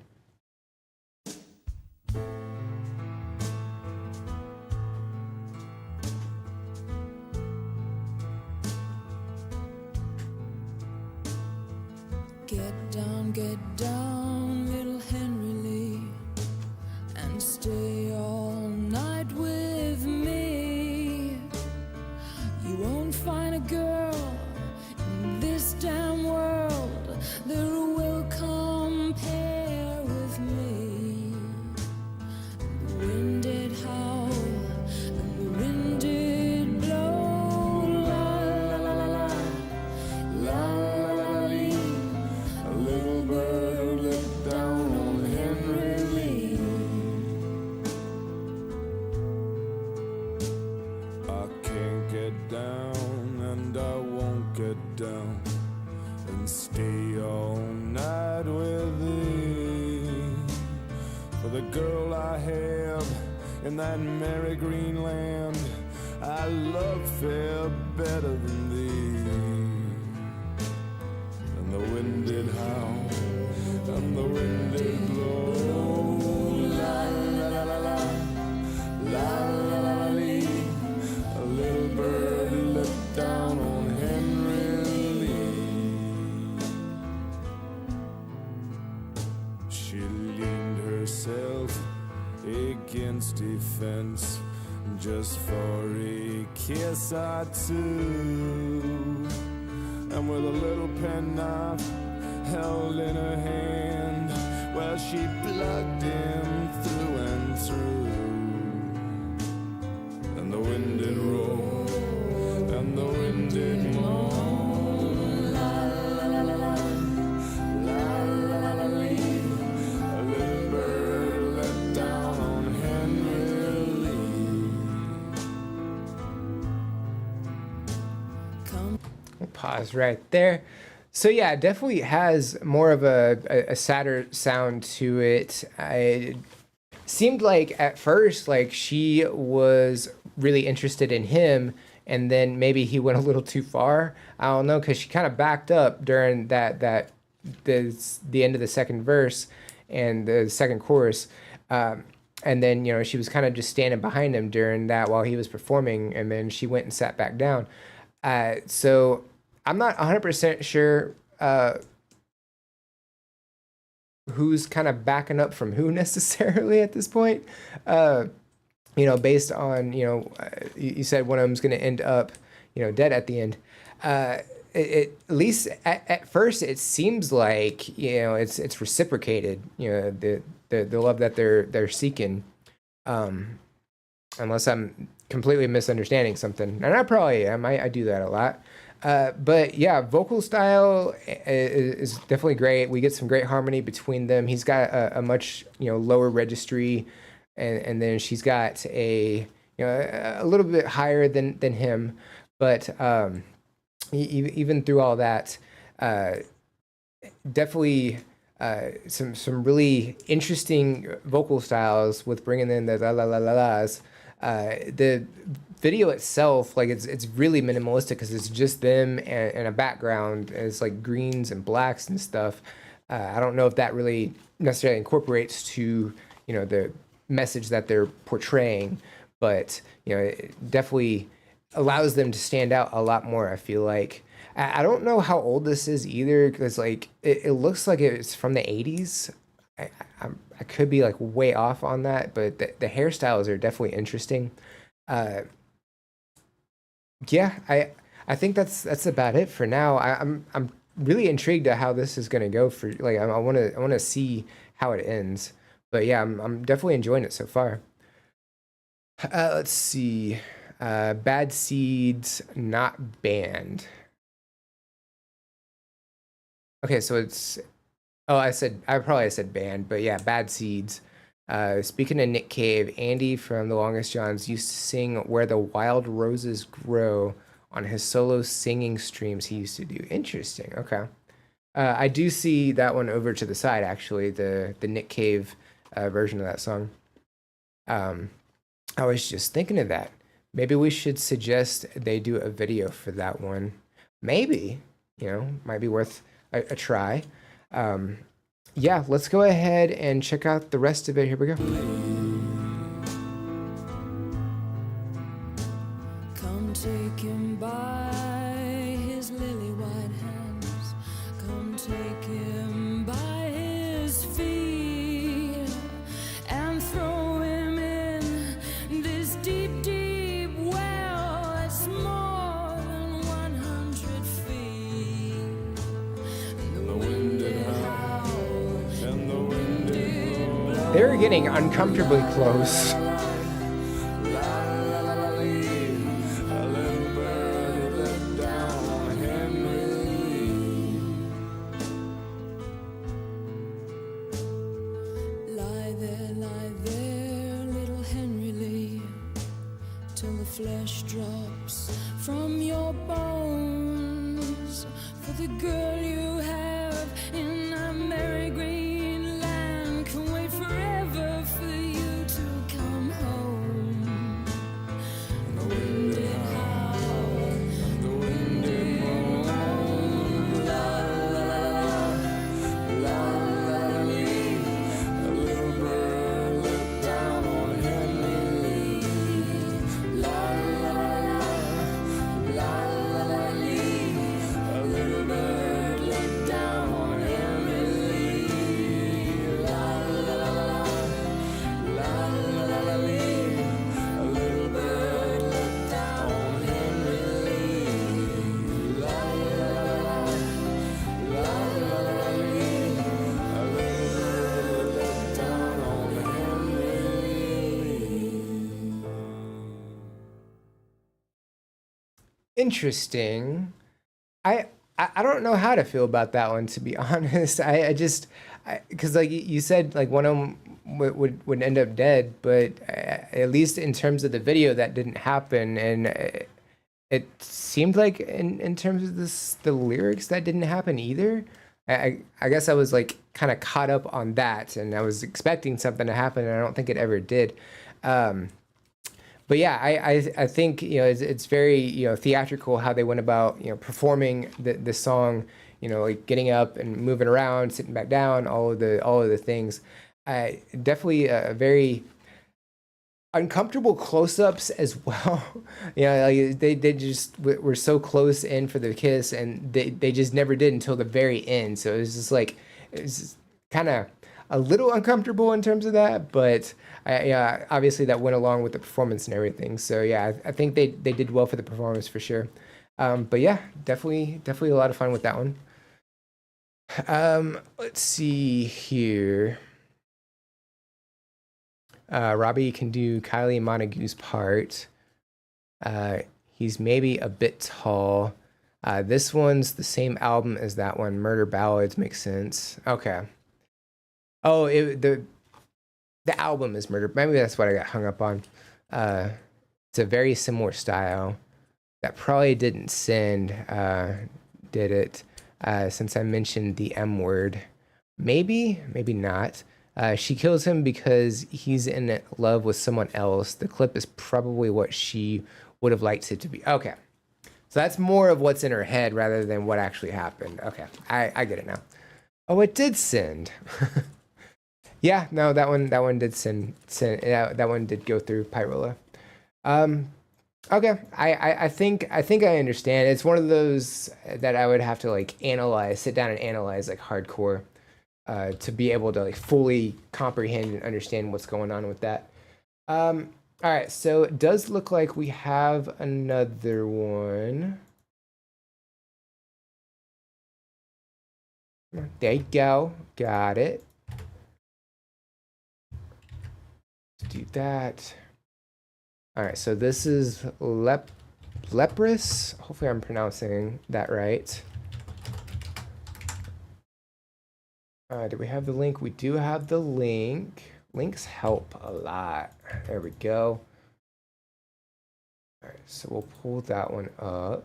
Speaker 4: Get down, little Henry Lee, and stay all night with me. You won't find a girl in this damn world that will compare with me. The wind did howl, and the wind did blow, la la la la la, la la la lee. A little bird let down on Henry Lee.
Speaker 6: I can't get down and I won't get down and stay all night with thee. For the girl I have in that merry green land, I love fair better than thee. And the wind did howl, and the wind did blow, la la la la la, la la la la lee. A little bird let down on Henry Lee. She leaned herself against a fence just for a kiss or two. And with a little penknife held in her hand, well, she plugged him through and through. And the wind did roll, and the wind did moan, la la la la la, la la la la lee. A little bird let down on Henry Lee.
Speaker 4: Come
Speaker 1: We'll pause right there. So yeah, it definitely has more of a sadder sound to it. It seemed like at first like she was really interested in him, and then maybe he went a little too far. I don't know, because she kind of backed up during the end of the second verse and the second chorus. And then, she was kind of just standing behind him during that while he was performing, and then she went and sat back down. So I'm not 100% sure who's kind of backing up from who necessarily at this point. Based on, you said one of them's going to end up, dead at the end. At least at first it seems like, it's reciprocated, the love that they're seeking. Unless I'm completely misunderstanding something, and I probably am. I do that a lot. But yeah, vocal style is definitely great. We get some great harmony between them. He's got a much lower registry, and then she's got a little bit higher than him. But even through all that, definitely some really interesting vocal styles with bringing in the la la la la la's. The video itself, like it's really minimalistic because it's just them and a background. And it's like greens and blacks and stuff. I don't know if that really necessarily incorporates to the message that they're portraying, but it definitely allows them to stand out a lot more. I feel like I don't know how old this is either, because like it looks like it's from the 80s. I could be like way off on that, but the hairstyles are definitely interesting. Yeah, I think that's about it for now. I'm really intrigued at how this is gonna go. For like I want to see how it ends. But yeah, I'm definitely enjoying it so far. Let's see. Bad Seeds not banned. Okay, so it's I probably said banned, but yeah, Bad Seeds. Speaking of Nick Cave, Andy from The Longest Johns used to sing Where the Wild Roses Grow on his solo singing streams he used to do. Interesting. Okay. I do see that one over to the side, actually, the Nick Cave version of that song. I was just thinking of that. Maybe we should suggest they do a video for that one. Maybe, might be worth a try. Yeah, let's go ahead and check out the rest of it. Here we go.
Speaker 4: Come take him by his lily white hands. Come take him by his feet and throw him in this deep, deep well that's more than 100 feet. And the wind did howl,
Speaker 6: And the wind did blow.
Speaker 1: They're getting uncomfortably close.
Speaker 6: A little bird let down on Henry.
Speaker 4: Lie there, little Henry Lee, till the flesh drops from your bones. For the girl you have in that merry green land can wait forever for you to come home. And the wind did howl,
Speaker 6: The wind did moan. A little bird let down on Henry. A little bird let down on Henry. A little bird let down on Henry.
Speaker 1: Interesting. I don't know how to feel about that one, to be honest. I just because like you said, like one of them would end up dead, but at least in terms of the video, that didn't happen, and it seemed like in terms of the lyrics, that didn't happen either. I guess I was like kind of caught up on that, and I was expecting something to happen, and I don't think it ever did. But yeah, I think it's very theatrical how they went about performing the song, like getting up and moving around, sitting back down, all of the things. Definitely a very uncomfortable close-ups as well. Like they just were so close in for the kiss, and they just never did until the very end. So it was just like kind of a little uncomfortable in terms of that, but obviously that went along with the performance and everything. So yeah, I think they did well for the performance for sure. But yeah, definitely a lot of fun with that one. Let's see here. Robbie can do Kylie Montague's part. He's maybe a bit tall. This one's the same album as that one. Murder Ballads makes sense. Okay. Oh, the album is Murder. Maybe that's what I got hung up on. It's a very similar style. That probably didn't send, did it? Since I mentioned the M word. Maybe not. She kills him because he's in love with someone else. The clip is probably what she would have liked it to be. Okay. So that's more of what's in her head rather than what actually happened. Okay. I get it now. Oh, it did send. Yeah, no, that one did send. Yeah, that one did go through Pyrola. Okay, I think I understand. It's one of those that I would have to like sit down and analyze like hardcore, to be able to like fully comprehend and understand what's going on with that. All right, so it does look like we have another one. There you go, got it. Do that. All right, so this is Leprous. Hopefully I'm pronouncing that right. Do we have the link? We do have the link. Links help a lot. There we go. All right, so we'll pull that one up.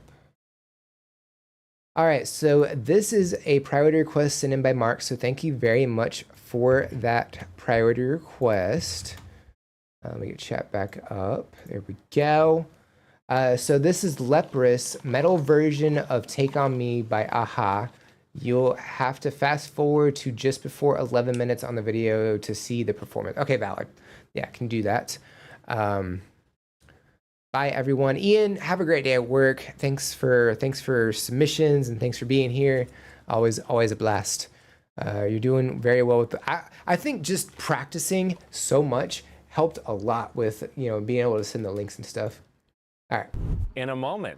Speaker 1: All right, so this is a priority request sent in by Mark, so thank you very much for that priority request. Let me get chat back up. There we go. So this is Leprous, metal version of Take On Me by Aha. you'll have to fast forward to just before 11 minutes on the video to see the performance. Okay, valid. Yeah, can do that. Bye everyone. Ian, have a great day at work. Thanks for submissions and thanks for being here. Always a blast. You're doing very well with I think just practicing so much helped a lot with, you know, being able to send the links and stuff. All right.
Speaker 7: In a moment.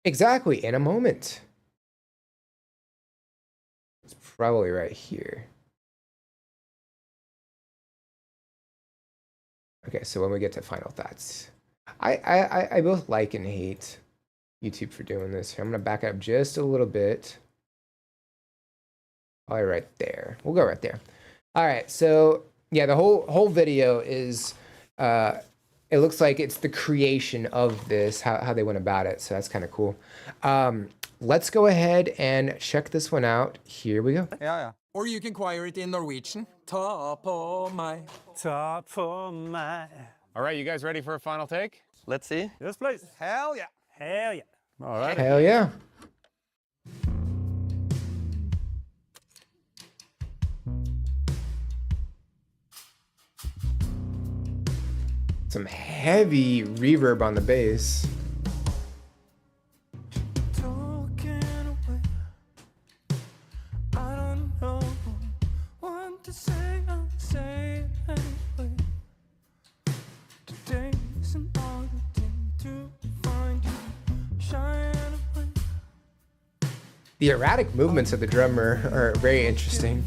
Speaker 1: Exactly, in a moment. It's probably right here. Okay, so when we get to final thoughts, I both like and hate YouTube for doing this. I'm gonna back up just a little bit. All right there. We'll go right there. All right, so yeah, the whole video is it looks like it's the creation of this, how they went about it. So that's kind of cool. Let's go ahead and check this one out. Here we go.
Speaker 8: Yeah. Or you can choir it in Norwegian. Ta på meg.
Speaker 5: Ta på meg.
Speaker 7: All right, you guys ready for a final take?
Speaker 8: Let's see.
Speaker 5: Yes, please.
Speaker 8: Hell yeah.
Speaker 5: Hell yeah.
Speaker 7: All right.
Speaker 1: Hell yeah. Some heavy reverb on the bass.
Speaker 2: Talking away. I don't know what to say. I'll say it anyway. Today's another day to find you shine away.
Speaker 1: The erratic movements of the drummer are very interesting.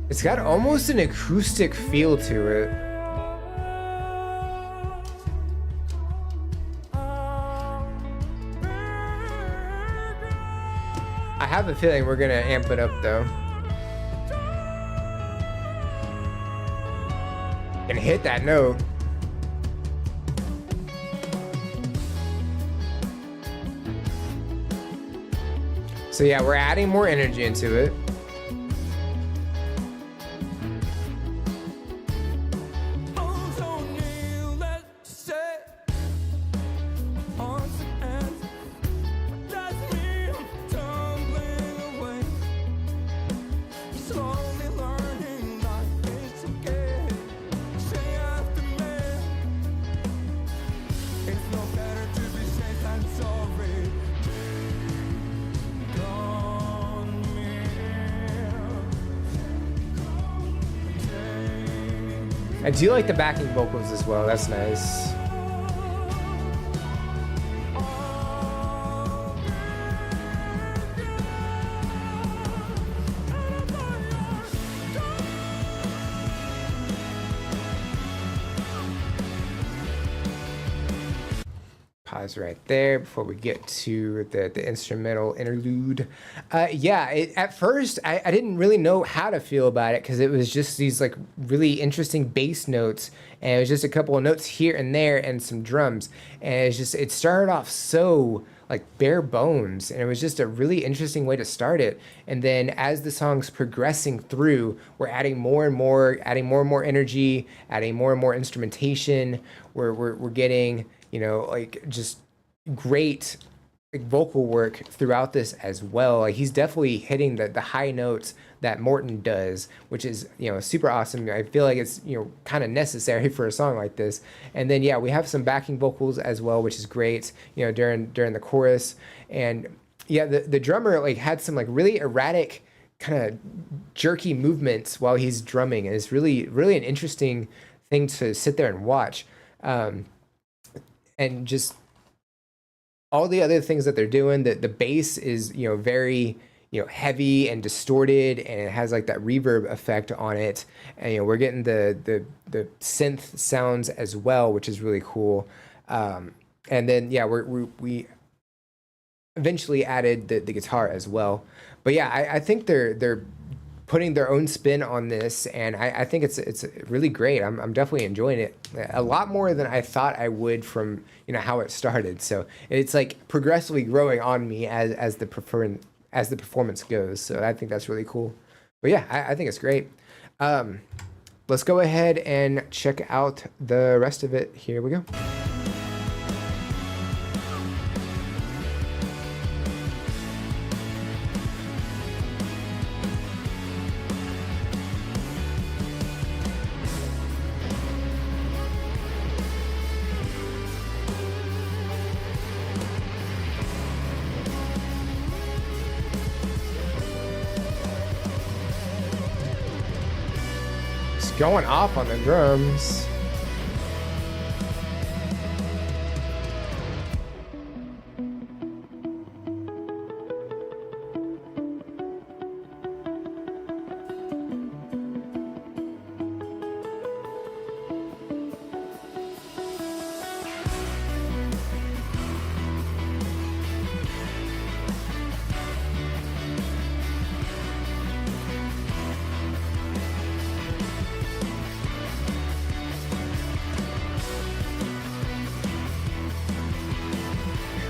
Speaker 1: It's got almost an acoustic feel to it. I have a feeling we're gonna amp it up though. And hit that note. So yeah, we're adding more energy into it. I do like the backing vocals as well. That's nice. Pause right there before we get to the instrumental interlude. At first I didn't really know how to feel about it because it was just these like really interesting bass notes, and it was just a couple of notes here and there and some drums, and it started off so like bare bones, and it was just a really interesting way to start it. And then as the song's progressing through, we're adding more and more energy, adding more and more instrumentation. We're getting, you know, like just great vocal work throughout this as well. Like he's definitely hitting the high notes that Morten does, which is, you know, super awesome. I feel like it's, you know, kind of necessary for a song like this. And then yeah, we have some backing vocals as well, which is great, you know, during the chorus. And yeah, the drummer like had some like really erratic kind of jerky movements while he's drumming, and it's really an interesting thing to sit there and watch. And just all the other things that they're doing, the bass is, you know, very, you know, heavy and distorted, and it has like that reverb effect on it. And, you know, we're getting the synth sounds as well, which is really cool. And then, yeah, we eventually added the guitar as well. But yeah, I think they're putting their own spin on this, and I think it's really great. I'm definitely enjoying it a lot more than I thought I would from, you know, how it started. So it's like progressively growing on me as the performance goes. So I think that's really cool. But yeah, I think it's great. let's go ahead and check out the rest of it. Here we go. Going off on the drums.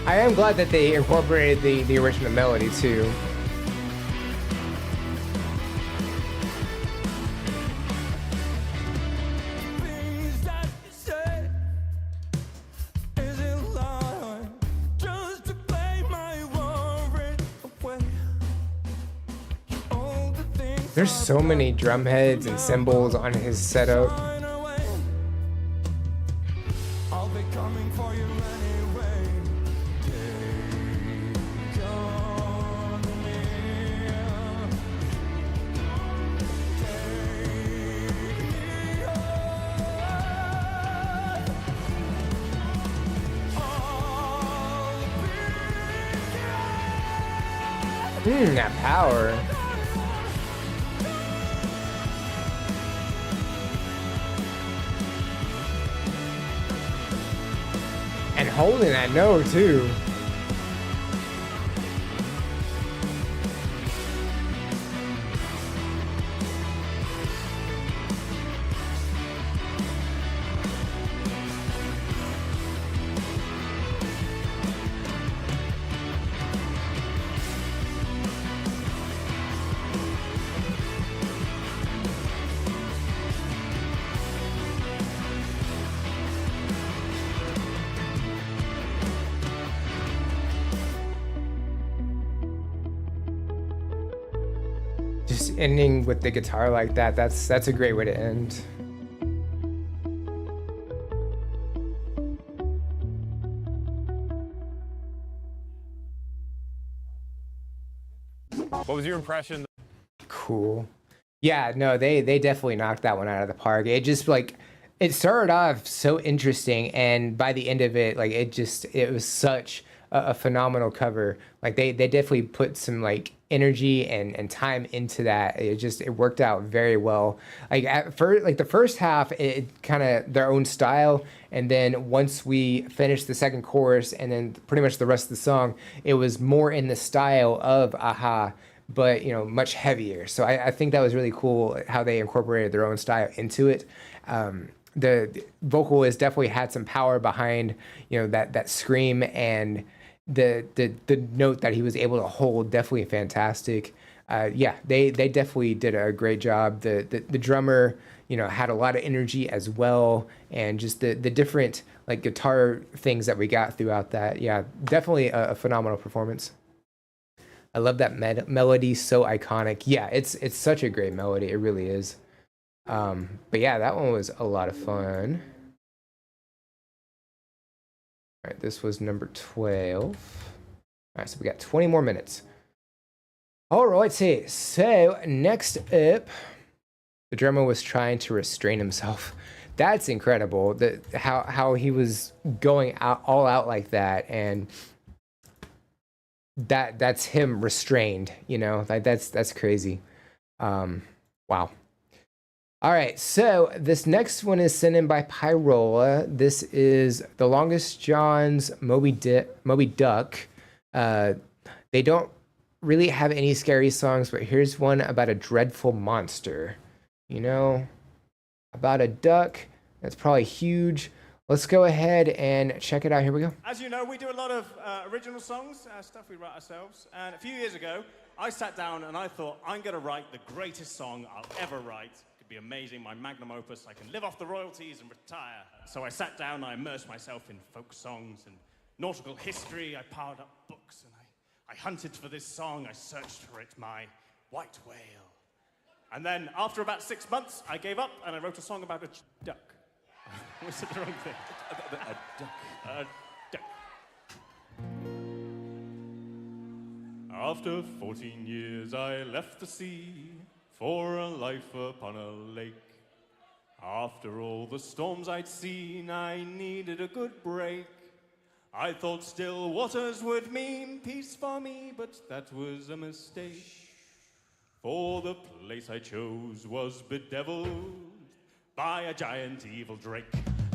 Speaker 1: I am glad that they incorporated the original melody too.
Speaker 6: Things that you say, is it lying just to play my worry away? All the things
Speaker 1: There's so many drum heads and cymbals on his setup.
Speaker 6: shine away, I'll be coming for you anyway. Take on me. Take me
Speaker 1: That power. And holding that note too. Just ending with the guitar like that, that's a great way to end.
Speaker 7: What was your impression?
Speaker 1: Cool. Yeah, no, they definitely knocked that one out of the park. It just like it started off so interesting, and by the end of it, like it was such a phenomenal cover. Like they definitely put some like energy and time into that. It worked out very well. Like at first, like the first half, it kind of their own style, and then once we finished the second chorus, and then pretty much the rest of the song, it was more in the style of Aha, but you know, much heavier. So I think that was really cool how they incorporated their own style into it. The vocalist definitely had some power behind, you know, that scream, and the note that he was able to hold, definitely fantastic. Yeah, they definitely did a great job. The drummer, you know, had a lot of energy as well, and just the different like guitar things that we got throughout that. Yeah, definitely a phenomenal performance. I love that melody, so iconic. Yeah, it's such a great melody. It really is. But yeah, that one was a lot of fun. All right, this was number 12. All right, so we got 20 more minutes. All right, so next up, the drummer was trying to restrain himself. That's incredible. How he was going all out like that, and that's him restrained. You know, like that's crazy. Wow. All right, so this next one is sent in by Pyrola. This is The Longest John's Moby Duck. They don't really have any scary songs, but here's one about a dreadful monster. You know, about a duck that's probably huge. Let's go ahead and check it out. Here we go.
Speaker 5: As you know, we do a lot of original songs, stuff we write ourselves. And a few years ago, I sat down and I thought, I'm going to write the greatest song I'll ever write. It could could be amazing, my magnum opus. I can live off the royalties and retire. So I sat down, I immersed myself in folk songs and nautical history. I piled up books and I hunted for this song. I searched for it, my white whale. And then after about 6 months, I gave up and I wrote a song about a duck. Was it the wrong thing? A duck. A duck. After 14 years, I left the sea for a life upon a lake. After all the storms I'd seen, I needed a good break. I thought still waters would mean peace for me, but that was a mistake. For the place I chose was bedeviled by a giant evil drake.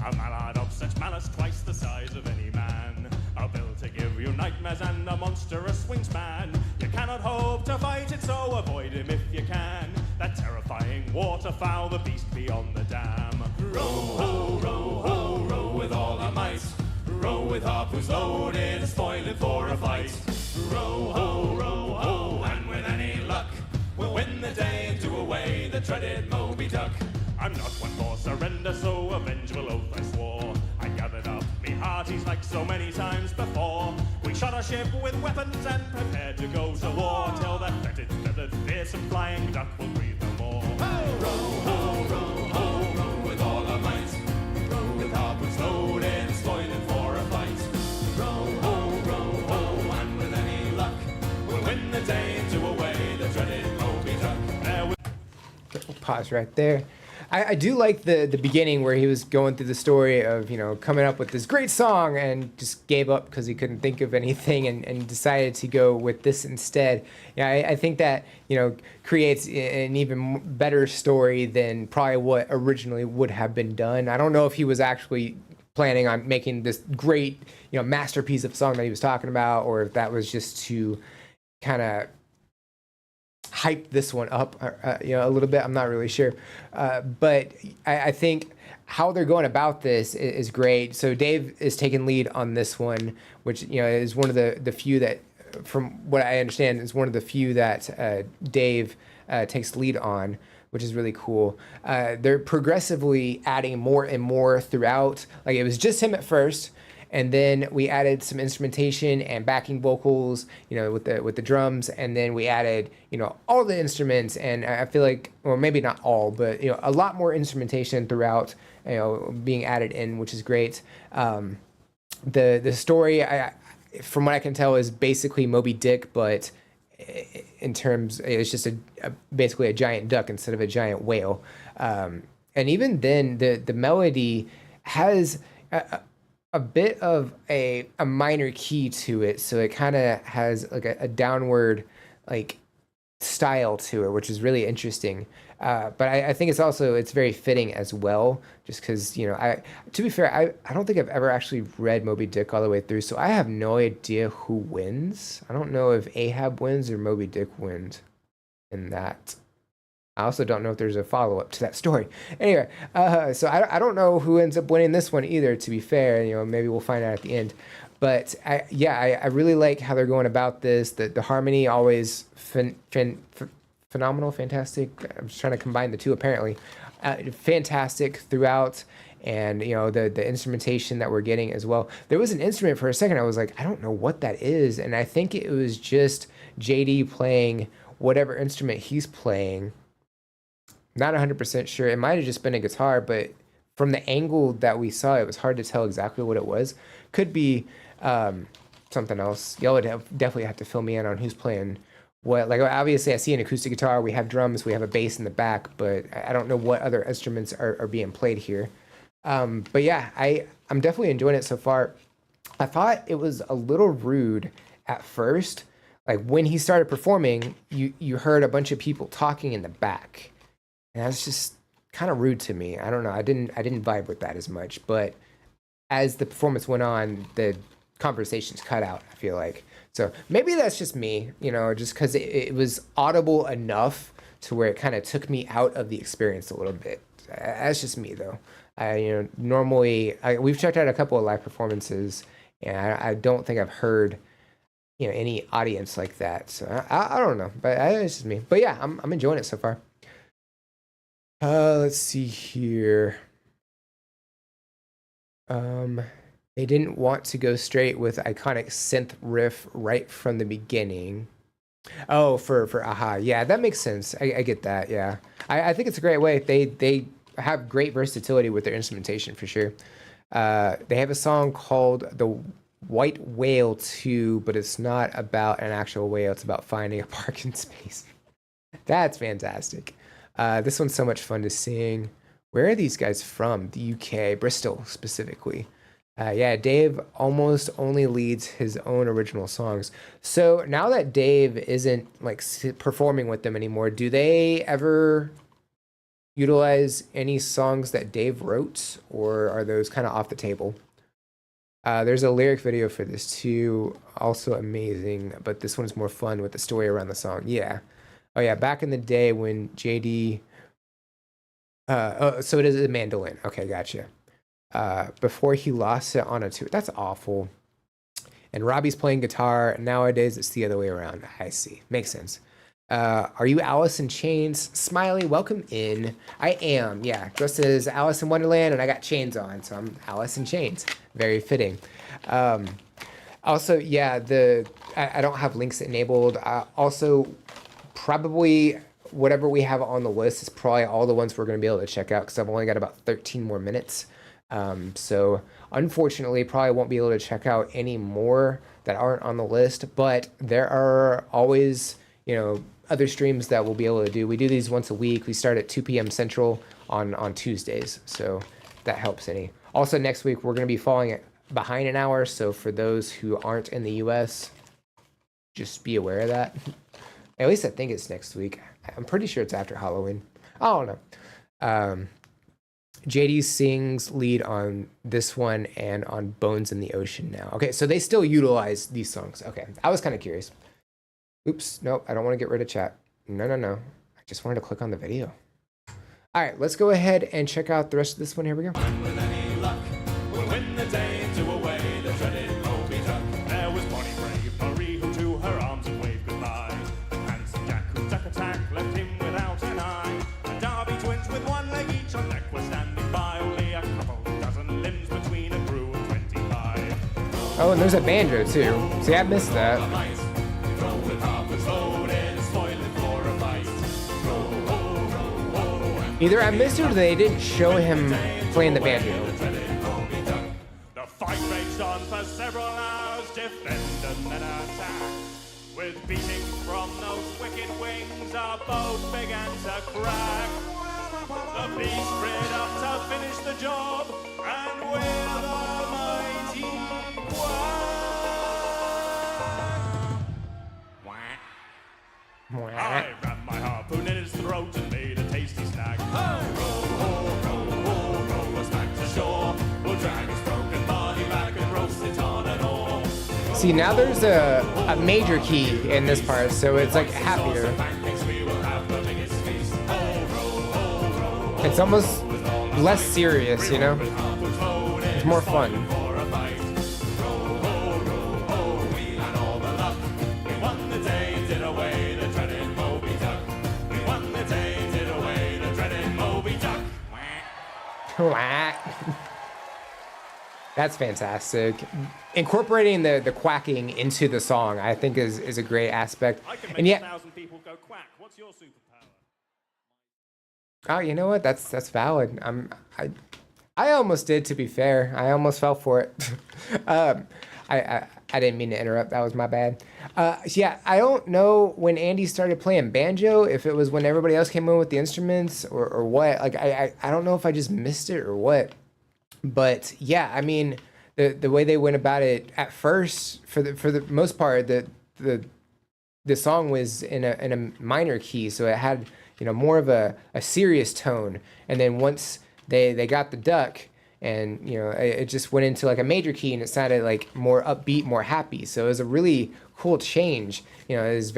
Speaker 5: A mallard of such malice twice the size of any man. A bill to give you nightmares and a monstrous wingspan. You cannot hope to fight it, so avoid him if you can. That terrifying waterfowl, the beast beyond the dam. Row, ho, row, ho, row with all our might. Row with harpoons loaded and spoiling for a fight. Row, ho, and with any luck, we'll win the day and do away the dreaded Moby Duck. I'm not one for surrender, so a vengeful oath I swore. I gathered up me hearties like so many times before. We shot our ship with weapons and prepared to go to war, till that fetid, feathered, fearsome flying duck will breathe no more. Row, with all our might. Row with harpoons loaded and spoiling for a fight. Row, and with any luck, we'll win the day and do away the dreaded Moby Duck.
Speaker 1: We'll pause right there. I do like the beginning where he was going through the story of, you know, coming up with this great song and just gave up because he couldn't think of anything and decided to go with this instead. Yeah, I think that, you know, creates an even better story than probably what originally would have been done. I don't know if he was actually planning on making this great, you know, masterpiece of song that he was talking about, or if that was just to kind of hype this one up, you know, a little bit. I'm not really sure, but I think how they're going about this is great. So Dave is taking lead on this one, which, you know, is one of the few that, from what I understand, is one of the few that Dave takes lead on, which is really cool. They're progressively adding more and more throughout. Like, it was just him at first, and then we added some instrumentation and backing vocals, you know, with the drums, and then we added, you know, all the instruments, and I feel like, well, maybe not all, but, you know, a lot more instrumentation throughout, you know, being added in, which is great. The story, from what I can tell, is basically Moby Dick, but in terms, it's just basically a giant duck instead of a giant whale. And even then, the melody has a bit of a minor key to it, so it kind of has like a downward like style to it, which is really interesting. But I think it's very fitting as well, just because, you know, to be fair, I don't think I've ever actually read Moby Dick all the way through, so I have no idea who wins. I don't know if Ahab wins or Moby Dick wins in that. I also don't know if there's a follow-up to that story. Anyway, so I don't know who ends up winning this one either, to be fair. You know, maybe we'll find out at the end. But I really like how they're going about this. The harmony always phenomenal, fantastic. I'm just trying to combine the two, apparently. Fantastic throughout. And, you know, the instrumentation that we're getting as well. There was an instrument for a second. I was like, I don't know what that is. And I think it was just JD playing whatever instrument he's playing. Not 100% sure. It might have just been a guitar, but from the angle that we saw, it was hard to tell exactly what it was. Could be something else. Y'all would definitely have to fill me in on who's playing what. Like, obviously, I see an acoustic guitar. We have drums. We have a bass in the back, but I don't know what other instruments are being played here. But yeah, I'm definitely enjoying it so far. I thought it was a little rude at first. Like, when he started performing, you heard a bunch of people talking in the back. And that's just kind of rude to me. I don't know. I didn't vibe with that as much. But as the performance went on, the conversations cut out, I feel like. So maybe that's just me, you know, just because it was audible enough to where it kind of took me out of the experience a little bit. That's just me, though. You know, normally we've checked out a couple of live performances, and I don't think I've heard, you know, any audience like that. So I don't know, but it's just me. But yeah, I'm enjoying it so far. Let's see here. They didn't want to go straight with iconic synth riff right from the beginning. Oh, for Aha. Yeah, that makes sense. I get that. Yeah. I think it's a great way. They have great versatility with their instrumentation for sure. They have a song called The White Whale 2, but it's not about an actual whale. It's about finding a parking space. That's fantastic. This one's so much fun to sing. Where are these guys from? The UK, Bristol specifically. Yeah, Dave almost only leads his own original songs. So now that Dave isn't like performing with them anymore, do they ever utilize any songs that Dave wrote, or are those kind of off the table? There's a lyric video for this too, also amazing, but this one's more fun with the story around the song. Yeah. Oh yeah, back in the day when JD so it is a mandolin. Okay, gotcha. Before he lost it on a tour. That's awful. And Robbie's playing guitar. Nowadays, it's the other way around. I see. Makes sense. Are you Alice in Chains? Smiley, welcome in. I am, yeah. Dressed as Alice in Wonderland, and I got chains on, so I'm Alice in Chains. Very fitting. Also, yeah, I don't have links enabled. Also, probably whatever we have on the list is probably all the ones we're going to be able to check out because I've only got about 13 more minutes. So unfortunately, probably won't be able to check out any more that aren't on the list, but there are always, other streams that we'll be able to do. We do these once a week. We start at 2 p.m. Central on Tuesdays, so that helps any. Also, next week, we're going to be falling behind an hour, so for those who aren't in the U.S., just be aware of that. At least I think it's next week. I'm pretty sure it's after Halloween. I don't know. JD sings lead on this one and on Bones in the Ocean now. Okay, so they still utilize these songs. Okay, I was kind of curious. Oops, nope, I don't want to get rid of chat. No. I just wanted to click on the video. All right, let's go ahead and check out the rest of this one. Here we go.
Speaker 5: With any luck, we'll win the day to away the dreaded Moby Duck. There was Bonnie Brave, Marie who to her arms and waved goodbye. And Handsome Jack whose duck attack left him without an eye. And Derby twins with one leg each on deck were standing by. Only a couple dozen limbs between a crew of 25.
Speaker 1: Oh, and there's a banjo too. See, I missed that. Either I missed it or they didn't show him playing the banjo.
Speaker 5: The fight raged on for several hours, defend and then attack. With beatings from those wicked wings, our boat began to crack. The beast reared up to finish the job, and with a mighty quack, I rammed my harpoon in his throat and made a tasty snack. Row us back to shore. We'll drag his broken body back and roast it on an oar.
Speaker 1: See, now there's a major key in this part, so it's like happier. It's almost less serious, It's more fun. That's fantastic. Incorporating the quacking into the song, I think, is a great aspect.
Speaker 5: I can make
Speaker 1: And yet,
Speaker 5: 1,000 people go quack. What's your superpower?
Speaker 1: oh, you know what? That's valid. I almost did, to be fair. I almost fell for it. I didn't mean to interrupt. That was my bad. Yeah, I don't know when Andy started playing banjo, if it was when everybody else came in with the instruments or what. Like, I don't know if I just missed it or what. But yeah, I mean, the way they went about it at first, for the most part, the song was in a minor key, so it had more of a serious tone. And then once they got the duck, and it just went into like a major key, and it sounded like more upbeat, more happy. So it was a really cool change. It was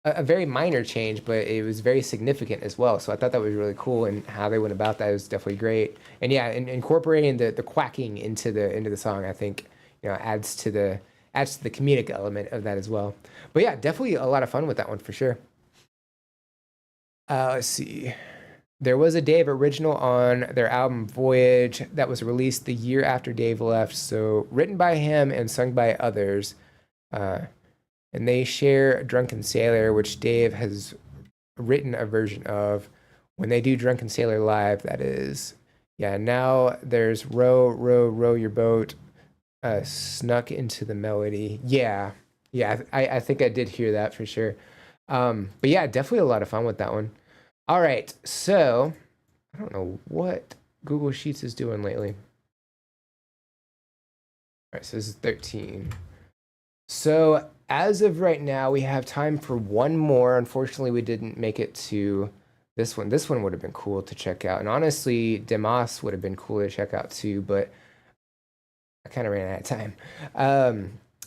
Speaker 1: a very minor change, but it was very significant as well. So I thought that was really cool, and how they went about that was definitely great. And yeah, incorporating the quacking into the song, I think adds to the comedic element of that as well. But yeah, definitely a lot of fun with that one for sure. Let's see. there was a Dave original on their album Voyage that was released the year after Dave left. So written by him and sung by others. And they share Drunken Sailor, which Dave has written a version of. When they do Drunken Sailor live, that is. Yeah, now there's Row, Row, Row Your Boat, snuck into the melody. Yeah, I think I did hear that for sure. But yeah, definitely a lot of fun with that one. All right, so I don't know what Google Sheets is doing lately. All right, so this is 13. So as of right now, we have time for one more. Unfortunately, we didn't make it to this one. This one would have been cool to check out. And honestly, Demas would have been cool to check out too, but I kind of ran out of time.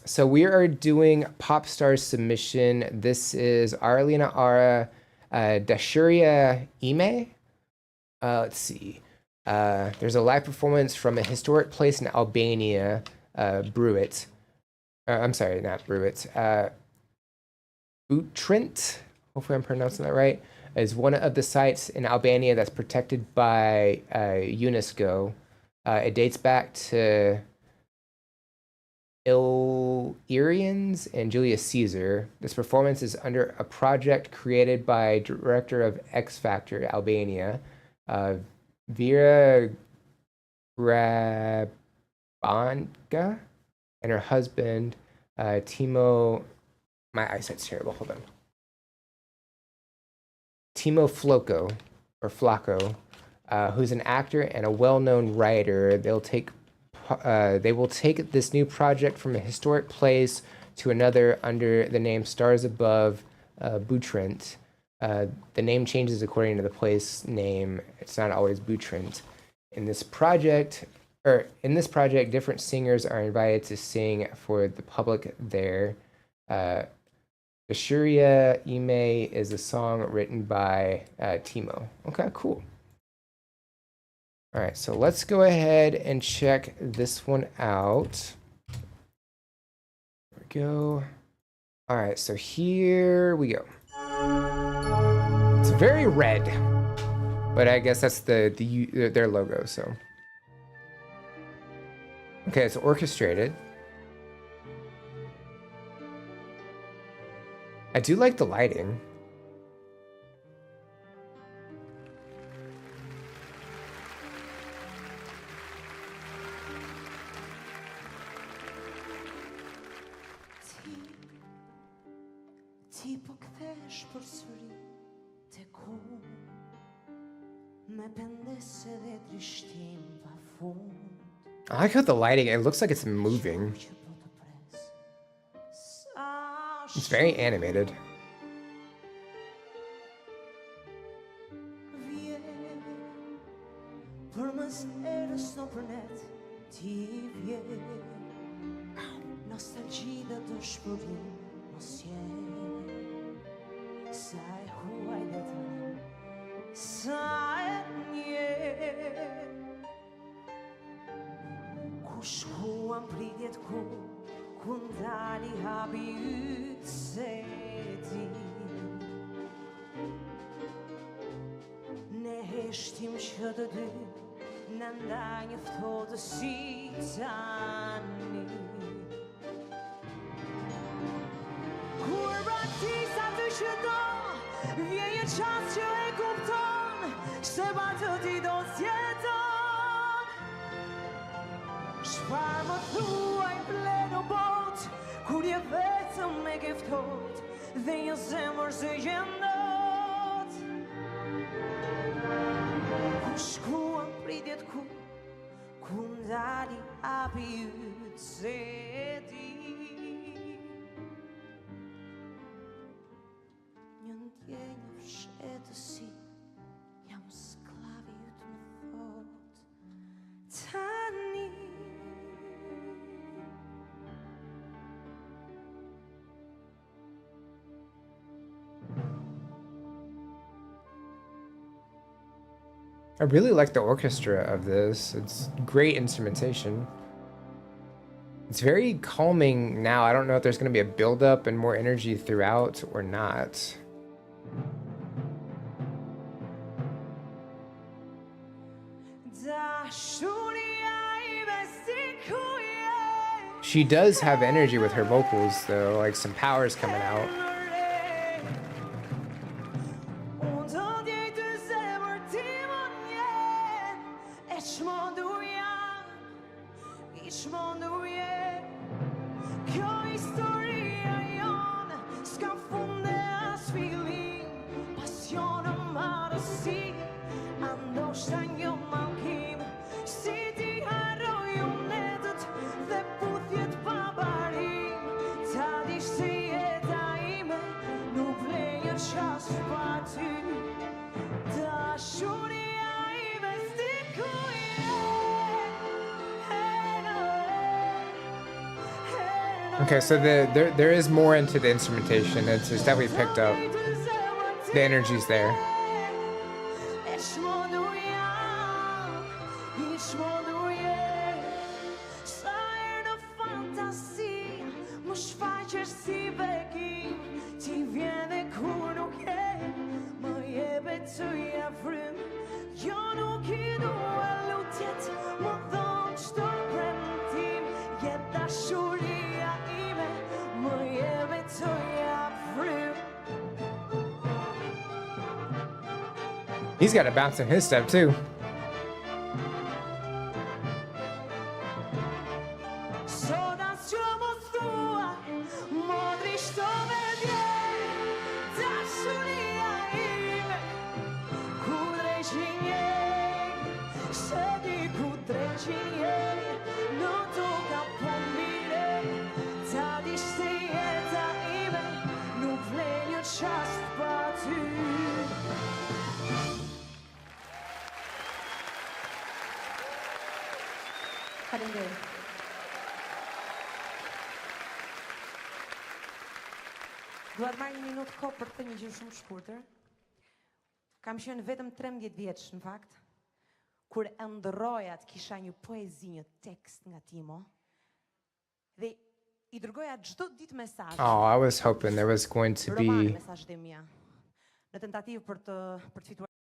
Speaker 1: So we are doing Popstar's submission. This is Arlena Ara, Dashuria Ime. Let's see. There's a live performance from a historic place in Albania, Bruit. I'm sorry, not Bruit. Butrint, hopefully I'm pronouncing that right, is one of the sites in Albania that's protected by UNESCO. It dates back to Illyrians and Julius Caesar. This performance is under a project created by director of X Factor Albania, Vera Grabanka, and her husband, Timo. My eyesight's terrible. Hold on. Timo Flocco, or Flacco, who's an actor and a well-known writer. They will take this new project from a historic place to another under the name Stars Above Butrint. The name changes according to the place name. It's not always Butrint. In this project, different singers are invited to sing for the public there. Dashuria Ime is a song written by Timo. Okay, cool. All right, so let's go ahead and check this one out. There we go. All right, so here we go. It's very red, but I guess that's their logo. So, okay, it's orchestrated. I do like the lighting.
Speaker 2: Ti po kthesh përsëri tek unë me pendese dhe drishtim pafund.
Speaker 1: I like how the lighting, it looks like it's moving.
Speaker 2: Që po të pres. Sa
Speaker 1: It's very animated.
Speaker 2: vjen përmes erës në përnet ti vjen. Nostalgji dhe dëshpërim mos jen. Sa e huaj dhe të sa e njen. Ku shkuam pritjet ku ndali hapi yt se ti. Ne heshtim që të dy në ndaj një ftohtësi tani. Kur bratisa të që do, vjen një qas që e kupton, se pa të ti do t'jeton. Çfarë më thuaj pleno bot, kur je vetëm me ke ftoht, dhe një zemër se gjendot. Ku shkuan pritjet ku ndali hapi yt se ti. Një ndjenjë fshetësi, jam sklavi yt më thot tani.
Speaker 1: I really like the orchestra of this. It's great instrumentation. It's very calming now. I don't know if there's going to be a build-up and more energy throughout or not. She does have energy with her vocals though, like some power's coming out. Okay, so there is more into the instrumentation. It's definitely picked up. The energy's there. He's got a bounce in his step too.
Speaker 9: Dua të marrë një minutë kohë për të thënë një gjë shumë shkurtër. Kam qenë vetëm 13 vjeç në fakt, kur ëndërroja të kisha një poezi, një tekst nga Timo. Dhe I dërgoja çdo ditë mesazh.
Speaker 1: Oh, I was hoping there was going to be.
Speaker 9: Mesazhet e mia. Në tentativë për të fituar.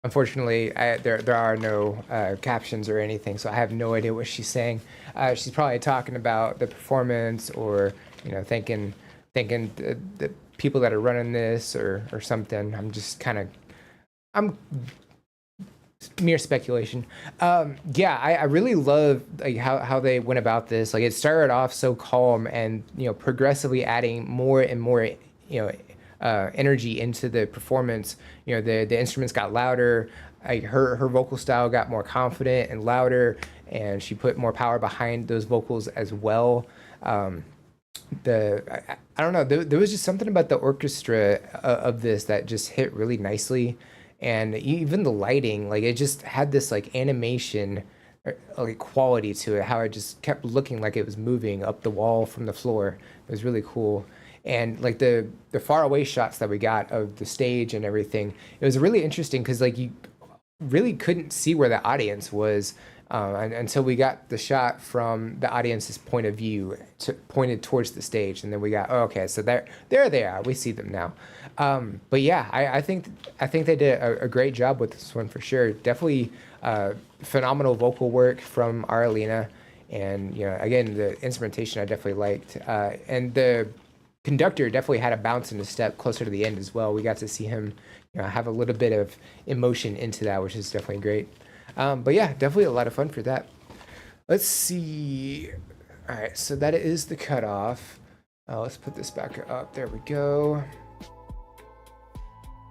Speaker 1: Unfortunately, there are no captions or anything, so I have no idea what she's saying. She's probably talking about the performance, or thanking the people that are running this, or something. I'm mere speculation. Yeah, I really love how they went about this. Like, it started off so calm, and progressively adding more and more energy into the performance. The instruments got louder. Her vocal style got more confident and louder, and she put more power behind those vocals as well. I don't know. There was just something about the orchestra of this that just hit really nicely, and even the lighting, like, it just had this like animation, like, quality to it. How it just kept looking like it was moving up the wall from the floor. It was really cool. And like the far away shots that we got of the stage and everything, it was really interesting because like you really couldn't see where the audience was until we got the shot from the audience's point of view, pointed towards the stage, and then we got okay, so there they are. We see them now. But yeah, I think they did a great job with this one for sure. Definitely phenomenal vocal work from Aralina, and again, the instrumentation I definitely liked, and the conductor definitely had a bounce in the step closer to the end as well. We got to see him have a little bit of emotion into that, which is definitely great. But yeah, definitely a lot of fun for that. Let's see. All right, so that is the cutoff. Let's put this back up. There we go.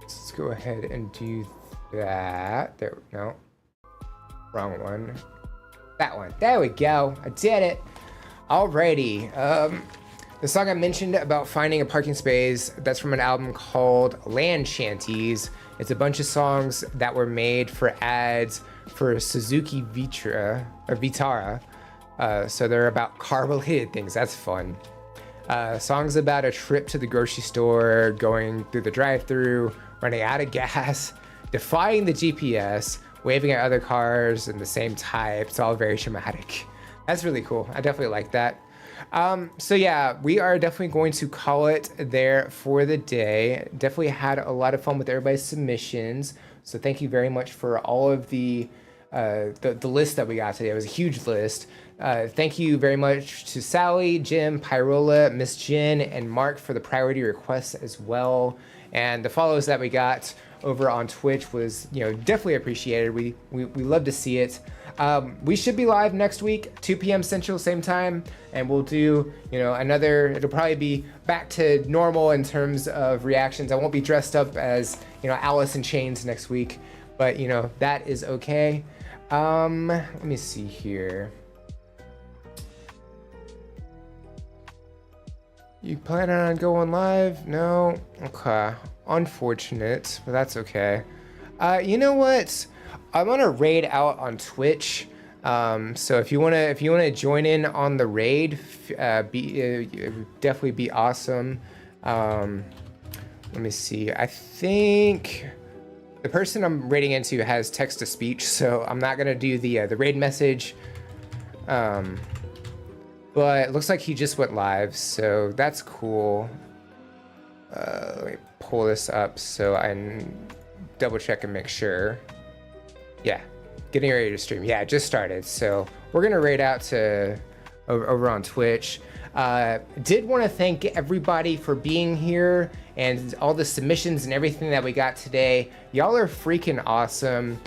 Speaker 1: Let's go ahead and do that. There, no, wrong one. That one. There we go. I did it. Alrighty. The song I mentioned about finding a parking space, that's from an album called Land Shanties. It's a bunch of songs that were made for ads for Suzuki Vitara. So they're about car-related things. That's fun. Songs about a trip to the grocery store, going through the drive-thru, running out of gas, defying the GPS, waving at other cars in the same type. It's all very dramatic. That's really cool. I definitely like that. So yeah, we are definitely going to call it there for the day. Definitely had a lot of fun with everybody's submissions. So thank you very much for all of the the list that we got today. It was a huge list. Thank you very much to Sally, Jim, Pyrola, Miss Jen, and Mark for the priority requests as well. And the follows that we got over on Twitch was, definitely appreciated. We love to see it. We should be live next week, 2 p.m. Central, same time, and we'll do, it'll probably be back to normal in terms of reactions. I won't be dressed up as, Alice in Chains next week, but, that is okay. Let me see here. You planning on going live? No? Okay. Unfortunate, but that's okay. You know what? I'm gonna raid out on Twitch. So if you wanna join in on the raid, it would definitely be awesome. Let me see. I think the person I'm raiding into has text to speech, so I'm not gonna do the raid message. But it looks like he just went live, so that's cool. Let me pull this up so I can double check and make sure. Yeah, getting ready to stream. Yeah, it just started. So we're gonna raid out to over on Twitch. Did want to thank everybody for being here and all the submissions and everything that we got today. Y'all are freaking awesome.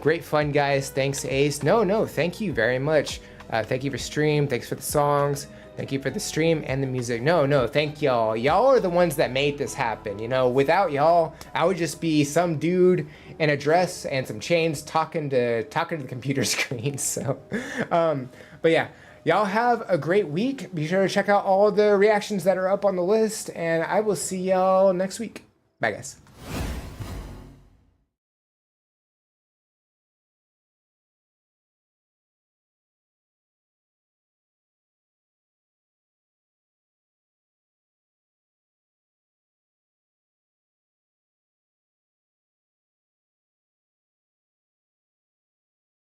Speaker 1: Great fun, guys. Thanks, Ace. No, thank you very much. Thank you for stream. Thanks for the songs. Thank you for the stream and the music. No, thank y'all. Y'all are the ones that made this happen. Without y'all, I would just be some dude in a dress and some chains talking to the computer screen. So, but yeah, y'all have a great week. Be sure to check out all the reactions that are up on the list, and I will see y'all next week. Bye, guys.